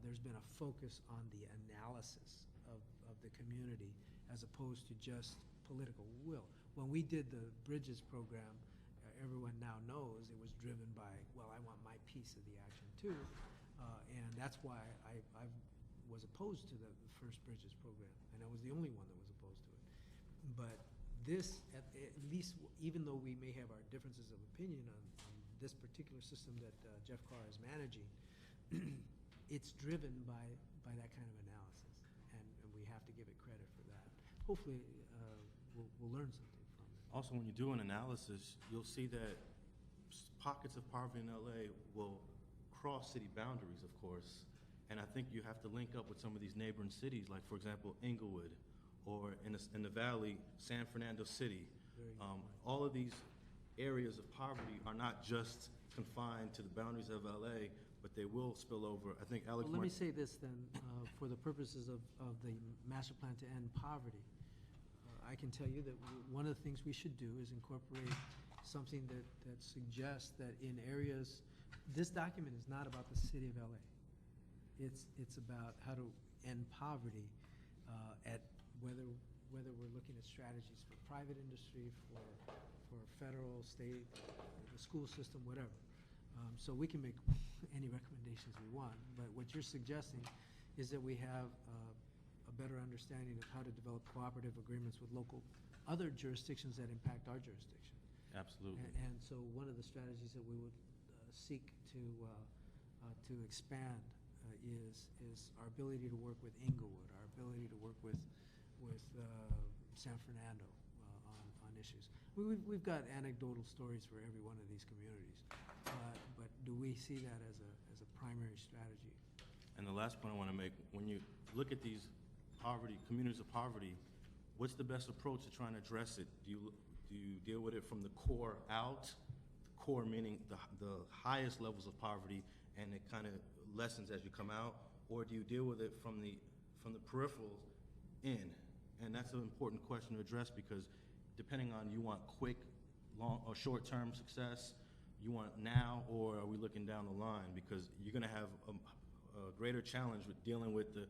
[SPEAKER 1] there's been a focus on the analysis of the community as opposed to just political will. When we did the Bridges program, everyone now knows it was driven by, well, I want my piece of the action too, and that's why I was opposed to the first Bridges program, and I was the only one that was opposed to it. But this, at least, even though we may have our differences of opinion on this particular system that Jeff Carr is managing, it's driven by that kind of analysis, and we have to give it credit for that. Hopefully, we'll learn something from it.
[SPEAKER 7] Also, when you do an analysis, you'll see that pockets of poverty in LA will cross city boundaries, of course, and I think you have to link up with some of these neighboring cities, like, for example, Inglewood, or in the valley, San Fernando City. All of these areas of poverty are not just confined to the boundaries of LA, but they will spill over. I think Alex.
[SPEAKER 1] Well, let me say this then, for the purposes of the master plan to end poverty. I can tell you that one of the things we should do is incorporate something that suggests that in areas, this document is not about the city of LA. It's about how to end poverty at whether we're looking at strategies for private industry, for federal, state, the school system, whatever. So we can make any recommendations we want, but what you're suggesting is that we have a better understanding of how to develop cooperative agreements with local, other jurisdictions that impact our jurisdiction.
[SPEAKER 7] Absolutely.
[SPEAKER 1] And so one of the strategies that we would seek to expand is our ability to work with Inglewood, our ability to work with San Fernando on issues. We've got anecdotal stories for every one of these communities, but do we see that as a primary strategy?
[SPEAKER 7] And the last point I want to make, when you look at these communities of poverty, what's the best approach to trying to address it? Do you deal with it from the core out? The core meaning the highest levels of poverty, and it kind of lessens as you come out, or do you deal with it from the peripherals in? And that's an important question to address, because depending on, you want quick, long, or short-term success, you want now, or are we looking down the line? Because you're going to have a greater challenge with dealing with the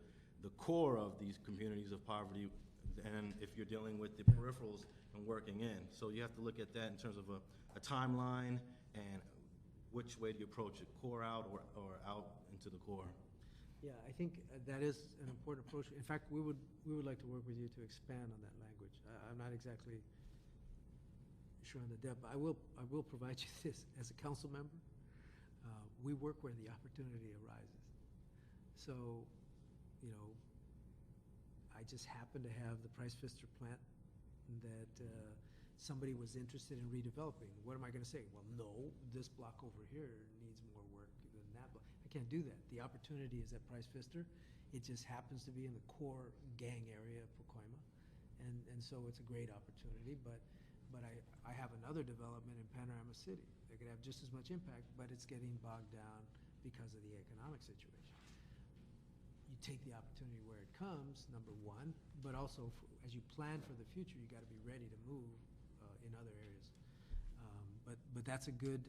[SPEAKER 7] core of these communities of poverty than if you're dealing with the peripherals and working in. So you have to look at that in terms of a timeline, and which way do you approach it, core out or out into the core?
[SPEAKER 1] Yeah, I think that is an important approach. In fact, we would like to work with you to expand on that language. I'm not exactly sure on the depth, but I will provide you this as a council member. We work where the opportunity arises. So, you know, I just happen to have the Price Pfister plant that somebody was interested in redeveloping. What am I going to say? Well, no, this block over here needs more work than that block. I can't do that. The opportunity is at Price Pfister. It just happens to be in the core gang area of Pacoima, and so it's a great opportunity. But I have another development in Panorama City that could have just as much impact, but it's getting bogged down because of the economic situation. You take the opportunity where it comes, number one, but also as you plan for the future, you got to be ready to move in other areas. But that's a good,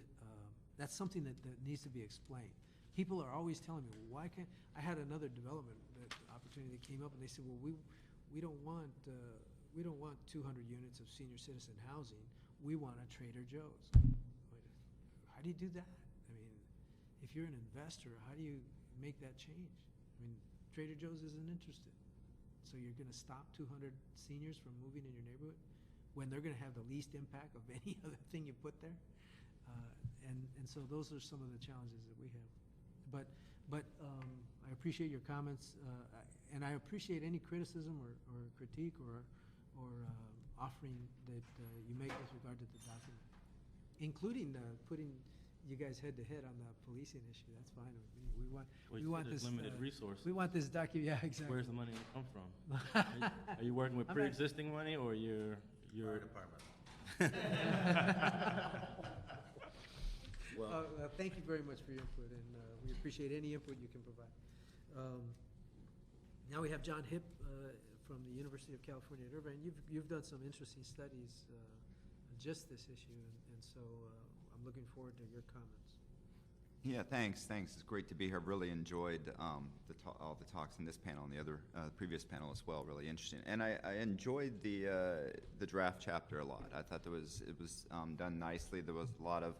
[SPEAKER 1] that's something that needs to be explained. People are always telling me, well, why can't, I had another development opportunity that came up, and they said, well, we don't want 200 units of senior citizen housing. We want a Trader Joe's. How do you do that? I mean, if you're an investor, how do you make that change? I mean, Trader Joe's isn't interested. So you're going to stop 200 seniors from moving in your neighborhood when they're going to have the least impact of any other thing you put there? And so those are some of the challenges that we have. But I appreciate your comments, and I appreciate any criticism or critique or offering that you make with regard to the document, including putting you guys head to head on the policing issue. That's fine with me. We want
[SPEAKER 7] there's
[SPEAKER 1] this
[SPEAKER 7] limited resources.
[SPEAKER 1] We want this document. Yeah, exactly.
[SPEAKER 7] Where's the money come from? Are you working with
[SPEAKER 1] I'm
[SPEAKER 7] pre-existing money, or your
[SPEAKER 6] Fire department.
[SPEAKER 7] well?
[SPEAKER 1] Thank you very much for your input, and we appreciate any input you can provide. Now we have John Hipp from the University of California at Irvine. You've done some interesting studies on just this issue, and so I'm looking forward to your comments.
[SPEAKER 8] Yeah, thanks. It's great to be here. I've really enjoyed all the talks in this panel and the other previous panel as well. Really interesting, and I enjoyed the draft chapter a lot. I thought it was done nicely. There was a lot of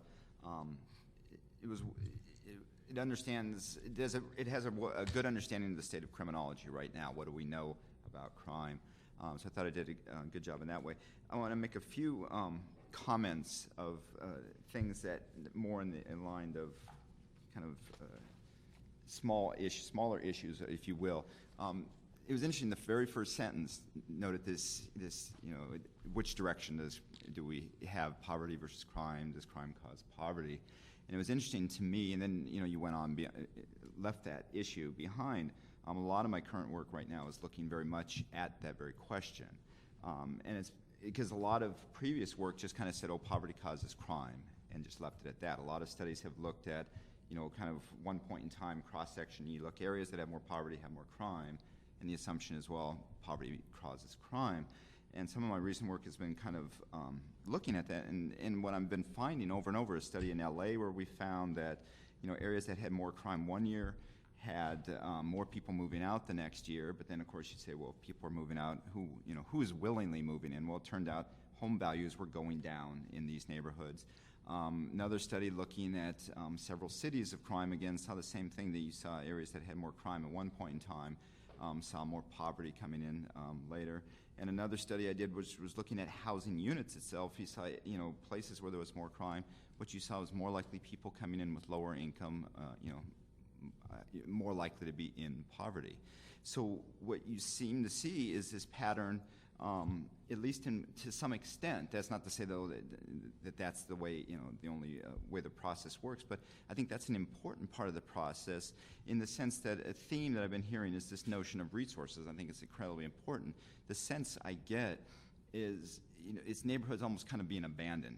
[SPEAKER 8] it has a good understanding of the state of criminology right now. What do we know about crime? So I thought I did a good job in that way. I want to make a few comments of things that more in line of kind of smaller issues, if you will. It was interesting. The very first sentence noted this. Which direction do we have poverty versus crime? Does crime cause poverty? And it was interesting to me. And then you went on, left that issue behind. A lot of my current work right now is looking very much at that very question, and it's because a lot of previous work just kind of said, "Oh, poverty causes crime," and just left it at that. A lot of studies have looked at, kind of one point in time cross-section. You look areas that have more poverty have more crime, and the assumption is, well, poverty causes crime. And some of my recent work has been kind of looking at that. And what I've been finding over and over is a study in LA where we found that, areas that had more crime one year had more people moving out the next year. But then, of course, you'd say, well, people are moving out. Who is willingly moving in? Well, it turned out home values were going down in these neighborhoods. Another study looking at several cities of crime, again, saw the same thing, that you saw areas that had more crime at one point in time, saw more poverty coming in later. And another study I did was looking at housing units itself. You saw, places where there was more crime. What you saw was more likely people coming in with lower income, more likely to be in poverty. So what you seem to see is this pattern, at least to some extent. That's not to say, though, that that's the way, the only way the process works, but I think that's an important part of the process, in the sense that a theme that I've been hearing is this notion of resources. I think it's incredibly important. The sense I get is, it's neighborhoods almost kind of being abandoned.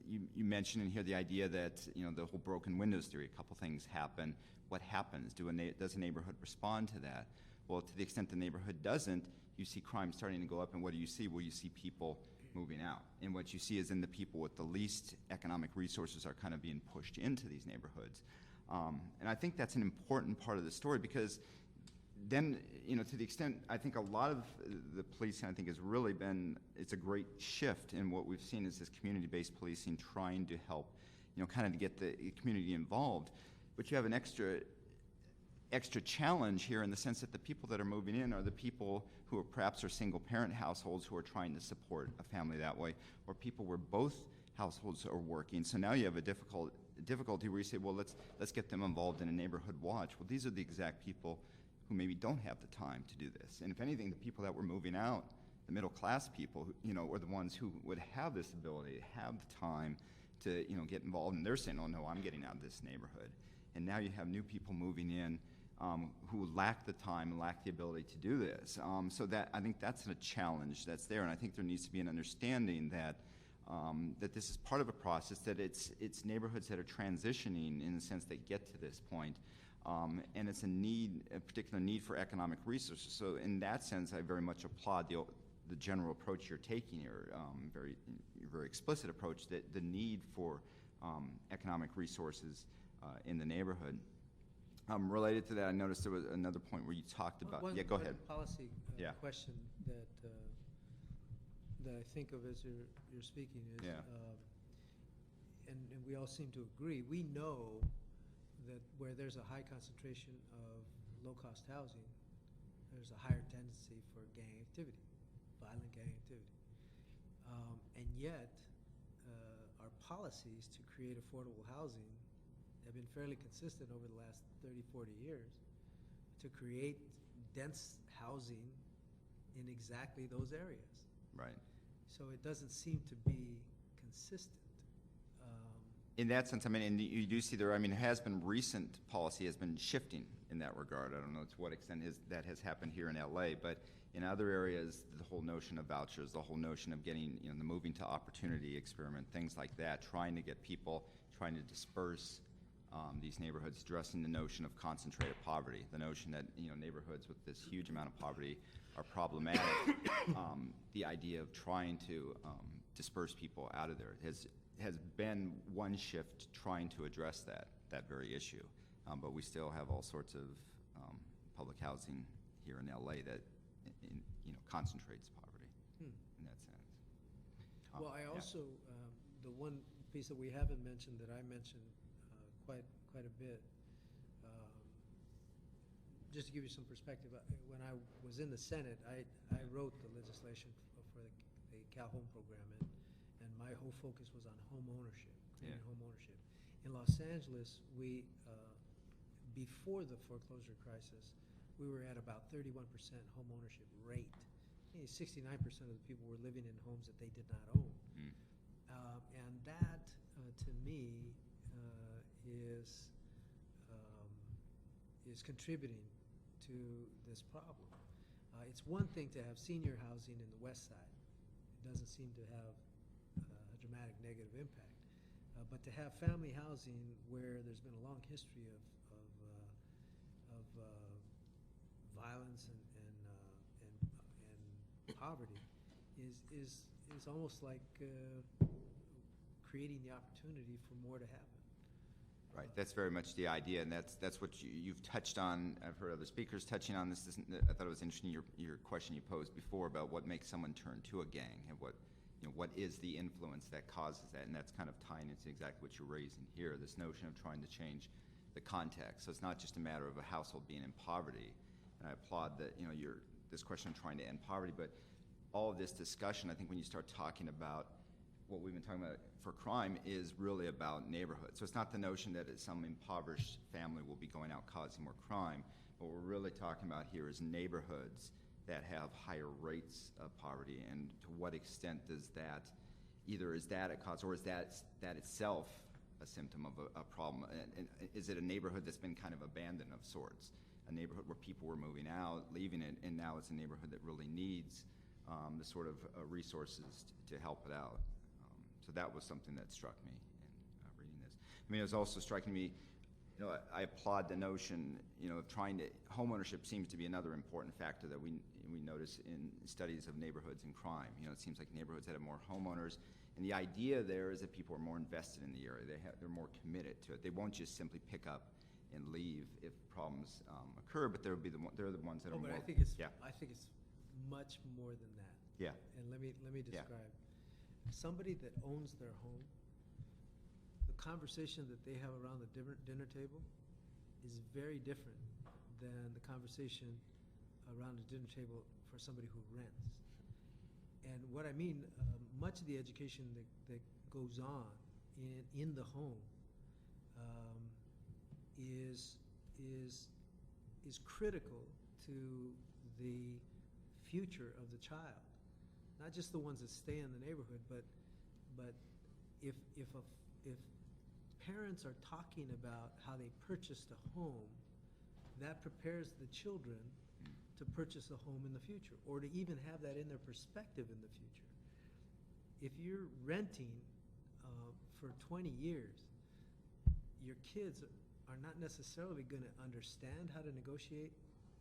[SPEAKER 8] You mentioned in here the idea that, the whole broken windows theory, a couple things happen. What happens? Does a neighborhood respond to that? Well, to the extent the neighborhood doesn't, you see crime starting to go up, and what do you see? Well, you see people moving out. And what you see is, in the people with the least economic resources are kind of being pushed into these neighborhoods. And I think that's an important part of the story, because then, to the extent, I think a lot of the policing, I think, has really been, it's a great shift in what we've seen is this community-based policing, trying to help, kind of to get the community involved. But you have an extra challenge here, in the sense that the people that are moving in are the people who are perhaps single-parent households who are trying to support a family that way, or people where both households are working. So now you have a difficulty where you say, well, let's get them involved in a neighborhood watch. Well, these are the exact people who maybe don't have the time to do this. And if anything, the people that were moving out, the middle-class people, were the ones who would have this ability, have the time to, get involved. And they're saying, oh, no, I'm getting out of this neighborhood. And now you have new people moving in who lack the time and lack the ability to do this. So that, I think that's a challenge that's there. And I think there needs to be an understanding that that this is part of a process, that it's neighborhoods that are transitioning, in the sense they get to this point. And it's a particular need for economic resources. So in that sense, I very much applaud the general approach you're taking here, very explicit approach, that the need for economic resources in the neighborhood. Related to that, I noticed there was another point where you talked about. Yeah, go ahead.
[SPEAKER 1] Policy
[SPEAKER 8] Yeah.
[SPEAKER 1] question that I think of as you're speaking is,
[SPEAKER 8] Yeah.
[SPEAKER 1] And we all seem to agree. We know that where there's a high concentration of low-cost housing, there's a higher tendency for gang activity, violent gang activity. And yet, our policies to create affordable housing have been fairly consistent over the last 30, 40 years to create dense housing in exactly those areas.
[SPEAKER 8] Right.
[SPEAKER 1] So it doesn't seem to be consistent.
[SPEAKER 8] In that sense, I mean, and you do see there, I mean, recent policy has been shifting in that regard. I don't know to what extent that has happened here in LA, but in other areas, the whole notion of vouchers, the whole notion of getting, the moving to opportunity experiment, things like that, trying to get people, trying to disperse these neighborhoods, addressing the notion of concentrated poverty, the notion that, neighborhoods with this huge amount of poverty are problematic. The idea of trying to disperse people out of there has been one shift, trying to address that very issue. But we still have all sorts of public housing here in LA that concentrates poverty in that sense.
[SPEAKER 1] Well, I
[SPEAKER 8] yeah.
[SPEAKER 1] also, the one piece that we haven't mentioned that I mentioned quite a bit, just to give you some perspective, when I was in the Senate, I wrote the legislation for the Calhoun program, and my whole focus was on home ownership, creating home ownership. In Los Angeles, we, before the foreclosure crisis, we were at about 31% home ownership rate. 69% of the people were living in homes that they did not own. And that, to me, is contributing to this problem. It's one thing to have senior housing in the West Side. It doesn't seem to have a dramatic negative impact. But to have family housing where there's been a long history of violence and poverty is almost like creating the opportunity for more to happen.
[SPEAKER 8] Right, that's very much the idea, and that's what you've touched on. I've heard other speakers touching on this. I thought it was interesting, your question you posed before about what makes someone turn to a gang, and what, you know, what is the influence that causes that? And that's kind of tying into exactly what you're raising here, this notion of trying to change the context. So it's not just a matter of a household being in poverty. And I applaud that, you know, this question of trying to end poverty, but all of this discussion, I think when you start talking about what we've been talking about for crime is really about neighborhoods. So it's not the notion that some impoverished family will be going out causing more crime. What we're really talking about here is neighborhoods that have higher rates of poverty, and to what extent does that, either is that a cause, or is that itself a symptom of a problem? And is it a neighborhood that's been kind of abandoned of sorts? A neighborhood where people were moving out, leaving it, and now it's a neighborhood that really needs the sort of resources to help it out. So that was something that struck me in reading this. I mean, it was also striking me, you know, I applaud the notion, you know, of trying to, homeownership seems to be another important factor that we notice in studies of neighborhoods and crime. You know, it seems like neighborhoods that have more homeowners, and the idea there is that people are more invested in the area. They're more committed to it. They won't just simply pick up and leave if problems occur, but they're the ones that are
[SPEAKER 1] But
[SPEAKER 8] more.
[SPEAKER 1] I think it's,
[SPEAKER 8] Yeah.
[SPEAKER 1] I think it's much more than that.
[SPEAKER 8] Yeah.
[SPEAKER 1] And let me
[SPEAKER 8] Yeah.
[SPEAKER 1] describe. Somebody that owns their home, the conversation that they have around the dinner table is very different than the conversation around the dinner table for somebody who rents. And what I mean, much of the education that goes on in the home is critical to the future of the child. Not just the ones that stay in the neighborhood, but if parents are talking about how they purchased a home, that prepares the children to purchase a home in the future, or to even have that in their perspective in the future. If you're renting for 20 years, your kids are not necessarily going to understand how to negotiate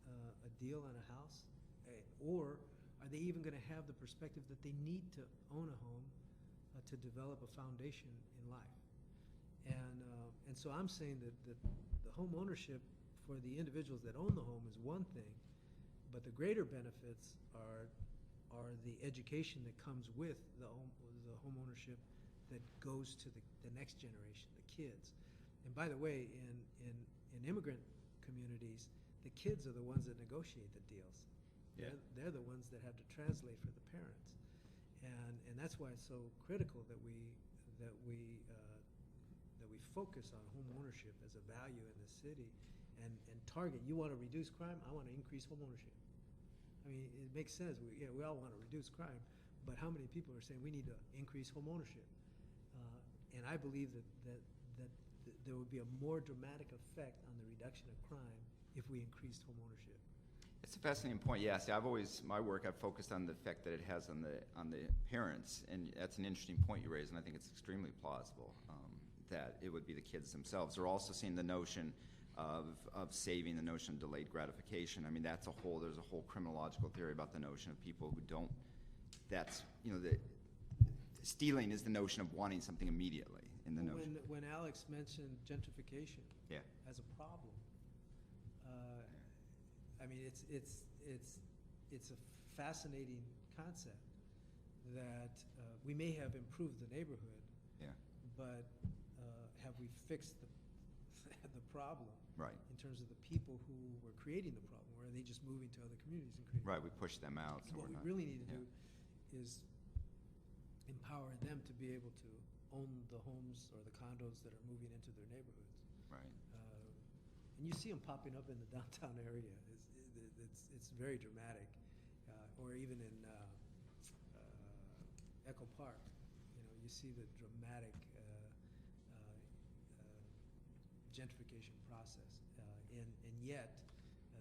[SPEAKER 1] a deal on a house, or are they even going to have the perspective that they need to own a home to develop a foundation in life? And so I'm saying that the home ownership for the individuals that own the home is one thing, but the greater benefits are the education that comes with the home ownership that goes to the next generation, the kids. And by the way, in immigrant communities, the kids are the ones that negotiate the deals.
[SPEAKER 8] Yeah.
[SPEAKER 1] They're the ones that have to translate for the parents. And that's why it's so critical that we focus on home ownership as a value in the city and target. You want to reduce crime? I want to increase home ownership. I mean, it makes sense. We all want to reduce crime, but how many people are saying we need to increase home ownership? And I believe that there would be a more dramatic effect on the reduction of crime if we increased home ownership.
[SPEAKER 8] It's a fascinating point. Yeah, see, my work, I've focused on the effect that it has on the parents, and that's an interesting point you raise, and I think it's extremely plausible that it would be the kids themselves. They're also seeing the notion of saving, the notion of delayed gratification. I mean, there's a whole criminological theory about the notion of people who don't, stealing is the notion of wanting something immediately in the notion.
[SPEAKER 1] When Alex mentioned gentrification
[SPEAKER 8] Yeah.
[SPEAKER 1] as a problem, I mean, it's a fascinating concept that we may have improved the neighborhood,
[SPEAKER 8] Yeah.
[SPEAKER 1] but have we fixed the problem?
[SPEAKER 8] Right.
[SPEAKER 1] In terms of the people who were creating the problem, or are they just moving to other communities and creating?
[SPEAKER 8] Right, we push them out. So
[SPEAKER 1] What we
[SPEAKER 8] we're not-
[SPEAKER 1] really need to
[SPEAKER 8] yeah.
[SPEAKER 1] do is empower them to be able to own the homes or the condos that are moving into their neighborhoods.
[SPEAKER 8] Right.
[SPEAKER 1] And you see them popping up in the downtown area. It's very dramatic. Or even in Echo Park, you see the dramatic gentrification process. And yet,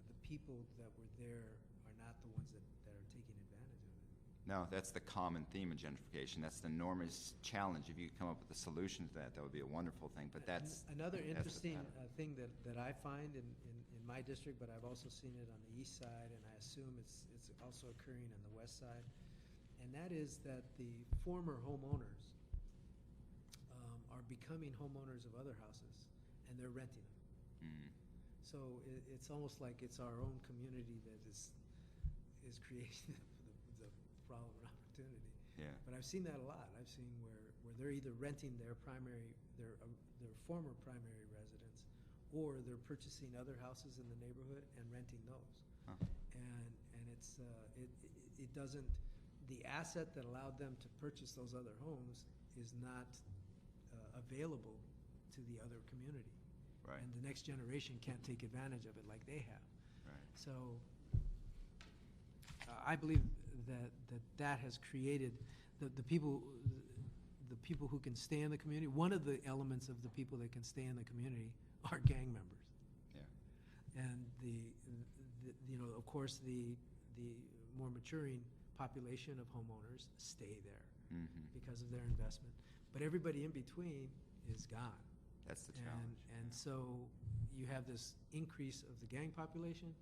[SPEAKER 1] the people that were there are not the ones that are taking advantage of it.
[SPEAKER 8] No, that's the common theme of gentrification. That's the enormous challenge. If you could come up with a solution to that, that would be a wonderful thing. But that's
[SPEAKER 1] Another
[SPEAKER 8] that's the
[SPEAKER 1] interesting
[SPEAKER 8] pattern.
[SPEAKER 1] thing that I find in my district, but I've also seen it on the east side, and I assume it's also occurring on the west side, and that is that the former homeowners are becoming homeowners of other houses, and they're renting them.
[SPEAKER 8] Mm.
[SPEAKER 1] So it's almost like it's our own community that is creating the problem and opportunity.
[SPEAKER 8] Yeah.
[SPEAKER 1] But I've seen that a lot. I've seen where they're either renting their former primary residence, or they're purchasing other houses in the neighborhood and renting those.
[SPEAKER 8] Huh.
[SPEAKER 1] And it's it doesn't, the asset that allowed them to purchase those other homes is not available to the other community.
[SPEAKER 8] Right.
[SPEAKER 1] And the next generation can't take advantage of it like they have.
[SPEAKER 8] Right.
[SPEAKER 1] So I believe that has created the people who can stay in the community. One of the elements of the people that can stay in the community are gang members.
[SPEAKER 8] Yeah.
[SPEAKER 1] And of course, the more maturing population of homeowners stay there
[SPEAKER 8] Mm-hmm.
[SPEAKER 1] because of their investment. But everybody in between is gone.
[SPEAKER 8] That's the challenge.
[SPEAKER 1] And
[SPEAKER 8] yeah.
[SPEAKER 1] so you have this increase of the gang population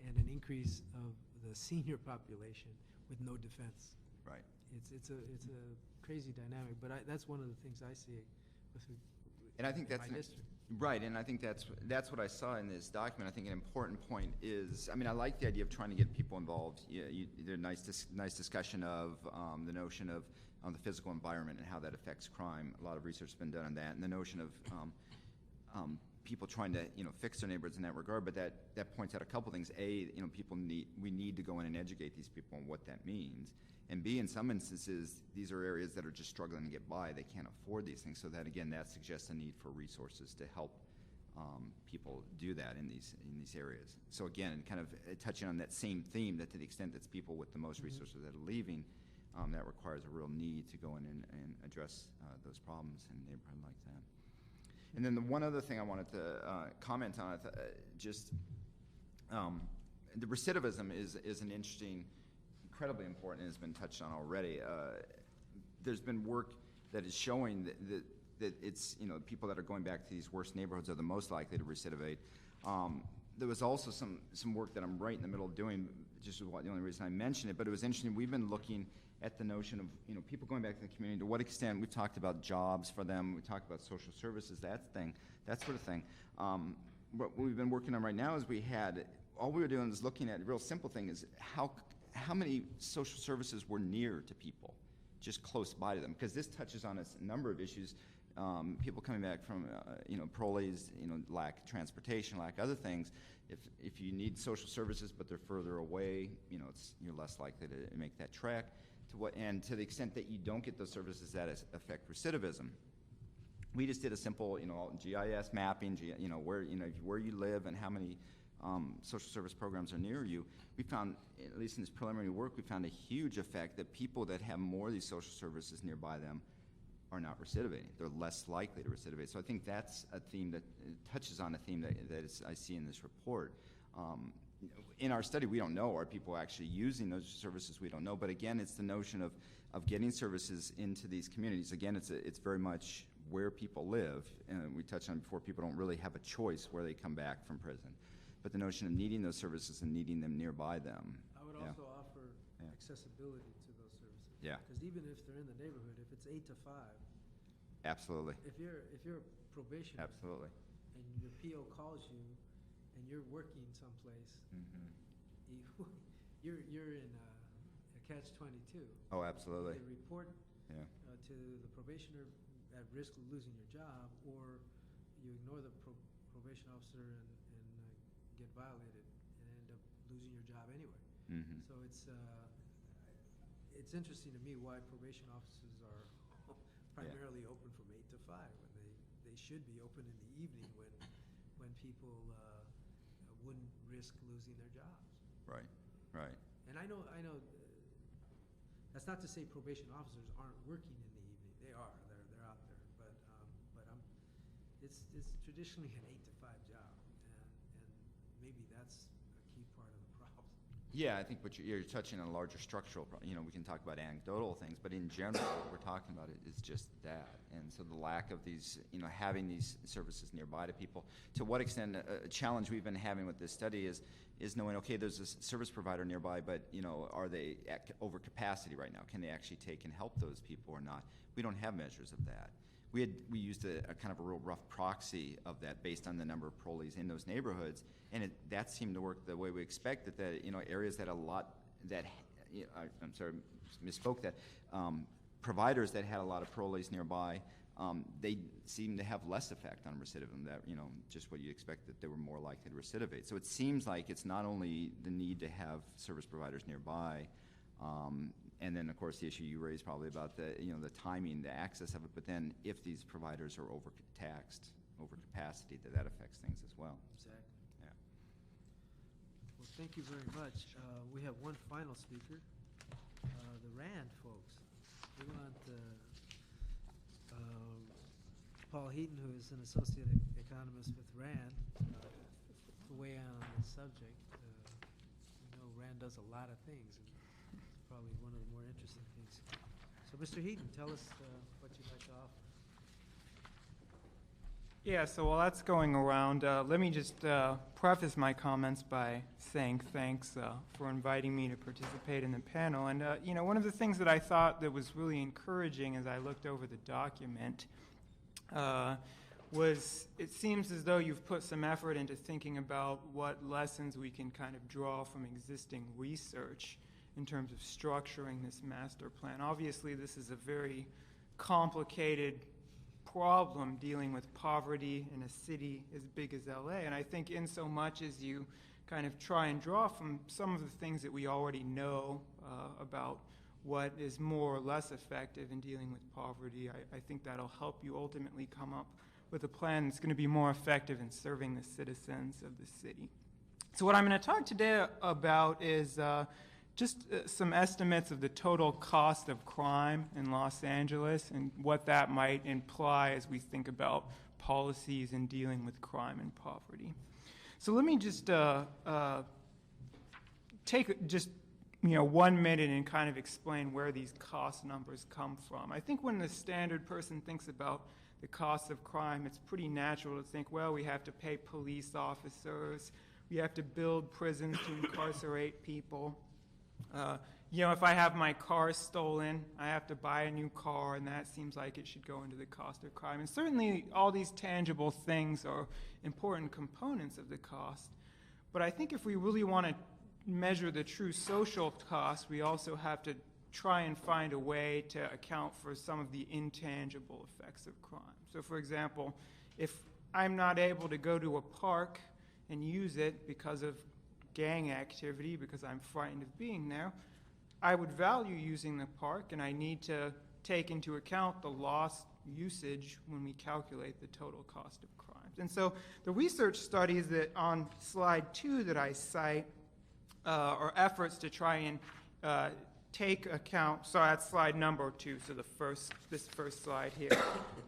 [SPEAKER 1] and an increase of the senior population with no defense.
[SPEAKER 8] Right.
[SPEAKER 1] It's a crazy dynamic, but that's one of the things I see with
[SPEAKER 8] And I think
[SPEAKER 1] in
[SPEAKER 8] that's
[SPEAKER 1] my district.
[SPEAKER 8] right, and I think that's what I saw in this document. I think an important point is, I mean, I like the idea of trying to get people involved. There's a nice discussion of the notion of the physical environment and how that affects crime. A lot of research has been done on that, and the notion of people trying to fix their neighborhoods in that regard. But that points out a couple things. A, we need to go in and educate these people on what that means. And B, in some instances, these are areas that are just struggling to get by. They can't afford these things. So that, again, that suggests a need for resources to help people do that in these areas. So again, kind of touching on that same theme, that to the extent that it's people with the most resources that are leaving, that requires a real need to go in and address those problems in a neighborhood like that. And then the one other thing I wanted to comment on, the recidivism is an interesting, incredibly important, and has been touched on already. There's been work that is showing that it's, people that are going back to these worst neighborhoods are the most likely to recidivate. There was also some work that I'm right in the middle of doing, just the only reason I mentioned it, but it was interesting. We've been looking at the notion of, people going back to the community, to what extent. We've talked about jobs for them, we talked about social services, that sort of thing. What we've been working on right now is all we were doing is looking at a real simple thing, is how many social services were near to people, just close by to them, because this touches on a number of issues. People coming back from, parolees, lack transportation, lack other things. If you need social services but they're further away, you're less likely to make that trek. And to the extent that you don't get those services, that affect recidivism. We just did a simple, GIS mapping, where you live and how many social service programs are near you. We found, at least in this preliminary work, we found a huge effect that people that have more of these social services nearby them are not recidivating. They're less likely to recidivate. So I think that's a theme that touches on a theme that I see in this report. In our study, we don't know. Are people actually using those services? We don't know. But again, it's the notion of getting services into these communities. Again, it's very much where people live. And we touched on before, people don't really have a choice where they come back from prison. But the notion of needing those services and needing them nearby them.
[SPEAKER 1] I would
[SPEAKER 8] Yeah.
[SPEAKER 1] also offer
[SPEAKER 8] Yeah.
[SPEAKER 1] accessibility to those services.
[SPEAKER 8] Yeah.
[SPEAKER 1] Because even if they're in the neighborhood, if it's 8 to 5,
[SPEAKER 8] Absolutely.
[SPEAKER 1] if you're a probationer
[SPEAKER 8] Absolutely.
[SPEAKER 1] and your PO calls you and you're working someplace,
[SPEAKER 8] Mm-hmm.
[SPEAKER 1] you're in a catch-22.
[SPEAKER 8] Oh, absolutely.
[SPEAKER 1] You report
[SPEAKER 8] Yeah.
[SPEAKER 1] to the probationer at risk of losing your job, or you ignore the probation officer and get violated and end up losing your job anyway.
[SPEAKER 8] Mm-hmm.
[SPEAKER 1] So it's interesting to me why probation offices are primarily open from 8 to 5 when they should be open in the evening when people wouldn't risk losing their jobs.
[SPEAKER 8] Right. Right.
[SPEAKER 1] And I know. That's not to say probation officers aren't working in the evening. They are. They're out there. But it's traditionally an 8 to 5 job, and maybe that's a key part of the problem.
[SPEAKER 8] Yeah, I think you're touching on a larger structural problem. We can talk about anecdotal things, but in general, what we're talking about is just that. And so the lack of these, having these services nearby to people. To what extent a challenge we've been having with this study is knowing, okay, there's a service provider nearby, but are they at over capacity right now? Can they actually take and help those people or not? We don't have measures of that. We used a kind of a real rough proxy of that based on the number of parolees in those neighborhoods, and that seemed to work the way we expected. That areas that I'm sorry, misspoke that. Providers that had a lot of parolees nearby, they seem to have less effect on recidivism, that, just what you expect, that they were more likely to recidivate. So it seems like it's not only the need to have service providers nearby, and then, of course, the issue you raised probably about the timing, the access of it, but then if these providers are overtaxed, over capacity, that affects things as well.
[SPEAKER 1] Exactly.
[SPEAKER 8] Yeah.
[SPEAKER 1] Well, thank you very much. We have one final speaker, the RAND folks. We want Paul Heaton, who is an associate economist with RAND, to weigh in on this subject. RAND does a lot of things, and it's probably one of the more interesting things. So, Mr. Heaton, tell us what you'd like to offer.
[SPEAKER 9] Yeah, so while that's going around, let me just preface my comments by saying thanks for inviting me to participate in the panel. And, one of the things that I thought that was really encouraging as I looked over the document was it seems as though you've put some effort into thinking about what lessons we can kind of draw from existing research in terms of structuring this master plan. Obviously, this is a very complicated problem dealing with poverty in a city as big as LA, and I think in so much as you kind of try and draw from some of the things that we already know about what is more or less effective in dealing with poverty, I think that'll help you ultimately come up with a plan that's going to be more effective in serving the citizens of the city. So what I'm going to talk today about is just some estimates of the total cost of crime in Los Angeles and what that might imply as we think about policies in dealing with crime and poverty. So let me just take just 1 minute and kind of explain where these cost numbers come from. I think when the standard person thinks about the cost of crime, it's pretty natural to think, well, we have to pay police officers, we have to build prisons to incarcerate people. If I have my car stolen, I have to buy a new car, and that seems like it should go into the cost of crime. And certainly all these tangible things are important components of the cost. But I think if we really want to measure the true social cost, we also have to try and find a way to account for some of the intangible effects of crime. So, for example, if I'm not able to go to a park and use it because of gang activity, because I'm frightened of being there, I would value using the park, and I need to take into account the lost usage when we calculate the total cost of crimes. And so the research studies that on slide 2 that I cite are efforts to try and take account, so that's slide number 2, so this first slide here,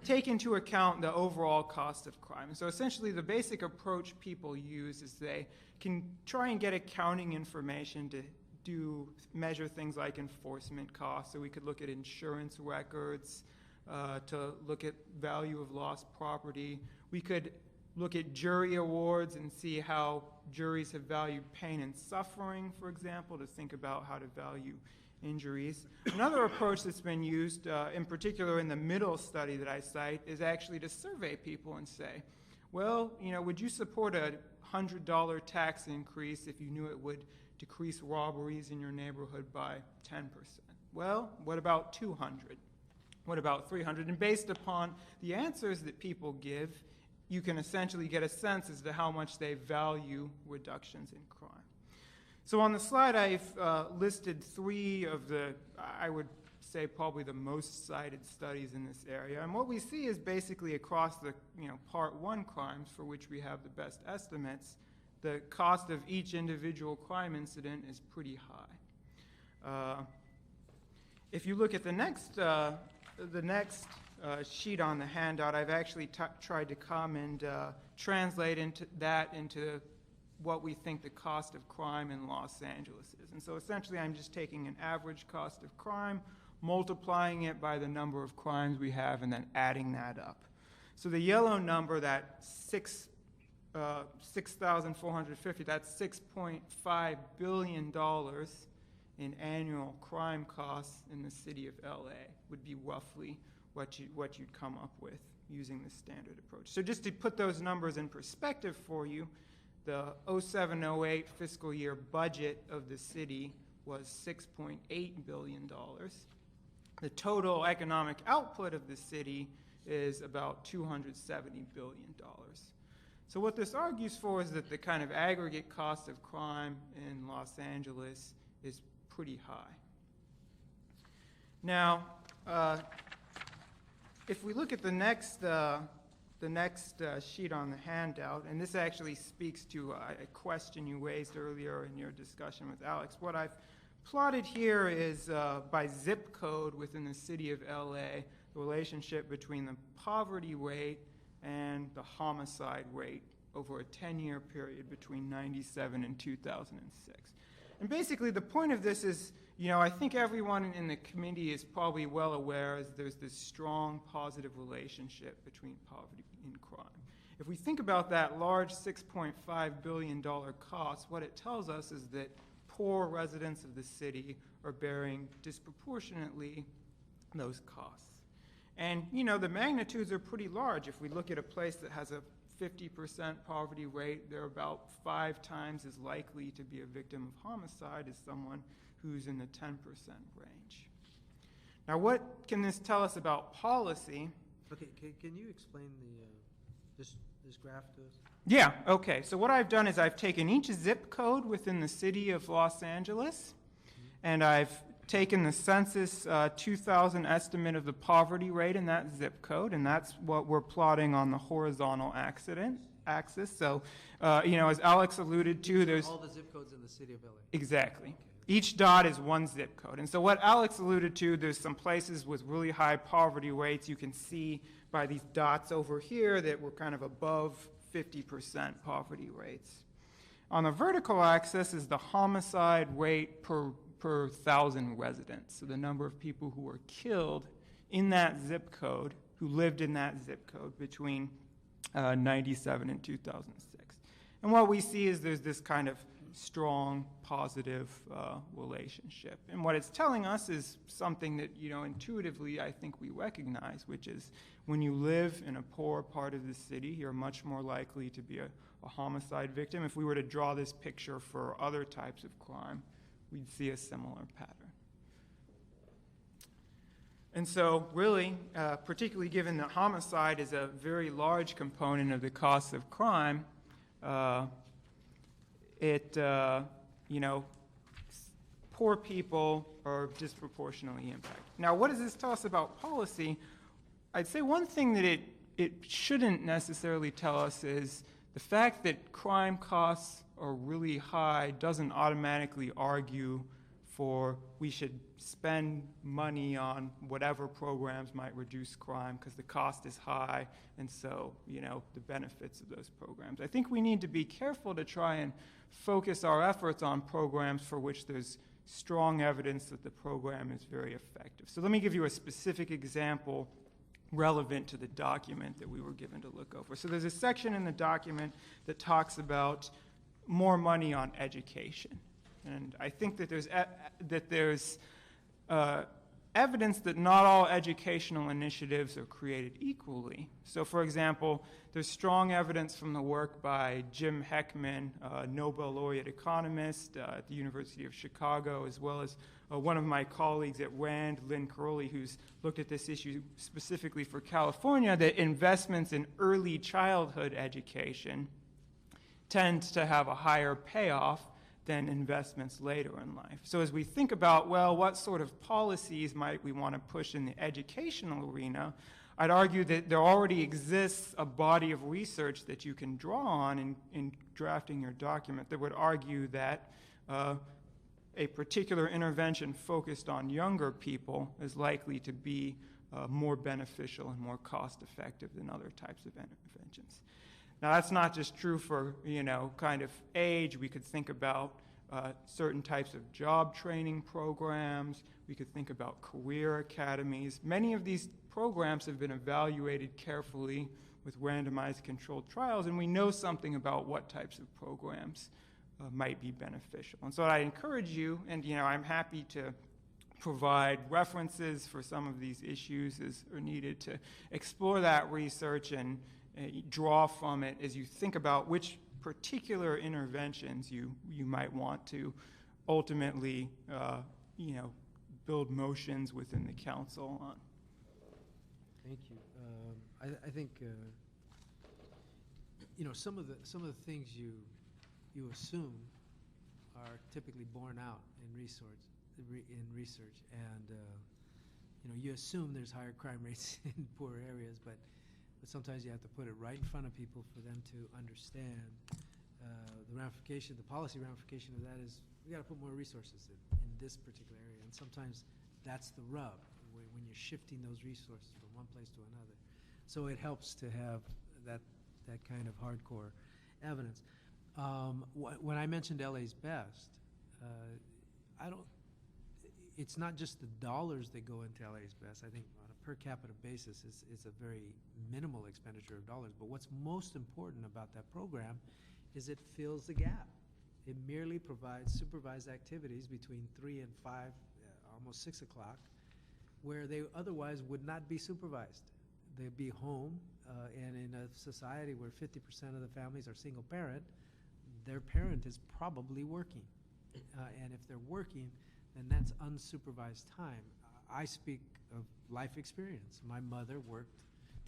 [SPEAKER 9] take into account the overall cost of crime. And so essentially the basic approach people use is they can try and get accounting information to measure things like enforcement costs. So we could look at insurance records, to look at value of lost property. We could look at jury awards and see how juries have valued pain and suffering, for example, to think about how to value injuries. Another approach that's been used, in particular in the middle study that I cite, is actually to survey people and say, well, would you support a $100 tax increase if you knew it would decrease robberies in your neighborhood by 10%? Well, what about 200? What about 300? And based upon the answers that people give, you can essentially get a sense as to how much they value reductions in crime. So on the slide, I've listed 3 of the, I would say, probably the most cited studies in this area. And what we see is basically across the Part 1 crimes, for which we have the best estimates, the cost of each individual crime incident is pretty high. If you look at the next sheet on the handout, I've actually tried to come and translate into what we think the cost of crime in Los Angeles is. And so essentially I'm just taking an average cost of crime, multiplying it by the number of crimes we have, and then adding that up. So the yellow number, that 6,450, that's $6.5 billion in annual crime costs in the city of LA would be roughly what you'd come up with using the standard approach. So just to put those numbers in perspective for you, the 07-08 fiscal year budget of the city was $6.8 billion. The total economic output of the city is about $270 billion. So what this argues for is that the kind of aggregate cost of crime in Los Angeles is pretty high. Now, if we look at the next sheet on the handout, and this actually speaks to a question you raised earlier in your discussion with Alex, what I've plotted here is by zip code within the city of LA, the relationship between the poverty rate and the homicide rate over a 10-year period between 97 and 2006. And basically the point of this is, I think everyone in the committee is probably well aware is there's this strong positive relationship between poverty and crime. If we think about that large $6.5 billion cost, what it tells us is that poor residents of the city are bearing disproportionately those costs. And, the magnitudes are pretty large. If we look at a place that has a 50% poverty rate, they're about 5 times as likely to be a victim of homicide as someone who's in the 10% range. Now, what can this tell us about policy?
[SPEAKER 1] Okay, can you explain this graph to us?
[SPEAKER 9] Yeah, okay. So what I've done is I've taken each zip code within the city of Los Angeles, and I've taken the census 2000 estimate of the poverty rate in that zip code, and that's what we're plotting on the horizontal axis. So, as Alex alluded to, there's
[SPEAKER 1] all the zip codes in the city of LA.
[SPEAKER 9] Exactly.
[SPEAKER 1] Okay.
[SPEAKER 9] Each dot is one zip code. And so what Alex alluded to, there's some places with really high poverty rates. You can see by these dots over here that we're kind of above 50% poverty rates. On the vertical axis is the homicide rate per 1,000 residents. So the number of people who were killed in that zip code, who lived in that zip code between 97 and 2006. And what we see is there's this kind of strong, positive relationship. And what it's telling us is something that, intuitively I think we recognize, which is when you live in a poor part of the city, you're much more likely to be a homicide victim. If we were to draw this picture for other types of crime, we'd see a similar pattern. And so really, particularly given that homicide is a very large component of the cost of crime, poor people are disproportionately impacted. Now, what does this tell us about policy? I'd say one thing that it shouldn't necessarily tell us is the fact that crime costs are really high doesn't automatically argue for we should spend money on whatever programs might reduce crime because the cost is high, and so, the benefits of those programs. I think we need to be careful to try and focus our efforts on programs for which there's strong evidence that the program is very effective. So let me give you a specific example relevant to the document that we were given to look over. So there's a section in the document that talks about more money on education. And I think that there's evidence that not all educational initiatives are created equally. So, for example, there's strong evidence from the work by Jim Heckman, a Nobel laureate economist at the University of Chicago, as well as one of my colleagues at RAND, Lynn Curley, who's looked at this issue specifically for California, that investments in early childhood education tend to have a higher payoff than investments later in life. So as we think about, what sort of policies might we want to push in the educational arena, I'd argue that there already exists a body of research that you can draw on in drafting your document that would argue that a particular intervention focused on younger people is likely to be more beneficial and more cost-effective than other types of interventions. Now, that's not just true for, kind of age. We could think about certain types of job training programs. We could think about career academies. Many of these programs have been evaluated carefully with randomized controlled trials, and we know something about what types of programs might be beneficial. And so I encourage you, and I'm happy to provide references for some of these issues as are needed to explore that research and draw from it as you think about which particular interventions you might want to ultimately, build motions within the council on.
[SPEAKER 1] Thank you. I think, some of the things you assume are typically borne out in research, and you assume there's higher crime rates in poor areas, but sometimes you have to put it right in front of people for them to understand the policy ramification of that is we got to put more resources in this particular area, and sometimes that's the rub when you're shifting those resources from one place to another. So it helps to have that kind of hardcore evidence. When I mentioned LA's Best, it's not just the dollars that go into LA's Best. I think on a per capita basis, it's a very minimal expenditure of dollars. But what's most important about that program is it fills the gap. It merely provides supervised activities between 3 and 5, almost 6 o'clock, where they otherwise would not be supervised. They'd be home, and in a society where 50% of the families are single parent, their parent is probably working. And if they're working, then that's unsupervised time. I speak of life experience. My mother worked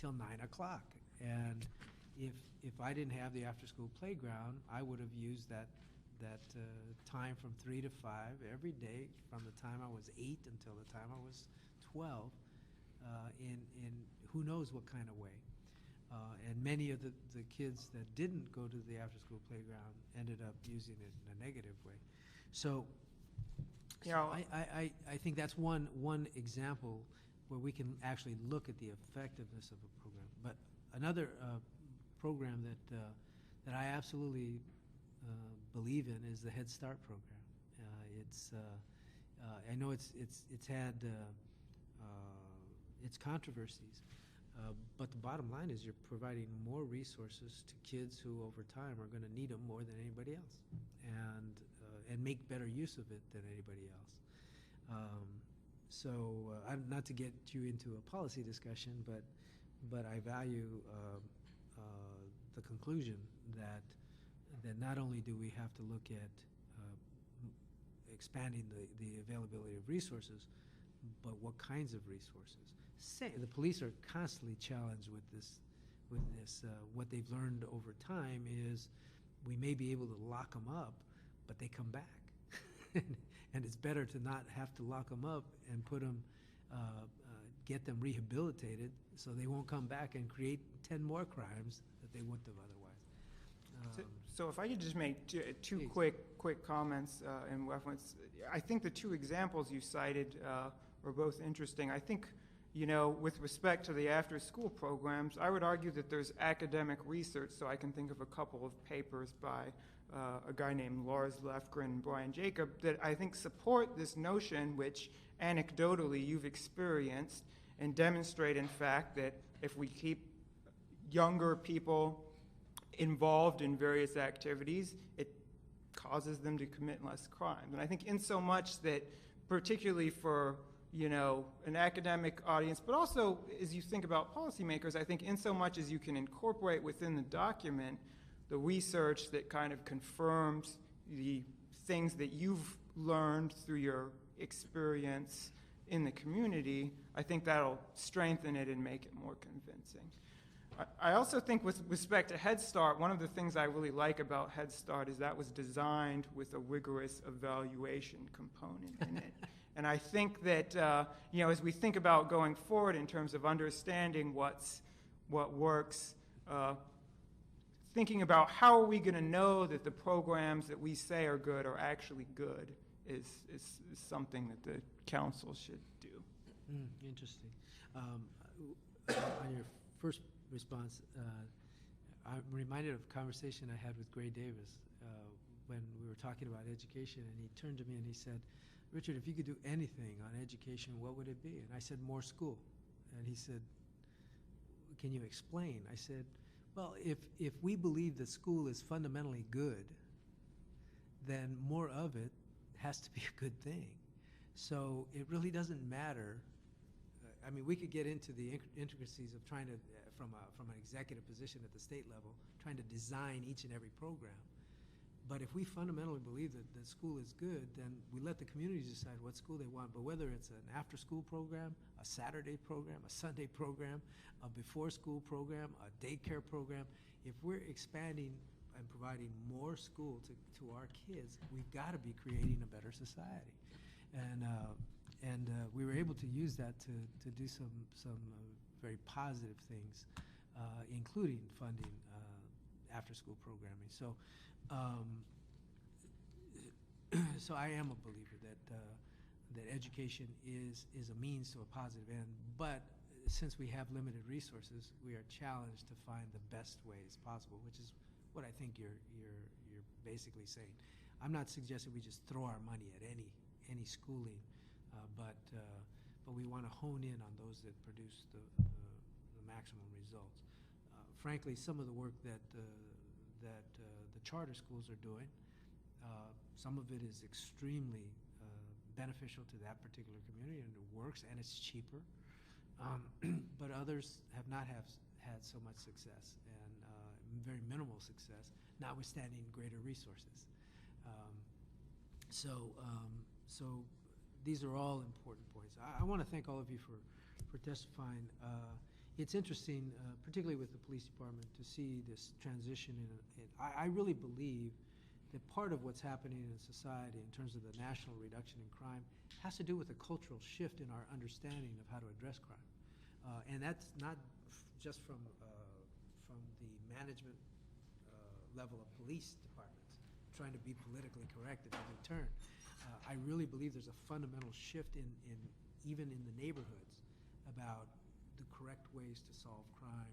[SPEAKER 1] till 9 o'clock, and if I didn't have the after-school playground, I would have used that time from 3 to 5 every day from the time I was 8 until the time I was 12, in who knows what kind of way. And many of the kids that didn't go to the after-school playground ended up using it in a negative way. So I think that's one example where we can actually look at the effectiveness of a program. But another program that I absolutely believe in is the Head Start program. I know it's had its controversies, but the bottom line is you're providing more resources to kids who over time are going to need them more than anybody else, and make better use of it than anybody else. I'm not to get you into a policy discussion, but I value the conclusion that not only do we have to look at expanding the availability of resources, but what kinds of resources. The police are constantly challenged with this. What they've learned over time is we may be able to lock them up, but they come back. And it's better to not have to lock them up and put them, get them rehabilitated so they won't come back and create 10 more crimes that they wouldn't have otherwise.
[SPEAKER 9] So if I could just make two
[SPEAKER 1] Please.
[SPEAKER 9] quick comments in reference. I think the two examples you cited were both interesting. I think, with respect to the after-school programs, I would argue that there's academic research, so I can think of a couple of papers by a guy named Lars Lefgren and Brian Jacob that I think support this notion, which anecdotally you've experienced, and demonstrate, in fact, that if we keep younger people involved in various activities, it causes them to commit less crimes. And I think in so much that, particularly for an academic audience, but also as you think about policymakers, I think in so much as you can incorporate within the document the research that kind of confirms the things that you've learned through your experience in the community, I think that'll strengthen it and make it more convincing. I also think with respect to Head Start, one of the things I really like about Head Start is that was designed with a rigorous evaluation component in it. And I think that, as we think about going forward in terms of understanding what works, thinking about how are we going to know that the programs that we say are good are actually good is something that the council should do.
[SPEAKER 1] Interesting. On your first response, I'm reminded of a conversation I had with Gray Davis when we were talking about education, and he turned to me and he said, "Richard, if you could do anything on education, what would it be?" And I said, "More school." And he said, "Can you explain?" I said, "Well, if we believe that school is fundamentally good, then more of it has to be a good thing. So it really doesn't matter. I mean, we could get into the intricacies of trying to, from an executive position at the state level, trying to design each and every program. But if we fundamentally believe that school is good, then we let the community decide what school they want. But whether it's an after-school program, a Saturday program, a Sunday program, a before-school program, a daycare program, if we're expanding and providing more school to our kids, we've got to be creating a better society. And we were able to use that to do some very positive things, including funding after-school programming. So, so I am a believer that education is a means to a positive end. But since we have limited resources, we are challenged to find the best ways possible, which is what I think you're basically saying. I'm not suggesting we just throw our money at any schooling, but we want to hone in on those that produce the maximum results. Frankly, some of the work that the charter schools are doing, some of it is extremely beneficial to that particular community, and it works, and it's cheaper. But others have not had so much success, and very minimal success, notwithstanding greater resources. So these are all important points. I want to thank all of you for testifying. It's interesting, particularly with the police department, to see this transition. I really believe that part of what's happening in society in terms of the national reduction in crime has to do with a cultural shift in our understanding of how to address crime. And that's not just from the management level of police departments trying to be politically correct at every turn. I really believe there's a fundamental shift even in the neighborhoods about the correct ways to solve crime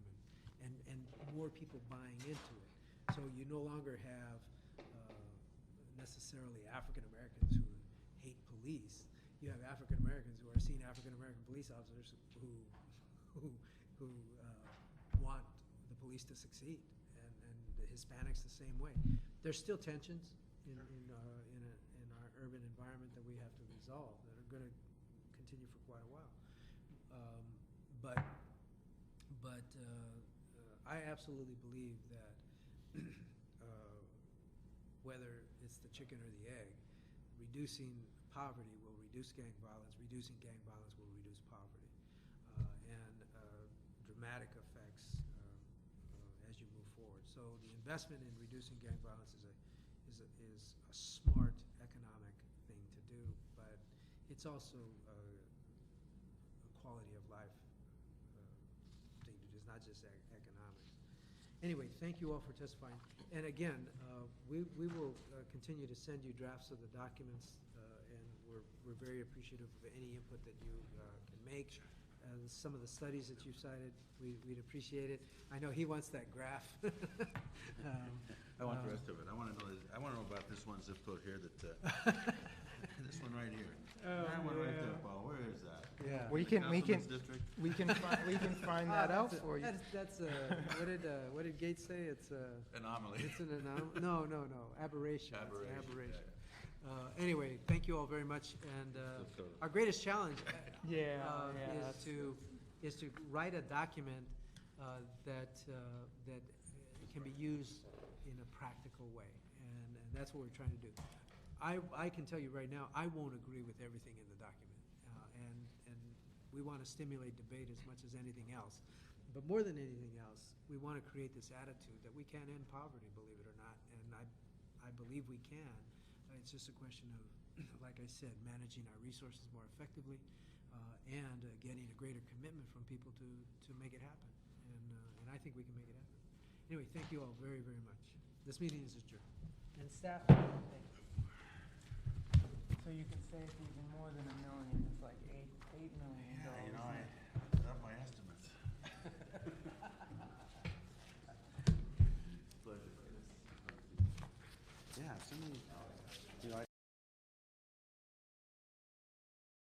[SPEAKER 1] and more people buying into it. So you no longer have necessarily African Americans who hate police. You have African Americans who are seeing African American police officers who want the police to succeed, and the Hispanics the same way. There's still tensions in our urban environment that we have to resolve that are going to continue for quite a while. But I absolutely believe that whether it's the chicken or the egg, reducing poverty will reduce gang violence, reducing gang violence will reduce poverty, and dramatic effects as you move forward. So the investment in reducing gang violence is a smart economic thing to do, but it's also a quality of life thing to do. It's not just economics. Anyway, thank you all for testifying. And again, we will continue to send you drafts of the documents, and we're very appreciative of any input that you can make. Some of the studies that you've cited, we'd appreciate it. I know he wants that graph.
[SPEAKER 6] I want the rest of it. I want to know about this one zip code here that, this one right here. That one right there, Paul, where is that?
[SPEAKER 1] Yeah.
[SPEAKER 9] We can
[SPEAKER 6] District?
[SPEAKER 9] find that out for you.
[SPEAKER 1] That's what did Gates say? It's
[SPEAKER 6] Anomaly.
[SPEAKER 1] It's an anomaly. No, aberration. It's an
[SPEAKER 6] Aberration,
[SPEAKER 1] aberration.
[SPEAKER 6] yeah.
[SPEAKER 1] Anyway, thank you all very much. And our greatest challenge is to write a document that can be used in a practical way, and that's what we're trying to do. I can tell you right now, I won't agree with everything in the document, and we want to stimulate debate as much as anything else. But more than anything else, we want to create this attitude that we can end poverty, believe it or not, and I believe we can. It's just a question of, like I said, managing our resources more effectively, and getting a greater commitment from people to make it happen. And I think we can make it happen. Anyway, thank you all very, very much. This meeting is adjourned. And staff, thank you.
[SPEAKER 9] So you can say it's even more than